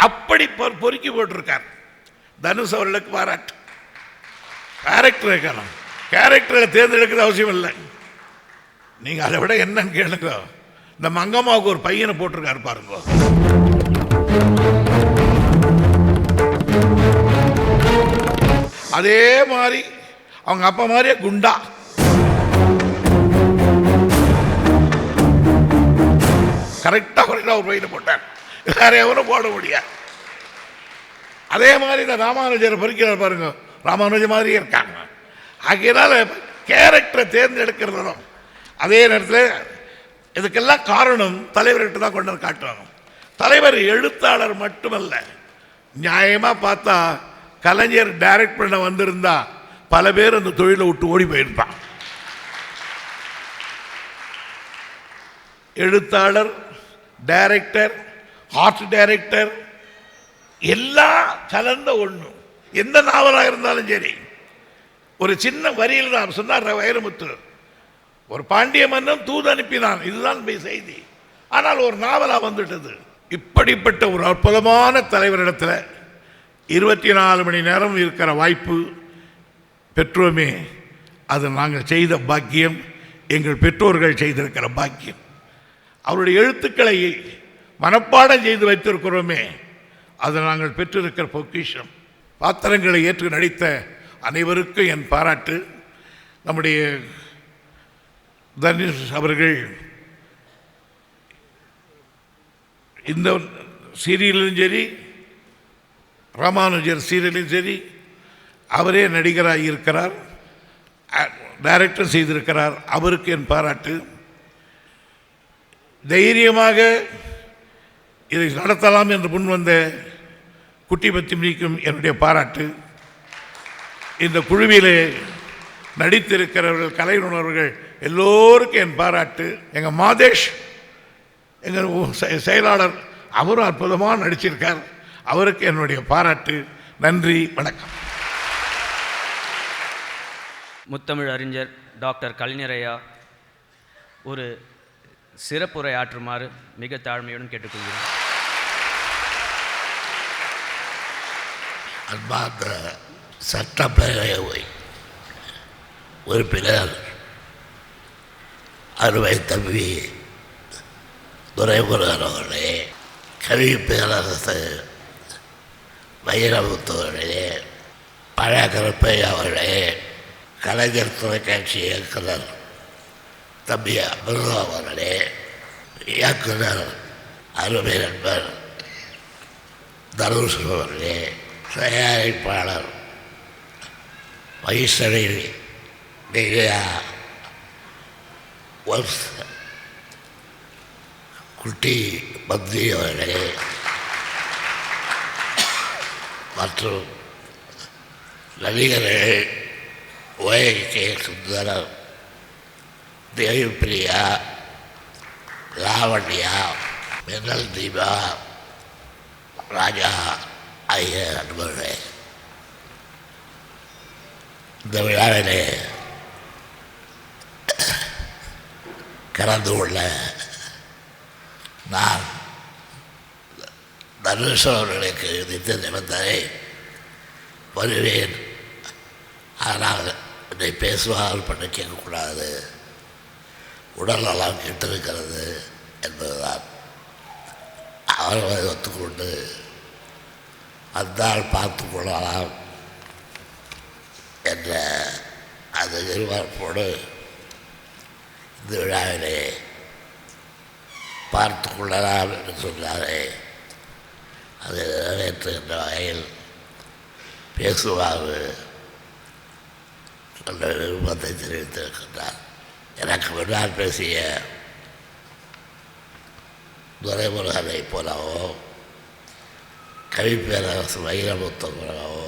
அப்படி பொறுக்கி போட்டிருக்கார். தனுஷ் அவர்களுக்கு பாராட்டு. கேரக்டரை காணும், கேரக்டரை தேர்ந்தெடுக்கிறது அவசியம் இல்லை. நீங்கள் அதை விட என்னன்னு கேளுங்க. இந்த மங்கம்மாவுக்கு ஒரு பையனை போட்டிருக்காரு பாருங்க. அதே மாதிரி அவங்க அப்பா மாதிரியே குண்டா. கரெக்டாக ஒரு பையனை போட்டார். வேற எவரும் போட முடியாது. அதே மாதிரி இந்த ராமானுஜரை பறிக்கிறார் பாருங்க, ராமானுஜர் மாதிரியே இருக்காங்க. ஆகையினால கேரக்டரை தேர்ந்தெடுக்கிறதும் அதே நேரத்தில் இதுக்கெல்லாம் காரணம் தலைவர்கிட்ட தான் கொண்டு வந்து காட்டுவாங்க. தலைவர் எழுத்தாளர் மட்டுமல்ல, நியாயமாக பார்த்தா கலைஞர் டைரக்ட் பண்ண வந்திருந்தா பல பேர் அந்த தொழிலை விட்டு ஓடி போயிருப்பான். எழுத்தாளர், டைரக்டர், ஆர்ட் டைரக்டர் எல்லாம் கலந்த ஒன்று. எந்த நாவலாக இருந்தாலும் சரி, ஒரு சின்ன வரியில் தான் சொன்னார் வைரமுத்து, ஒரு பாண்டிய மன்னன் தூது அனுப்பினான், இதுதான் செய்தி. ஆனால் ஒரு நாவலாக வந்துட்டது. இப்படிப்பட்ட ஒரு அற்புதமான தலைவரிடத்தில் 24 மணி நேரம் இருக்கிற வாய்ப்பு பெற்றோமே, அது நாங்கள் செய்த பாக்கியம், எங்கள் பெற்றோர்கள் செய்திருக்கிற பாக்கியம். அவருடைய எழுத்துக்களை மனப்பாடம் செய்து வைத்திருக்கிறோமே, அது நாங்கள் பெற்றிருக்கிற பொக்கிஷம். பாத்திரங்களை ஏற்று நடித்த அனைவருக்கும் என் பாராட்டு. நம்முடைய தனுஷ் அவர்கள் இந்த சீரியலும் சரி, ராமானுஜர் சீரியலும் சரி, அவரே நடிகராக இருக்கிறார், டைரக்டர் செய்திருக்கிறார். அவருக்கு என் பாராட்டு. தைரியமாக இதை நடத்தலாம் என்று முன்வந்த குட்டி பத்திமிக்கும் என்னுடைய பாராட்டு. இந்த குழுவிலே நடித்திருக்கிறவர்கள், கலைஞர்கள் எல்லோருக்கும் என் பாராட்டு. எங்கள் மாதேஷ், எங்கள் செயலாளர், அவரும் அற்புதமாக நடிச்சிருக்கார். அவருக்கு என்னுடைய பாராட்டு. நன்றி, வணக்கம். முத்தமிழ் அறிஞர் டாக்டர் கலைஞரையா ஒரு சிறப்புரை ஆற்றுமாறு மிக தாழ்மையுடன் கேட்டுக்கொள்கிறேன். அன்பார்ந்த சட்டப்பேரவை உறுப்பினர் அறுவை தம்பி துரைமுருகன் அவர்களே, கல்வி பேரரசு வைரமுத்து அவர்களே, பழைய கருப்பையா அவர்களே, கலைஞர் தொலைக்காட்சி இயக்குனர் தம்பி அமிர்தா அவர்களே, இயக்குனர் அருமை நண்பர் தனுஷ் அவர்களே, தயாரிப்பாளர் வைசரி மீடியா ஒர்க்ஸ் குட்டி பத்ரி அவர்களே மற்றும் நடிகர்கள் ஓகே சுந்தரம், தேவிப்பிரியா, லாவண்யா, மின்னல் தீபா, ராஜா ஆகிய நண்பர்களே, இந்த விழாவிலே கலந்து கொள்ள நான் தனுஷ் அவர்களுக்கு விதித்த நிபந்தனை வருவேன், ஆனால் என்னை பேசுவார்கள் பண்ண கேட்கக்கூடாது, உடல்நலம் கெட்டிருக்கிறது என்பதுதான். அவர்களை ஒத்துக்கொண்டு அந்தால் பார்த்து கொள்ளலாம் என்ற அந்த எதிர்பார்ப்போடு இந்த விழாவிலே பார்த்து கொள்ளலாம் என்று சொன்னாரே, அதை நிறைவேற்றுகின்ற வகையில் பேசுவார் என்ற விருப்பத்தை தெரிவித்திருக்கின்றார். எனக்கு முன்னால் பேசிய துரைமுருகனை போலவோ, கவிப்பேரரசு வைரமுத்து போலவோ,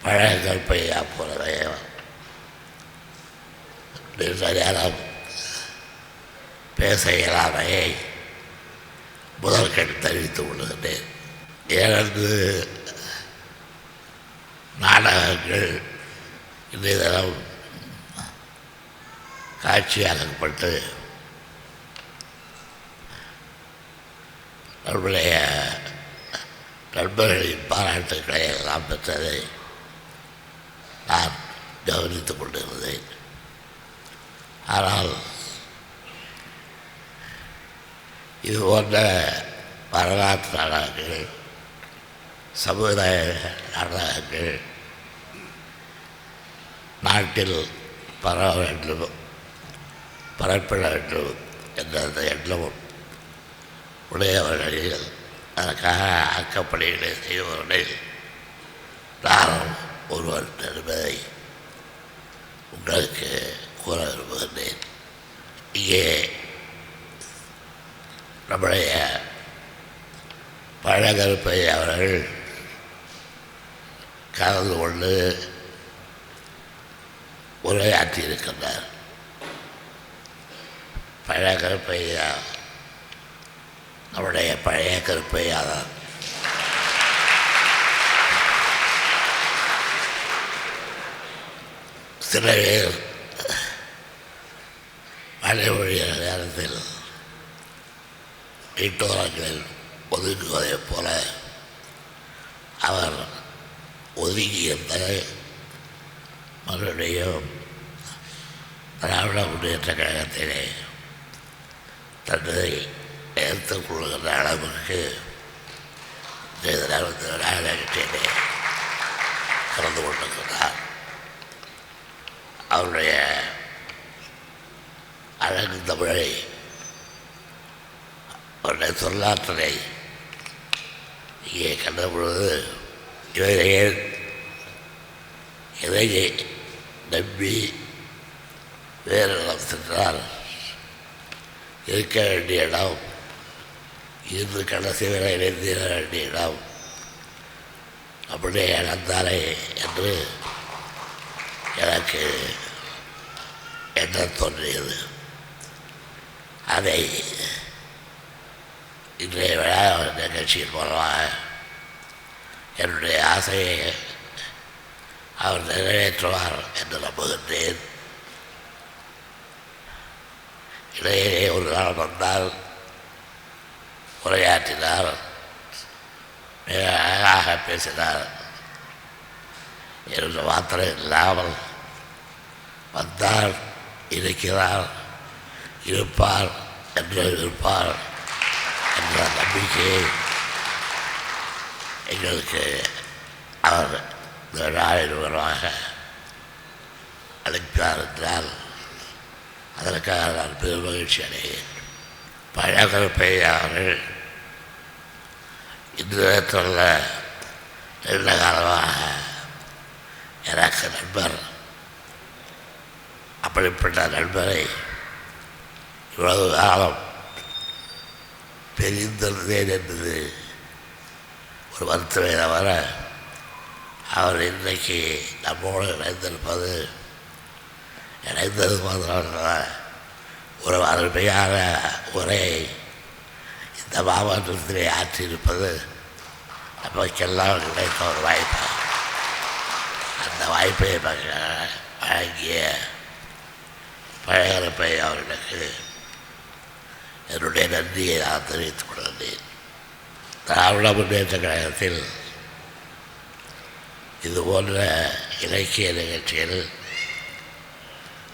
பழைய கற்பையா போலவே நீண்ட நேரம் பேச இயலாமையை முதற்கண் தெரிவித்து கொள்கின்றேன். ஏழு நாடகங்கள் இன்றைய தினம் காட்சியாக்கப்பட்டு நம்முடைய நண்பர்களின் பாராட்டுக்களை எல்லாம் பெற்றதை நான் கவனித்துக் கொண்டிருந்தேன். ஆனால் இது போன்ற வரலாற்று நாடகங்கள், சமுதாய நாடகங்கள் நாட்டில் பரவ வேண்டும், பரப்பிட வேண்டும் என்ற அந்த எண்ணமும் உடையவர்களில் அதற்காக ஆக்கப்பணிகளை செய்பவர்களில் நானும் ஒருவர் என்பதை உங்களுக்கு கூற விரும்புகின்றேன். இங்கே நம்முடைய பழகருப்பை அவர்கள் கலந்து கொண்டு உரையாற்றியிருக்கின்றார். பழகருப்பையா நம்முடைய பழைய கருப்பையா தான். சில பேர் மழை பொழிகிற நேரத்தில் வீட்டோரங்களில் ஒதுக்குவதைப் போல அவர் ஒதுங்கியிருந்த மறுபடியும் திராவிட முன்னேற்ற கழகத்திலே தன்னை எடுத்துக் கொள்கின்ற அளவுக்கு நாடகத்திலே கலந்து கொண்டிருக்கிறார். அவருடைய அழகு தமிழை, அவருடைய சொல்லாற்றலை இங்கே கண்ட பொழுது இதை நம்பி வேறு இடம் சென்றால் இருக்க வேண்டிய இடம், இருந்து கடைசி வரை இணைந்திட வேண்டிய இடம் அப்படியே இழந்தாரே என்று எனக்கு எண்ண தோன்றியது. அதை இன்றைய விழா நிகழ்ச்சியின் மூலமாக என்னுடைய ஆசையை அவர் நிறைவேற்றுவார் என்று நம்புகின்றேன். இடையே ஒரு நாள் வந்தால் உரையாற்றினார், மிக அழகாக பேசினார் என்று மாத்திரம் இல்லாமல் வந்தால் இருக்கிறார், இருப்பார் என்று இருப்பார் என்ற நம்பிக்கையை எங்களுக்கு அவர் இந்த விழாவின் மூலமாக அளித்தார் என்றால் அதற்காக நான் பெரும் மகிழ்ச்சி அடைகிறேன். பழகருப்பை அவர்கள் இந்த நேரத்தில் நீண்ட காலமாக எனக்கு நண்பர். அப்படிப்பட்ட நண்பரை இவ்வளவு காலம் பிரிந்திருந்தேன் என்பது ஒரு வருத்தமே தவிர அவர் இன்றைக்கு நம்மோடு இணைந்தது மாத்திரமல்ல, ஒரு அருமையான உரையை இந்த மாவட்டத்திலே ஆற்றியிருப்பது நமக்கெல்லாம் கிடைத்த ஒரு வாய்ப்பு. அந்த வாய்ப்பை வழங்கிய பழகருப்பை அவர்களுக்கு என்னுடைய நன்றியை நான் தெரிவித்துக் கொள்கிறேன். திராவிட முன்னேற்ற கழகத்தில் இது போன்ற இலக்கிய நிகழ்ச்சிகள்,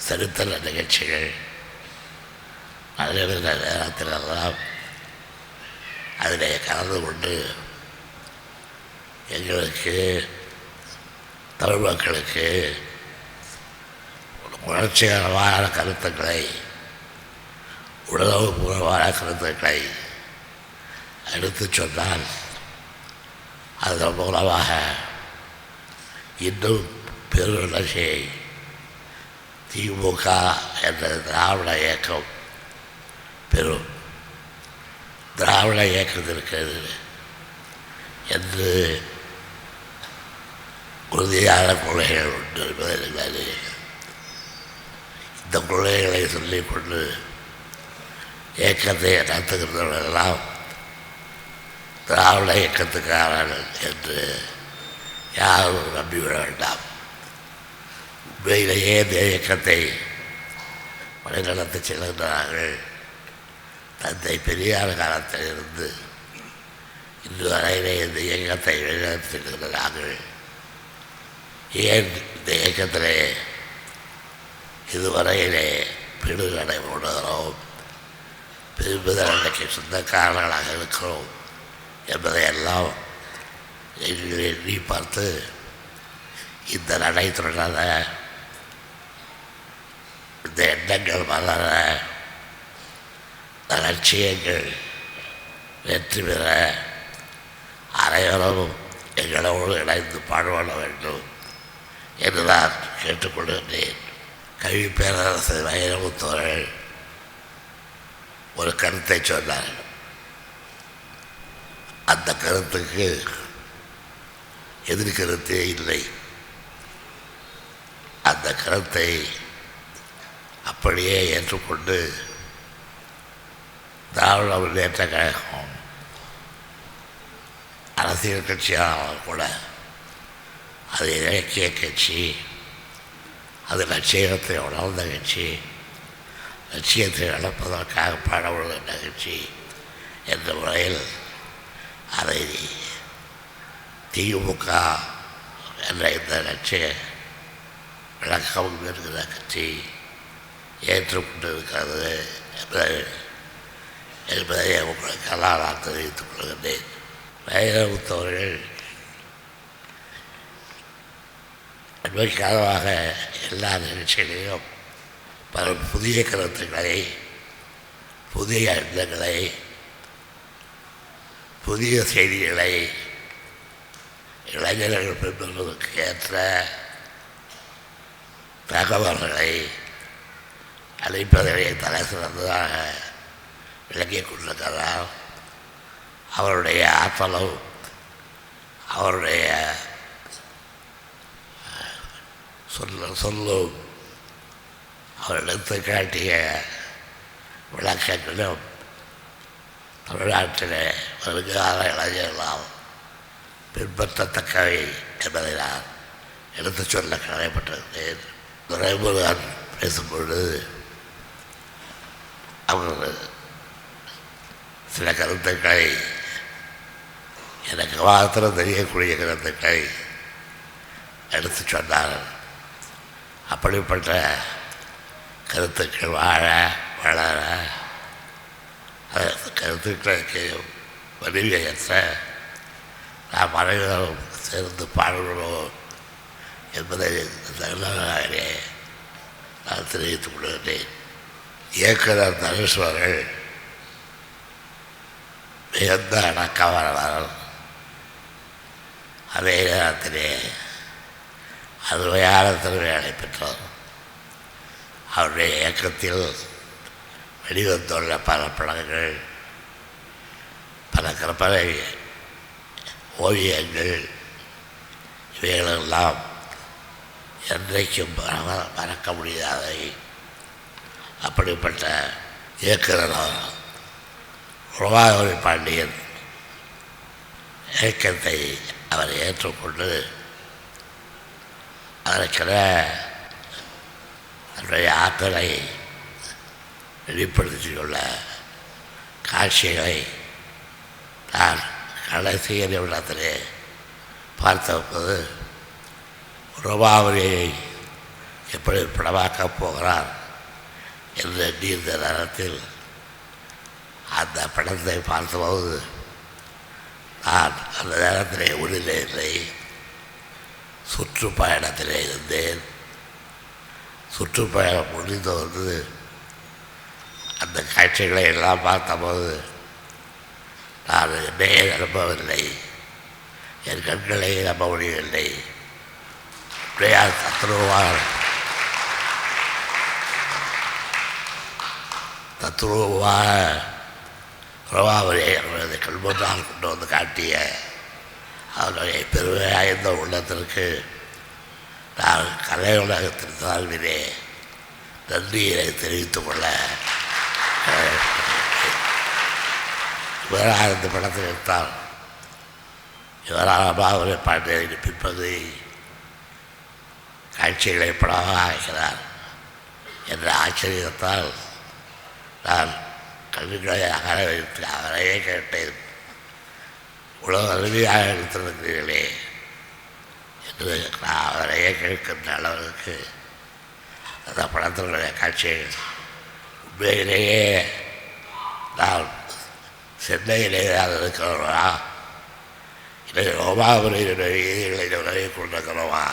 சரித்திர நிகழ்ச்சிகள் நடைபெறுகிற நேரத்திலெல்லாம் அதிலே கலந்து கொண்டு எங்களுக்கு தமிழ் மக்களுக்கு உணர்ச்சிகரமான கருத்துக்களை, உணர்வுபூர்வமான கருத்துக்களை எடுத்து சொன்னால் அதன் மூலமாக இன்னும் பெருவளர்ச்சியை திமுக என்ற திராவிட இயக்கம் பெறும். திராவிட இயக்கத்திற்கு என்று உறுதியான கொள்கைகள் உண்டு என்பதை இந்த கொள்கைகளை சொல்லிக்கொண்டு இயக்கத்தை நடத்துகிறவர்களெல்லாம் திராவிட இயக்கத்துக்காரர்கள் என்று யாரும் நம்பிவிட வேண்டாம். உண்மையிலேயே இந்த இயக்கத்தை வழிநடத்தி செல்கின்றார்கள். தந்தை பெரியார் காலத்திலிருந்து இன்று வரையிலே இந்த இயக்கத்தை வழிநடத்தி செல்கின்றார்கள். ஏன் இந்த இயக்கத்திலே இதுவரையிலே பிடுநடை போடுகிறோம், பெருமிதற்கு சொந்தக்காரர்களாக இருக்கிறோம் என்பதையெல்லாம் எண்ணி பார்த்து இந்த நடை தொடர, இந்த எண்ணங்கள் மலர, லட்சியங்கள் வெற்றி பெற அனைவரும் எங்களோடு இணைந்து பாடுபட வேண்டும் என்று நான் கேட்டுக்கொள்கின்றேன். கவி பேரரசர் வைரமுத்தவர்கள் ஒரு கருத்தை சொன்னார். அந்த கருத்துக்கு எதிர்கருத்தே இல்லை. அந்த கருத்தை அப்படியே ஏற்றுக்கொண்டு திராவிட முன்னேற்ற கழகம் அரசியல் கட்சியாக கூட அது இலக்கிய கட்சி, அது லட்சியத்தை உணர்ந்த கட்சி, லட்சியத்தை வளர்ப்பதற்காக பாடுபடுகின்ற கட்சி என்ற முறையில் அதை திமுக என்ற இந்த லட்சிய விளக்கம் இருக்கிற கட்சி ஏற்றுக்கொண்டிருக்கிறது என்பதை உங்களுக்கெல்லாம் நான் தெரிவித்துக் கொள்கின்றேன். வைரமுத்தவர்கள் அண்மைக்காலமாக எல்லா நிகழ்ச்சிகளையும் பல புதிய கருத்துக்களை, புதிய எண்ணங்களை, புதிய செய்திகளை இளைஞர்கள் பின்பற்றுவதற்கு ஏற்ற தகவல்களை அளிப்பதை தலை சிறந்ததாக விளங்கிக் கொண்டிருக்கிறார். அவருடைய ஆற்றலும் அவருடைய சொல்லும் அவர் எடுத்து காட்டிய விளக்கங்களும் தமிழ்நாட்டிலே வருங்கால இளைஞர்களால் பின்பற்றத்தக்கவை என்பதை நான் எடுத்து சொல்ல கடமைப்பட்டிருந்தேன். துரைமுருகன் பேசும்பொழுது அவர் சில கருத்துக்களை, எனக்கு மாத்திரம் தெரியக்கூடிய கருத்துக்களை எடுத்து சொன்னார். அப்படிப்பட்ட கருத்துக்கள் வாழ வளர, கருத்துக்களுக்கு வலிமையற்ற நாம் அனைவரும் சேர்ந்து பாடுகிறோம் என்பதை நல்ல நான் தெரிவித்துக் கொள்கிறேன். இயக்குனர் தனுஷ்வர்கள் மிகுந்த அடக்கமானவர். அதே நேரத்திலே அருமையான திறமைகளை பெற்றோர். அவருடைய இயக்கத்தில் வெளிவந்துள்ள பல படங்கள், பல கற்பனை ஓவியங்கள், இவைகளெல்லாம் என்றைக்கும் மறக்க முடியாதை. அப்படிப்பட்ட இயக்குனர் ரோமாபுரி பாண்டியன் இயக்கத்தை அவர் ஏற்றுக்கொண்டு அதற்கென தன்னுடைய ஆற்றலை வெளிப்படுத்திக் கொள்ள காட்சிகளை நான் கடைசி நிமிடத்திலே பார்த்தபோது ரோமாபுரியை எப்படி படமாக்கப் போகிறார் என்று நீண்ட நேரத்தில் அந்த படத்தை பார்த்தபோது நான் அந்த நேரத்திலே உடனே இல்லை, சுற்றுப்பயணத்திலே இருந்தேன். சுற்றுப்பயணம் முடிந்து வந்து அந்த காட்சிகளை எல்லாம் பார்த்தபோது நான் என்னையே நம்பவில்லை, என் கண்களை நம்ப முடியவில்லை. அப்படியே தத்துருவமாக ரோமாபுரியை அவரது கல்முன்னால் கொண்டு வந்து காட்டிய அவருடைய பெருமை வாய்ந்த உள்ளத்திற்கு நான் கலை உலகத்தின் சார்பிலே நன்றியை தெரிவித்துக் கொள்ள இவராக இந்த படத்தில் எடுத்தால் இவரால் பாகுபலி பாண்டியனை பிற்பகுதி காட்சிகளை படமாக ஆக்கிறார் என்ற ஆச்சரியத்தால் நான் கல்விகளை அகர வைத்து அவரையே கேட்டேன். இவ்வளவு அருமையாக எடுத்திருக்கிறீர்களே என்று நான் அவரையே கேட்கின்ற அளவுக்கு அந்த படத்தினுடைய காட்சிகள் உண்மையிலேயே நான் சென்னையிலே தான் இருக்கிறோமா இல்லை ரோமாபுரியினுடைய வீதிகளை உலகை கொண்டிருக்கிறோமா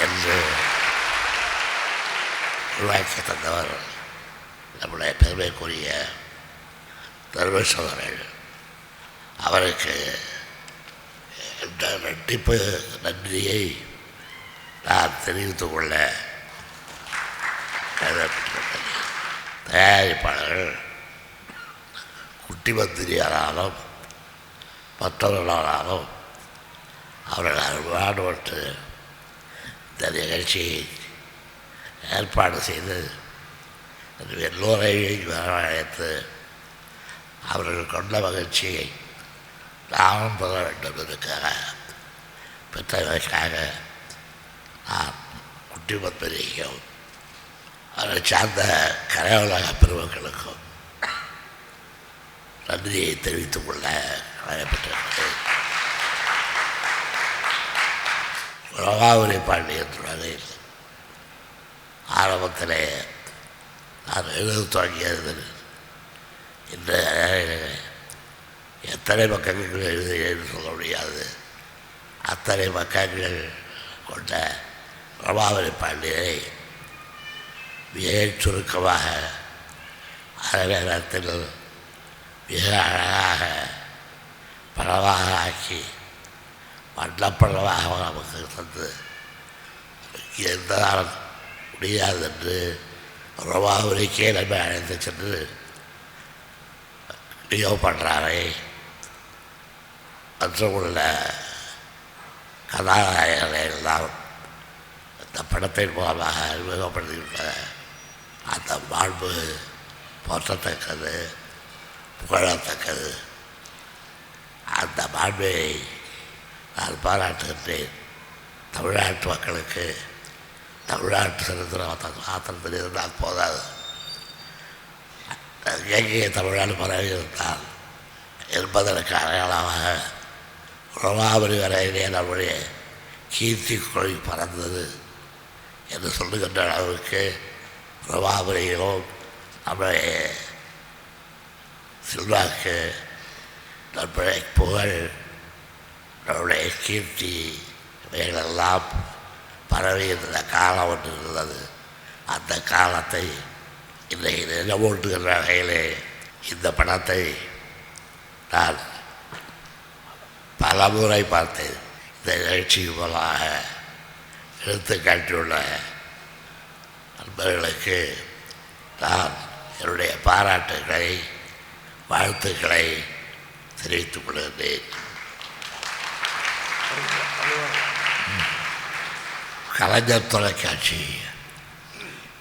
என்று உருவாக்கி தந்தவர் நம்முடைய பெருமைக்குரிய தர்மேஸ்வரர்கள். அவருக்கு இந்த ரெட்டிப்பு நன்றியை நான் தெரிவித்துக் கொள்ள தயாரிப்பாளர்கள் குட்டி மந்திரியாராலும் மற்றவர்களாலும் அவர்கள் அருள்பாடுபட்டு இந்த நிகழ்ச்சியை ஏற்பாடு செய்து எல்லோரையும் வரவழைத்து அவர்கள் கொண்ட மகிழ்ச்சியை நாமும் பெற வேண்டும் இருக்காக பெற்றதற்காக நான் குட்டி மந்திரிக்கும் அவரை சார்ந்த கலையுலக பெருமக்களுக்கும் நன்றியை தெரிவித்துக் கொள்ள கடமைப்பட்டிருக்கிறேன். ரோமாபுரி பாண்டியன் வகையில் ஆரம்பத்திலே நான் எழுத தொடங்கியது இந்த எத்தனை பக்கங்கள் எழுதுகிறேன்னு சொல்ல முடியாது. அத்தனை பக்கங்கள் கொண்ட ரோமாபுரி பாண்டியனை மிக சுருக்கமாக அரை நேரத்தில் மிக அழகாக படமாக ஆக்கி வண்ணப்படமாக நமக்கு தந்து எந்த நாளும் முடியாது என்று ரோமாபுரிக்கே நம்ம அழைத்து சென்று நியோ பண்ணுறாரை மற்றும் உள்ள கதாநாயகர்களை எல்லாம் இந்த படத்தின் மூலமாக அறிமுகப்படுத்தியுள்ள அந்த மாண்பு போற்றத்தக்கது, புகழத்தக்கது. அந்த மாண்பை நான் பாராட்டுகின்றேன். தமிழ்நாட்டு மக்களுக்கு தமிழ்நாட்டு சரித்திரம் மாத்திரத்தில் இருந்தால் போதாது, எங்கே தமிழ்நாடு பரவி இருந்தால் என்பதற்கு அடையாளமாக ரோமாபுரி வரையிலே நம்முடைய கீர்த்தி கொடி பறந்தது என்று சொல்லுகின்ற அளவுக்கு ரோமாபுரியிலும் நம்முடைய செல்வாக்கு, நம்முடைய புகழ், நம்முடைய கீர்த்தி இவைகளெல்லாம் பரவி இருந்த காலம் ஒன்று இருந்தது. அந்த காலத்தை இன்றைக்கு நினைவூட்டுகின்ற வகையிலே இந்த படத்தை நான் பல முறை பார்த்தேன். இந்த நிகழ்ச்சி மூலமாக எடுத்து காட்டியுள்ள நண்பர்களுக்கு நான் என்னுடைய பாராட்டுகளை, வாழ்த்துக்களை தெரிவித்துக் கொள்கின்றேன். கலைஞர் தொலைக்காட்சி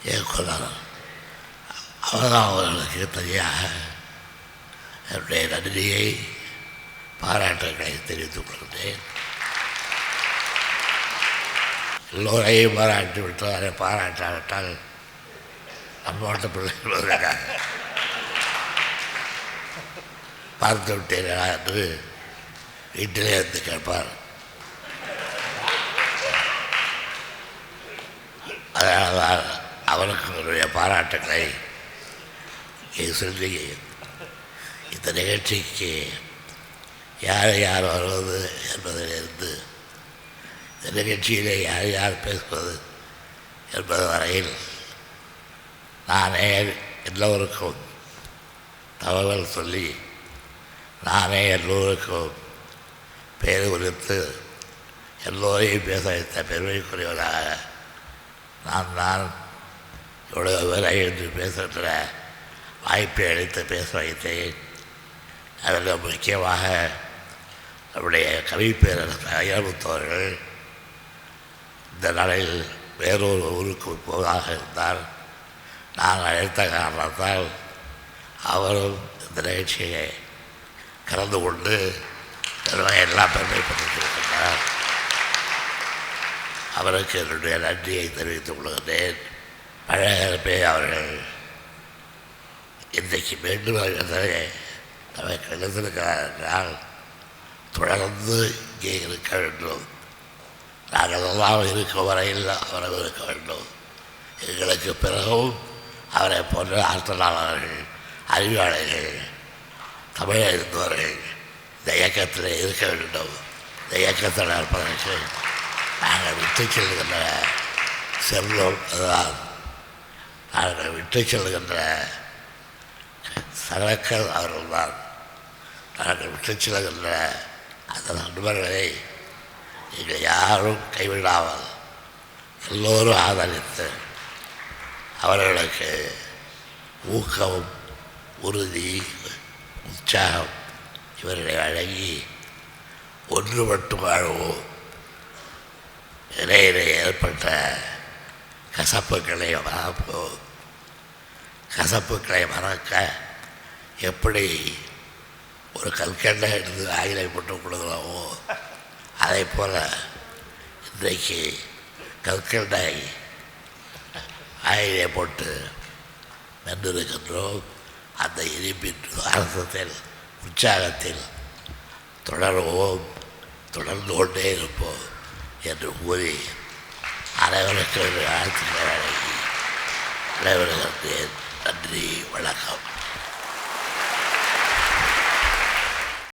இயக்குனர் அவர்களுக்கு தனியாக என்னுடைய நன்றியை, பாராட்டுகளை தெரிவித்துக் கொள்கிறேன். எல்லோரையும் பாராட்டி விட்டு அதை பாராட்டாவிட்டால் நம்மோட்ட பிள்ளைகளுக்காக பார்த்து விட்டீர்களா என்று வீட்டிலே இருந்து கேட்பார். அதனால் அவருக்கு என்னுடைய பாராட்டுகளை சொல்லி இந்த நிகழ்ச்சிக்கு யார் யார் வருவது என்பதிலிருந்து இந்த நிகழ்ச்சியிலே யார் யார் பேசுவது என்பது வரையில் நானே எல்லோருக்கும் தகவல் சொல்லி நானே எல்லோருக்கும் பேர் குறித்து எல்லோரையும் பேச வைத்த பெருமைக்குரியவராக நான் இவ்வளவு பேரை என்று பேசுகின்ற வாய்ப்பை அளித்து பேச வைத்தேன். அதில் முக்கியமாக நம்முடைய கவிப்பேரரசர் ஐயமுத்தவர்கள் இந்த நாளில் வேறொரு ஊருக்கு போவதாக இருந்தால் நான் அழைத்த காரணத்தால் அவரும் இந்த நிகழ்ச்சியை கலந்து கொண்டு எல்லாம் பெருமைப்பட்டிருக்கிறார். அவருக்கு என்னுடைய நன்றியை தெரிவித்துக் கொள்கிறேன். பழகப்பே அவர்கள் இன்றைக்கு மீண்டும் நமக்கு எழுந்திருக்கிறார் என்றால் தொடர்ந்து இங்கே இருக்க வேண்டும். நாங்கள் எல்லாம் இருக்கும் வரையில் அவர்கள் இருக்க வேண்டும். எங்களுக்கு பிறகும் அவரை போன்ற ஆற்றலாளர்கள், அறிவாளர்கள், தமிழ் இருந்தவர்கள் இந்த இயக்கத்தில் இருக்க வேண்டும். இந்த இயக்கத்தில் இருப்பதற்கு நாங்கள் விட்டு செல்கின்ற செல்வம் அதுதான். நாங்கள் விட்டு செல்கின்ற சரக்கர் அவர்கள்தான். நாங்கள் விட்டு செல்கின்ற அந்த நண்பர்களை நீங்கள் யாரும் கைவிடாமல் எல்லோரும் ஆதரித்து அவர்களுக்கு ஊக்கம், உறுதி, உற்சாகம் இவர்களை வழங்கி ஒன்றுபட்டு வாழ்வோம். இடையிலே ஏற்பட்ட கசப்புக்களை மறப்போம். கசப்புக்களை மறக்க எப்படி ஒரு கல்கண்டை எடுத்து ஆயிலை போட்டு கொடுக்குறோமோ அதை போல் இன்றைக்கு கல்கண்டை ஆயிலை போட்டு வென்றிருக்கின்றோம். அந்த இனிப்பின் அரசத்தில் உற்சாகத்தில் தொடருவோம், தொடர்ந்து கொண்டே இருப்போம் என்று கூறி அனைவருக்கு வாழ்த்துக்களை வழங்கி விடைபெறுகின்றேன். நன்றி, வணக்கம்.